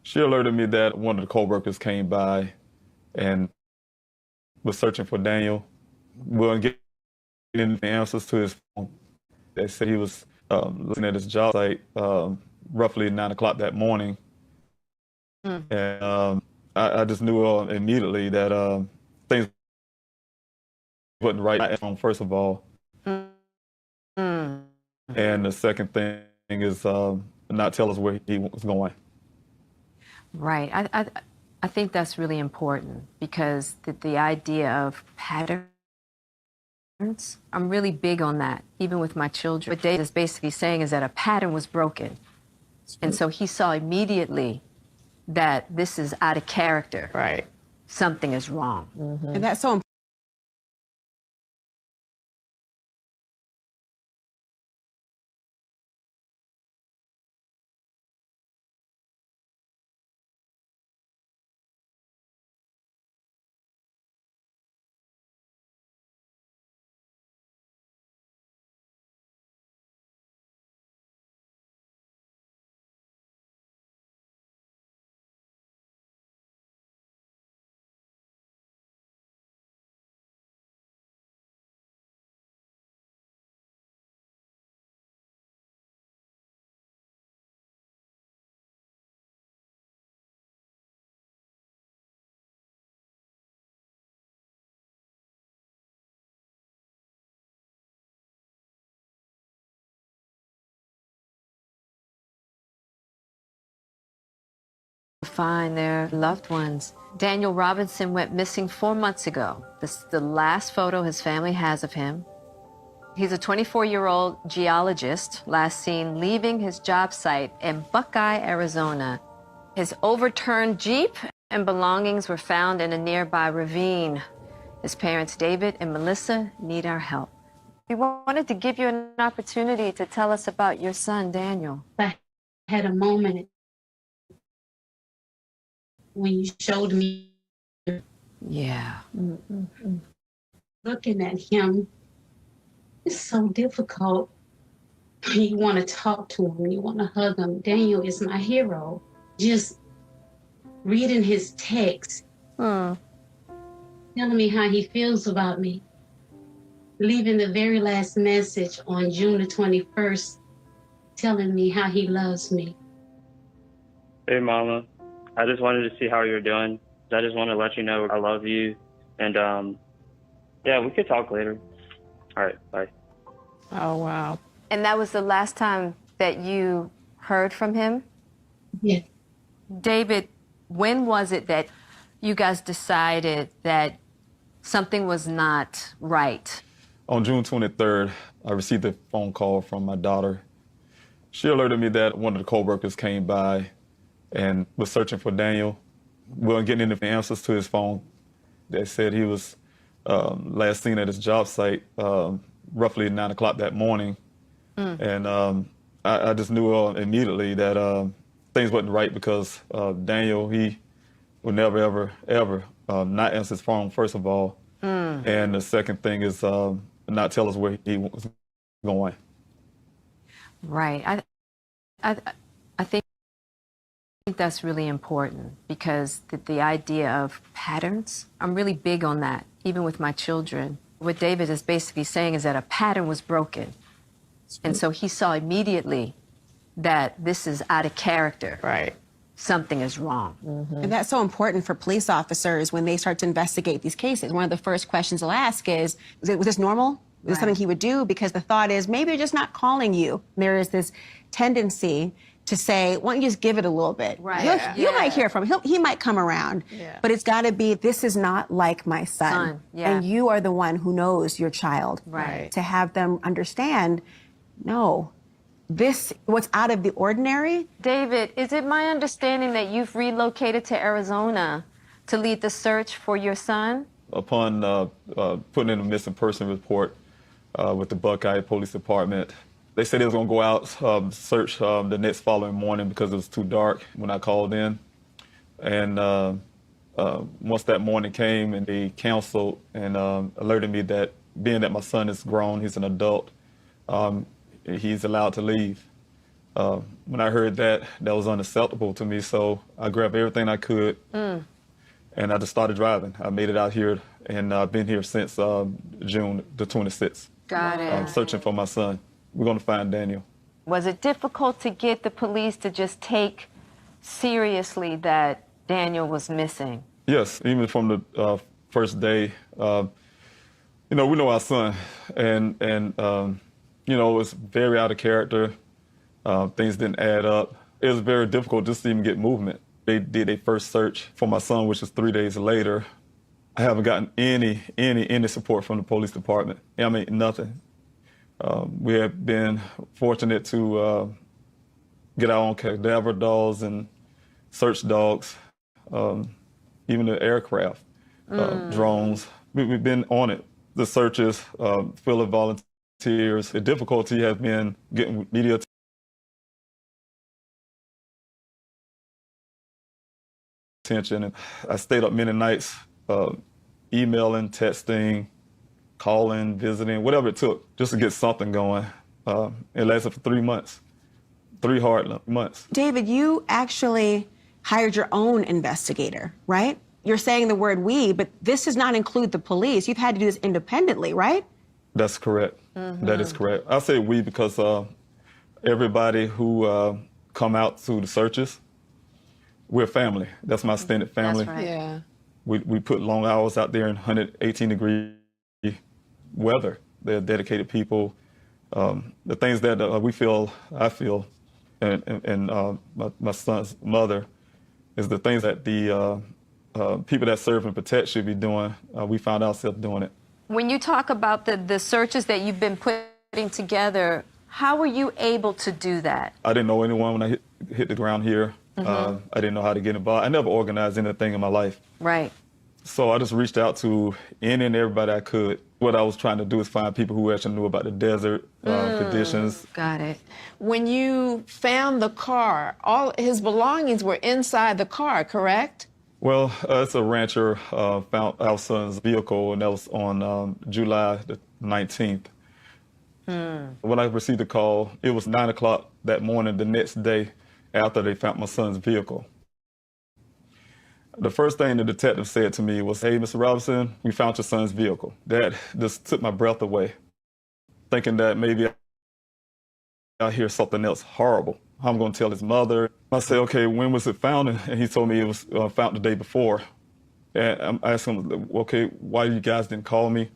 She alerted me that one of the coworkers came by and was searching for Daniel. We weren't getting the answers to his phone. They said he was looking at his job site roughly 9 o'clock that morning. And I just knew immediately that things wasn't right, first of all. And the second thing is not tell us where he was going. Right. I think that's really important because the idea of patterns, I'm really big on that, even with my children. What Dave is basically saying is that a pattern was broken. And so he saw immediately that this is out of character. Right. Something is wrong. And that's so important. Find their loved ones. Daniel Robinson went missing 4 months ago. This is the last photo his family has of him. He's a 24-year-old geologist, last seen leaving his job site in Buckeye, Arizona. His overturned Jeep and belongings were found in a nearby ravine. His parents, David and Melissa, need our help. We wanted to give you an opportunity to tell us about your son, Daniel. I had a moment when you showed me Yeah. looking at him. It's so difficult. You want to talk to him, you want to hug him. Daniel is my hero. Just reading his text, telling me how he feels about me, leaving the very last message on June the 21st, telling me how he loves me. Hey, Mama. I just wanted to see how you're doing. I just want to let you know I love you. And, yeah, we could talk later. All right, bye. Oh, wow. And that was the last time that you heard from him? Yeah. David, when was it that you guys decided that something was not right? On June 23rd, I received a phone call from my daughter. She alerted me that one of the coworkers came by and was searching for Daniel. We weren't getting any answers to his phone. They said he was last seen at his job site roughly 9 o'clock that morning. And I just knew immediately that things wasn't right because Daniel, he would never, ever not answer his phone, first of all. And the second thing is not tell us where he was going. Right. I think that's really important because the idea of patterns, I'm really big on that, even with my children. What David is basically saying is that a pattern was broken. And so he saw immediately that this is out of character. Right. Something is wrong. And that's so important for police officers when they start to investigate these cases. One of the first questions they'll ask is was this normal? Was this something he would do? Because the thought is, maybe they're just not calling you. There is this tendency to say, why don't you just give it a little bit? Right. You might hear from him. He might come around. Yeah. But it's got to be, this is not like my son. Yeah. And you are the one who knows your child. Right. To have them understand, no, this, what's out of the ordinary. David, is it my understanding that you've relocated to Arizona to lead the search for your son? Upon putting in a missing person report with the Buckeye Police Department, they said they was going to go out, search the next following morning because it was too dark when I called in. And once that morning came, and they counseled and alerted me that being that my son is grown, he's an adult, he's allowed to leave. When I heard that, that was unacceptable to me, so I grabbed everything I could, and I just started driving. I made it out here, and I've been here since June the 26th. Got it. Searching for my son. We're going to find Daniel. Was it difficult to get the police to just take seriously that Daniel was missing? Yes, even from the first day. You know, we know our son, and you know, it was very out of character. Things didn't add up. It was very difficult just to even get movement. They did a first search for my son, which was 3 days later. I haven't gotten any support from the police department. I mean, nothing. We have been fortunate to get our own cadaver dogs and search dogs, even the aircraft, drones. We've been on it. The searches, full of volunteers. The difficulty has been getting media attention. And I stayed up many nights, emailing, texting, calling, visiting, whatever it took, just to get something going. It lasted for 3 months, 3 hard months. David, you actually hired your own investigator, right? You're saying the word we, but this does not include the police. You've had to do this independently, right? That's correct. That is correct. I say we because everybody who come out to the searches, we're family. That's my extended family. That's right. Yeah. We put long hours out there in 118-degree weather. They're dedicated people. The things that I feel, and my son's mother, is the things that the people that serve and protect should be doing. We found ourselves doing it. When you talk about the searches that you've been putting together, how were you able to do that? I didn't know anyone when I hit the ground here. I didn't know how to get involved. I never organized anything in my life. Right. So I just reached out to any and everybody I could. What I was trying to do is find people who actually knew about the desert conditions. Got it. When you found the car, all his belongings were inside the car, correct? Well, it's a rancher found our son's vehicle, and that was on July the 19th. When I received the call, it was 9 o'clock that morning, the next day after they found my son's vehicle. The first thing the detective said to me was, "Hey, Mr. Robinson, we found your son's vehicle." That just took my breath away, thinking that maybe I hear something else horrible. I'm going to tell his mother. I said, "Okay, when was it found?" And he told me it was found the day before. And I asked him, "Okay, why you guys didn't call me?"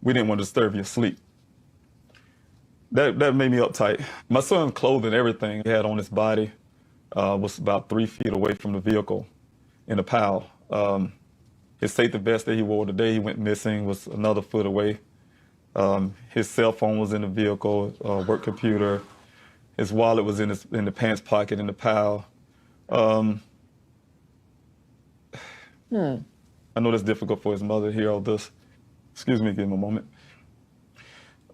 "We didn't want to disturb your sleep." That made me uptight. My son's clothing, everything he had on his body was about 3 feet away from the vehicle in a pile. His safety vest that he wore the day he went missing was another foot away. His cell phone was in the vehicle, work computer. His wallet was in the pants pocket in the pile. I know that's difficult for his mother to hear all this. Excuse me, give him a moment.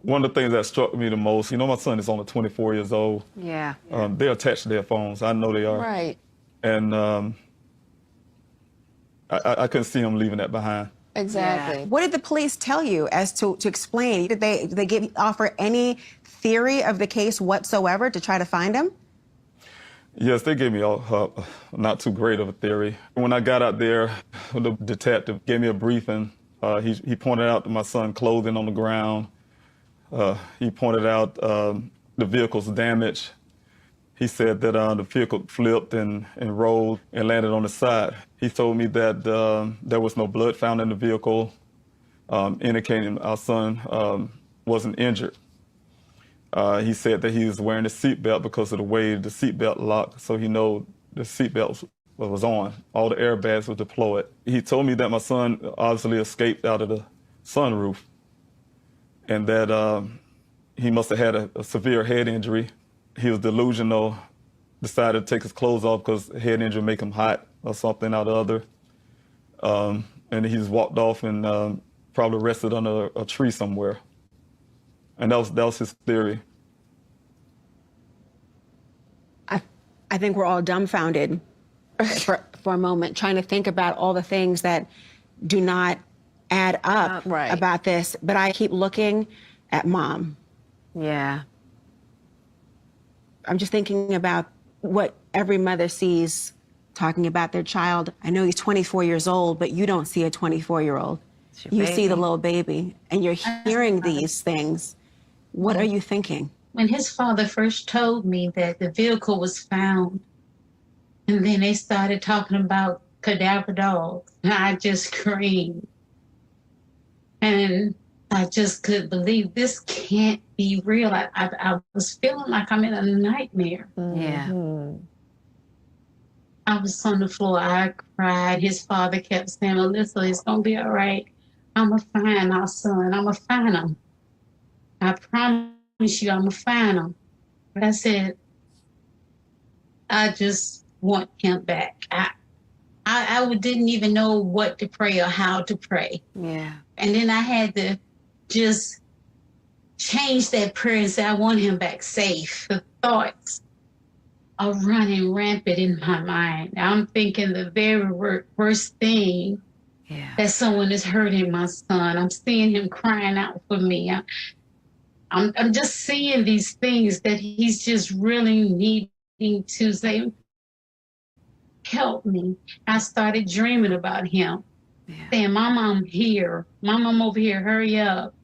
One of the things that struck me the most, you know, my son is only 24 years old. Yeah. They're attached to their phones. I know they are. Right. And I couldn't see him leaving that behind. Exactly. What did the police tell you as to explain? Did they offer any theory of the case whatsoever to try to find him? Yes, they gave me not too great of a theory. When I got out there, the detective gave me a briefing. He pointed out my son's clothing on the ground. He pointed out the vehicle's damage. He said that the vehicle flipped and rolled and landed on the side. He told me that there was no blood found in the vehicle, indicating our son wasn't injured. He said that he was wearing a seatbelt because of the way the seatbelt locked, so he knew the seatbelt was on. All the airbags were deployed. He told me that my son obviously escaped out of the sunroof and that he must have had a severe head injury. He was delusional, decided to take his clothes off because head injury make him hot or something or the other. And he just walked off and probably rested under a tree somewhere. And that was his theory. I think we're all dumbfounded for a moment, trying to think about all the things that do not add up Right. about this. But I keep looking at Mom. Yeah. I'm just thinking about what every mother sees talking about their child. I know he's 24 years old, but you don't see a 24-year-old. You see the little baby, and you're hearing these things. What are you thinking? When his father first told me that the vehicle was found, and then they started talking about cadaver dogs, I just screamed. And I just couldn't believe this can't be real. I was feeling like I'm in a nightmare. Yeah. I was on the floor. I cried. His father kept saying, Alyssa, it's going to be all right. I'm going to find our son. I'm going to find him. I promise you, I'm going to find him. But I said, I just want him back. I didn't even know what to pray or how to pray. Yeah. And then I had to just change that prayer and say, I want him back safe. The thoughts are running rampant in my mind. I'm thinking the very worst thing, that someone is hurting my son. I'm seeing him crying out for me. I'm just seeing these things that he's just really needing to say, help me. I started dreaming about him, saying, Mama, I'm here. Mama, I'm over here. Hurry up.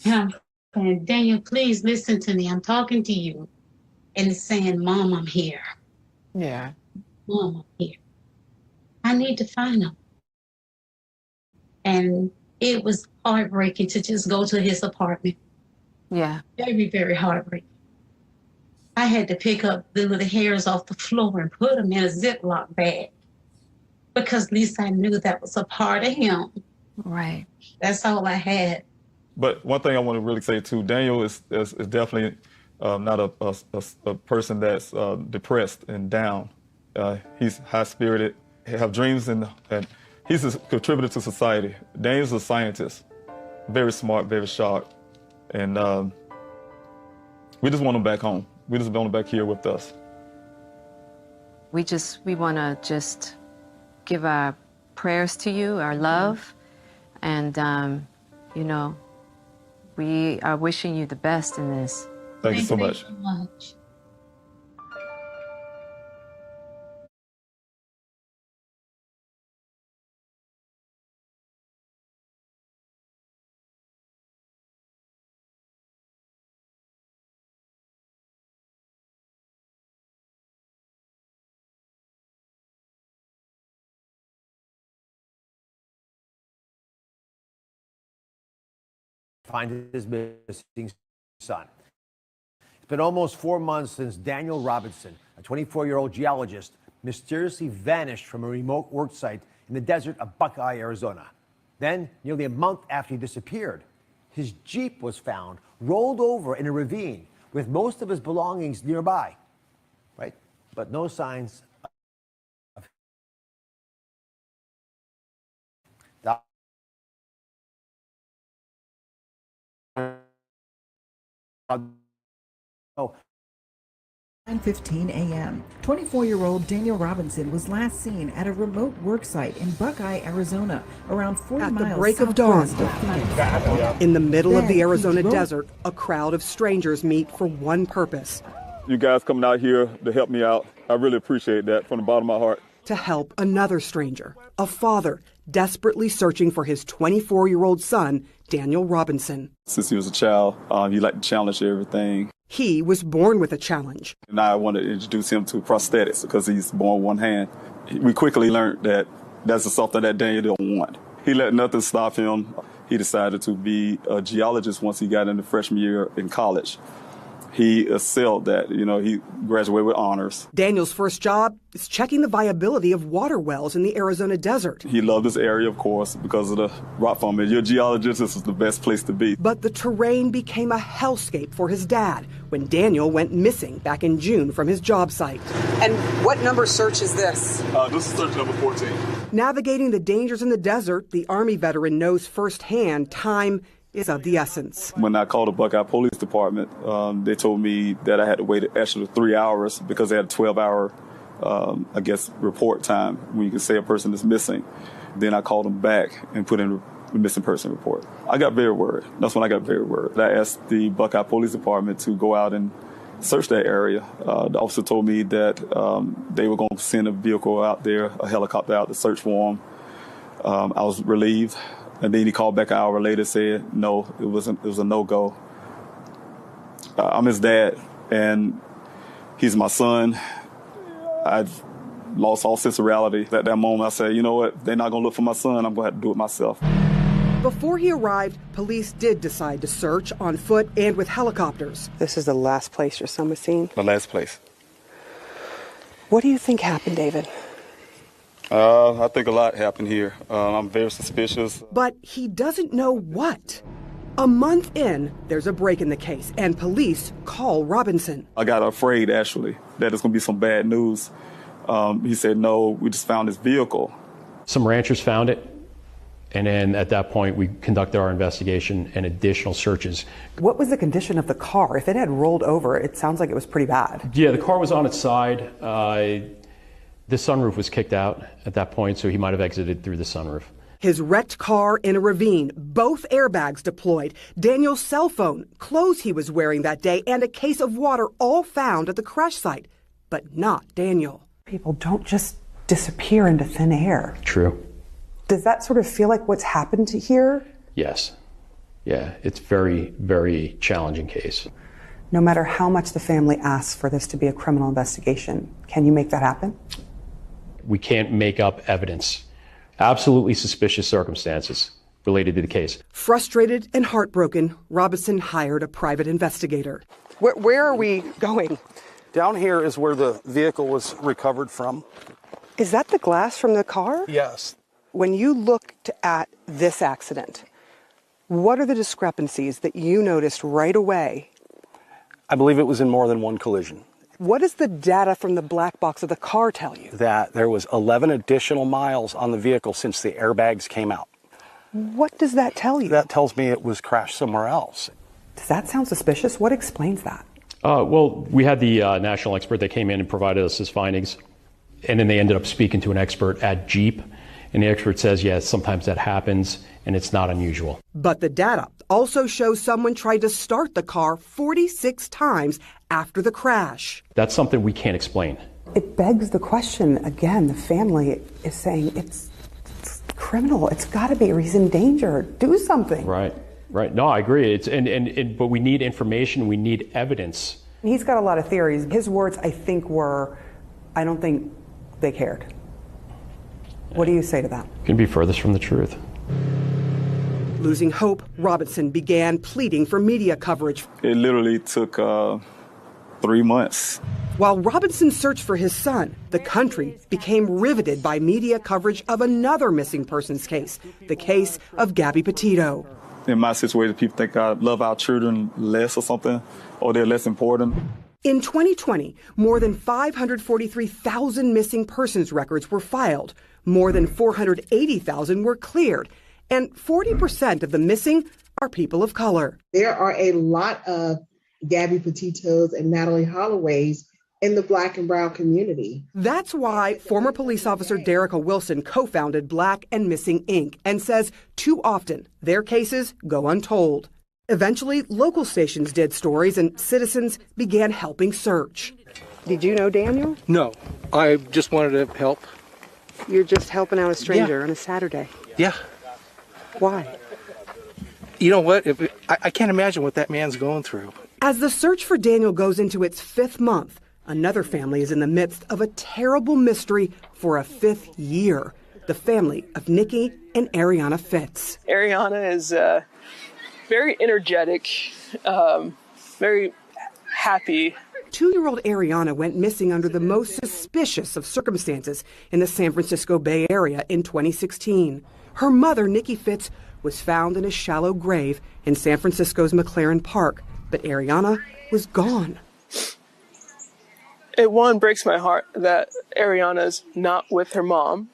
And I'm saying, Daniel, please listen to me. I'm talking to you. And it's saying, Mom, I'm here. Yeah. Mom, I'm here. I need to find him. And it was heartbreaking to just go to his apartment. Yeah. Very, very heartbreaking. I had to pick up the little hairs off the floor and put them in a Ziploc bag because at least I knew that was a part of him. Right. That's all I had. But one thing I want to really say too, Daniel is definitely not a person that's depressed and down. He's high-spirited, have dreams, and he's a contributor to society. Daniel's a scientist, very smart, very sharp, and we just want him back home. We just want him back here with us. We want to just give our prayers to you, our love, and, you know, we are wishing you the best in this. Thank you so much. Thank you so much. Find his missing son. It's been almost 4 months since Daniel Robinson, a 24-year-old geologist, mysteriously vanished from a remote work site in the desert of Buckeye, Arizona. Then, nearly a month after he disappeared, his Jeep was found rolled over in a ravine with most of his belongings nearby, right? But no signs of Oh. 9:15 a.m. 24-year-old Daniel Robinson was last seen at a remote work site in Buckeye, Arizona, around 40 miles at the break of dawn. Phoenix. In the middle Then of the Arizona he wrote- desert, a crowd of strangers meet for one purpose: You guys coming out here to help me out, I really appreciate that from the bottom of my heart. to help another stranger, a father desperately searching for his 24-year-old son, Daniel Robinson. Since he was a child, he liked to challenge everything. He was born with a challenge. And I wanted to introduce him to prosthetics because he's born one hand. We quickly learned that that's something that Daniel didn't want. He let nothing stop him. He decided to be a geologist once he got into freshman year in college. He excelled that. He graduated with honors. Daniel's first job is checking the viability of water wells in the Arizona desert. He loved this area, of course, because of the rock formation. You're a geologist, this is the best place to be. But the terrain became a hellscape for his dad when Daniel went missing back in June from his job site. And what number search is this? This is search number 14. Navigating the dangers in the desert, the Army veteran knows firsthand time is of the essence. When I called the Buckeye Police Department, they told me that I had to wait an extra 3 hours because they had a 12-hour, report time when you can say a person is missing. Then I called them back and put in a missing person report. I got very worried. That's when I got very worried. I asked the Buckeye Police Department to go out and search that area. The officer told me that they were going to send a vehicle out there, a helicopter out to search for him. I was relieved. And then he called back an hour later and said, no, it was a no-go. I'm his dad, and he's my son. I've lost all sense of reality. At that moment, I said, you know what? They're not going to look for my son. I'm going to have to do it myself. Before he arrived, police did decide to search on foot and with helicopters. This is the last place your son was seen. My last place. What do you think happened, David? I think a lot happened here. I'm very suspicious. But he doesn't know what. A month in, there's a break in the case, and police call Robinson. I got afraid, actually, that it's going to be some bad news. He said, no, we just found his vehicle. Some ranchers found it, and then at that point, we conducted our investigation and additional searches. What was the condition of the car? If it had rolled over, it sounds like it was pretty bad. Yeah, the car was on its side. The sunroof was kicked out at that point, so he might have exited through the sunroof. His wrecked car in a ravine, both airbags deployed, Daniel's cell phone, clothes he was wearing that day, and a case of water all found at the crash site. But not Daniel. People don't just disappear into thin air. True. Does that sort of feel like what's happened to here? Yes. Yeah, it's very, very challenging case. No matter how much the family asks for this to be a criminal investigation, can you make that happen? We can't make up evidence. Absolutely suspicious circumstances related to the case. Frustrated and heartbroken, Robinson hired a private investigator. Where are we going? Down here is where the vehicle was recovered from. Is that the glass from the car? Yes. When you looked at this accident, what are the discrepancies that you noticed right away? I believe it was in more than one collision. What does the data from the black box of the car tell you? That there was 11 additional miles on the vehicle since the airbags came out. What does that tell you? That tells me it was crashed somewhere else. Does that sound suspicious? What explains that? Well, we had the national expert that came in and provided us his findings, and then they ended up speaking to an expert at Jeep, and the expert says, yes, sometimes that happens, and it's not unusual. But the data also shows someone tried to start the car 46 times after the crash. That's something we can't explain. It begs the question, again, the family is saying it's criminal. It's got to be he's in danger. Do something. Right. No, I agree. But we need information. We need evidence. He's got a lot of theories. His words, I think, were, I don't think they cared. What do you say to that? Can be furthest from the truth. Losing hope, Robinson began pleading for media coverage. It literally took 3 months. While Robinson searched for his son, the country became riveted by media coverage of another missing persons case, the case of Gabby Petito. In my situation, people think I love our children less or something, or they're less important. In 2020, more than 543,000 missing persons records were filed. More than 480,000 were cleared. And 40% of the missing are people of color. There are a lot of Gabby Petitos and Natalie Holloways in the Black and Brown community. That's why former police officer Derica Wilson co-founded Black and Missing Inc. and says too often their cases go untold. Eventually, local stations did stories and citizens began helping search. Did you know Daniel? No, I just wanted to help. You're just helping out a stranger on a Saturday. Yeah. Why? You know what? I can't imagine what that man's going through. As the search for Daniel goes into its 5th month, another family is in the midst of a terrible mystery for a 5th year. The family of Nikki and Ariana Fitz. Ariana is very energetic, very happy. 2-year-old Ariana went missing under the most suspicious of circumstances in the San Francisco Bay Area in 2016. Her mother, Nikki Fitz, was found in a shallow grave in San Francisco's McLaren Park, but Ariana was gone. It breaks my heart that Ariana's not with her mom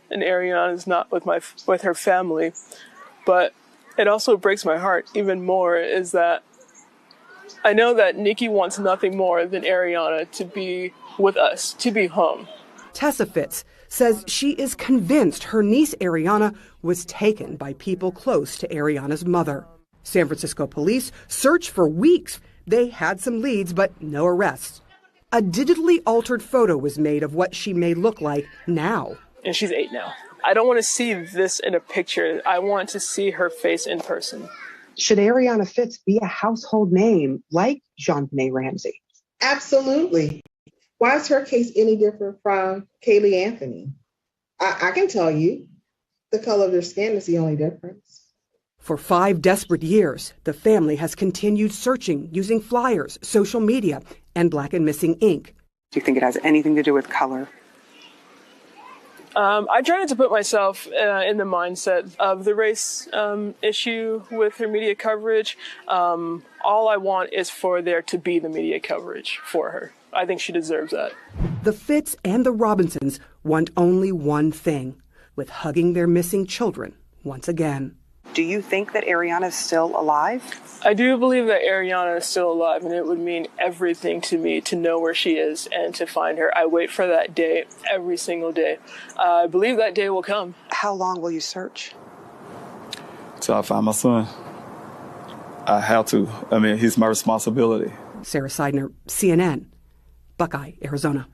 and Ariana's not with her family, but it also breaks my heart even more is that I know that Nikki wants nothing more than Ariana to be with us, to be home. Tessa Fitz says she is convinced her niece Ariana was taken by people close to Ariana's mother. San Francisco police searched for weeks. They had some leads, but no arrests. A digitally altered photo was made of what she may look like now. And she's 8 now. I don't want to see this in a picture. I want to see her face in person. Should Ariana Fitz be a household name like JonBenet Ramsey? Absolutely. Why is her case any different from Kaylee Anthony? I can tell you, the color of their skin is the only difference. For 5 desperate years, the family has continued searching using flyers, social media, and Black and Missing Inc. Do you think it has anything to do with color? I try not to put myself in the mindset of the race issue with her media coverage. All I want is for there to be the media coverage for her. I think she deserves that. The Fitz and the Robinsons want only one thing, with hugging their missing children once again. Do you think that Ariana is still alive? I do believe that Ariana is still alive, and it would mean everything to me to know where she is and to find her. I wait for that day every single day. I believe that day will come. How long will you search? Till I find my son. I have to. I mean, he's my responsibility. Sarah Seidner, CNN, Buckeye, Arizona.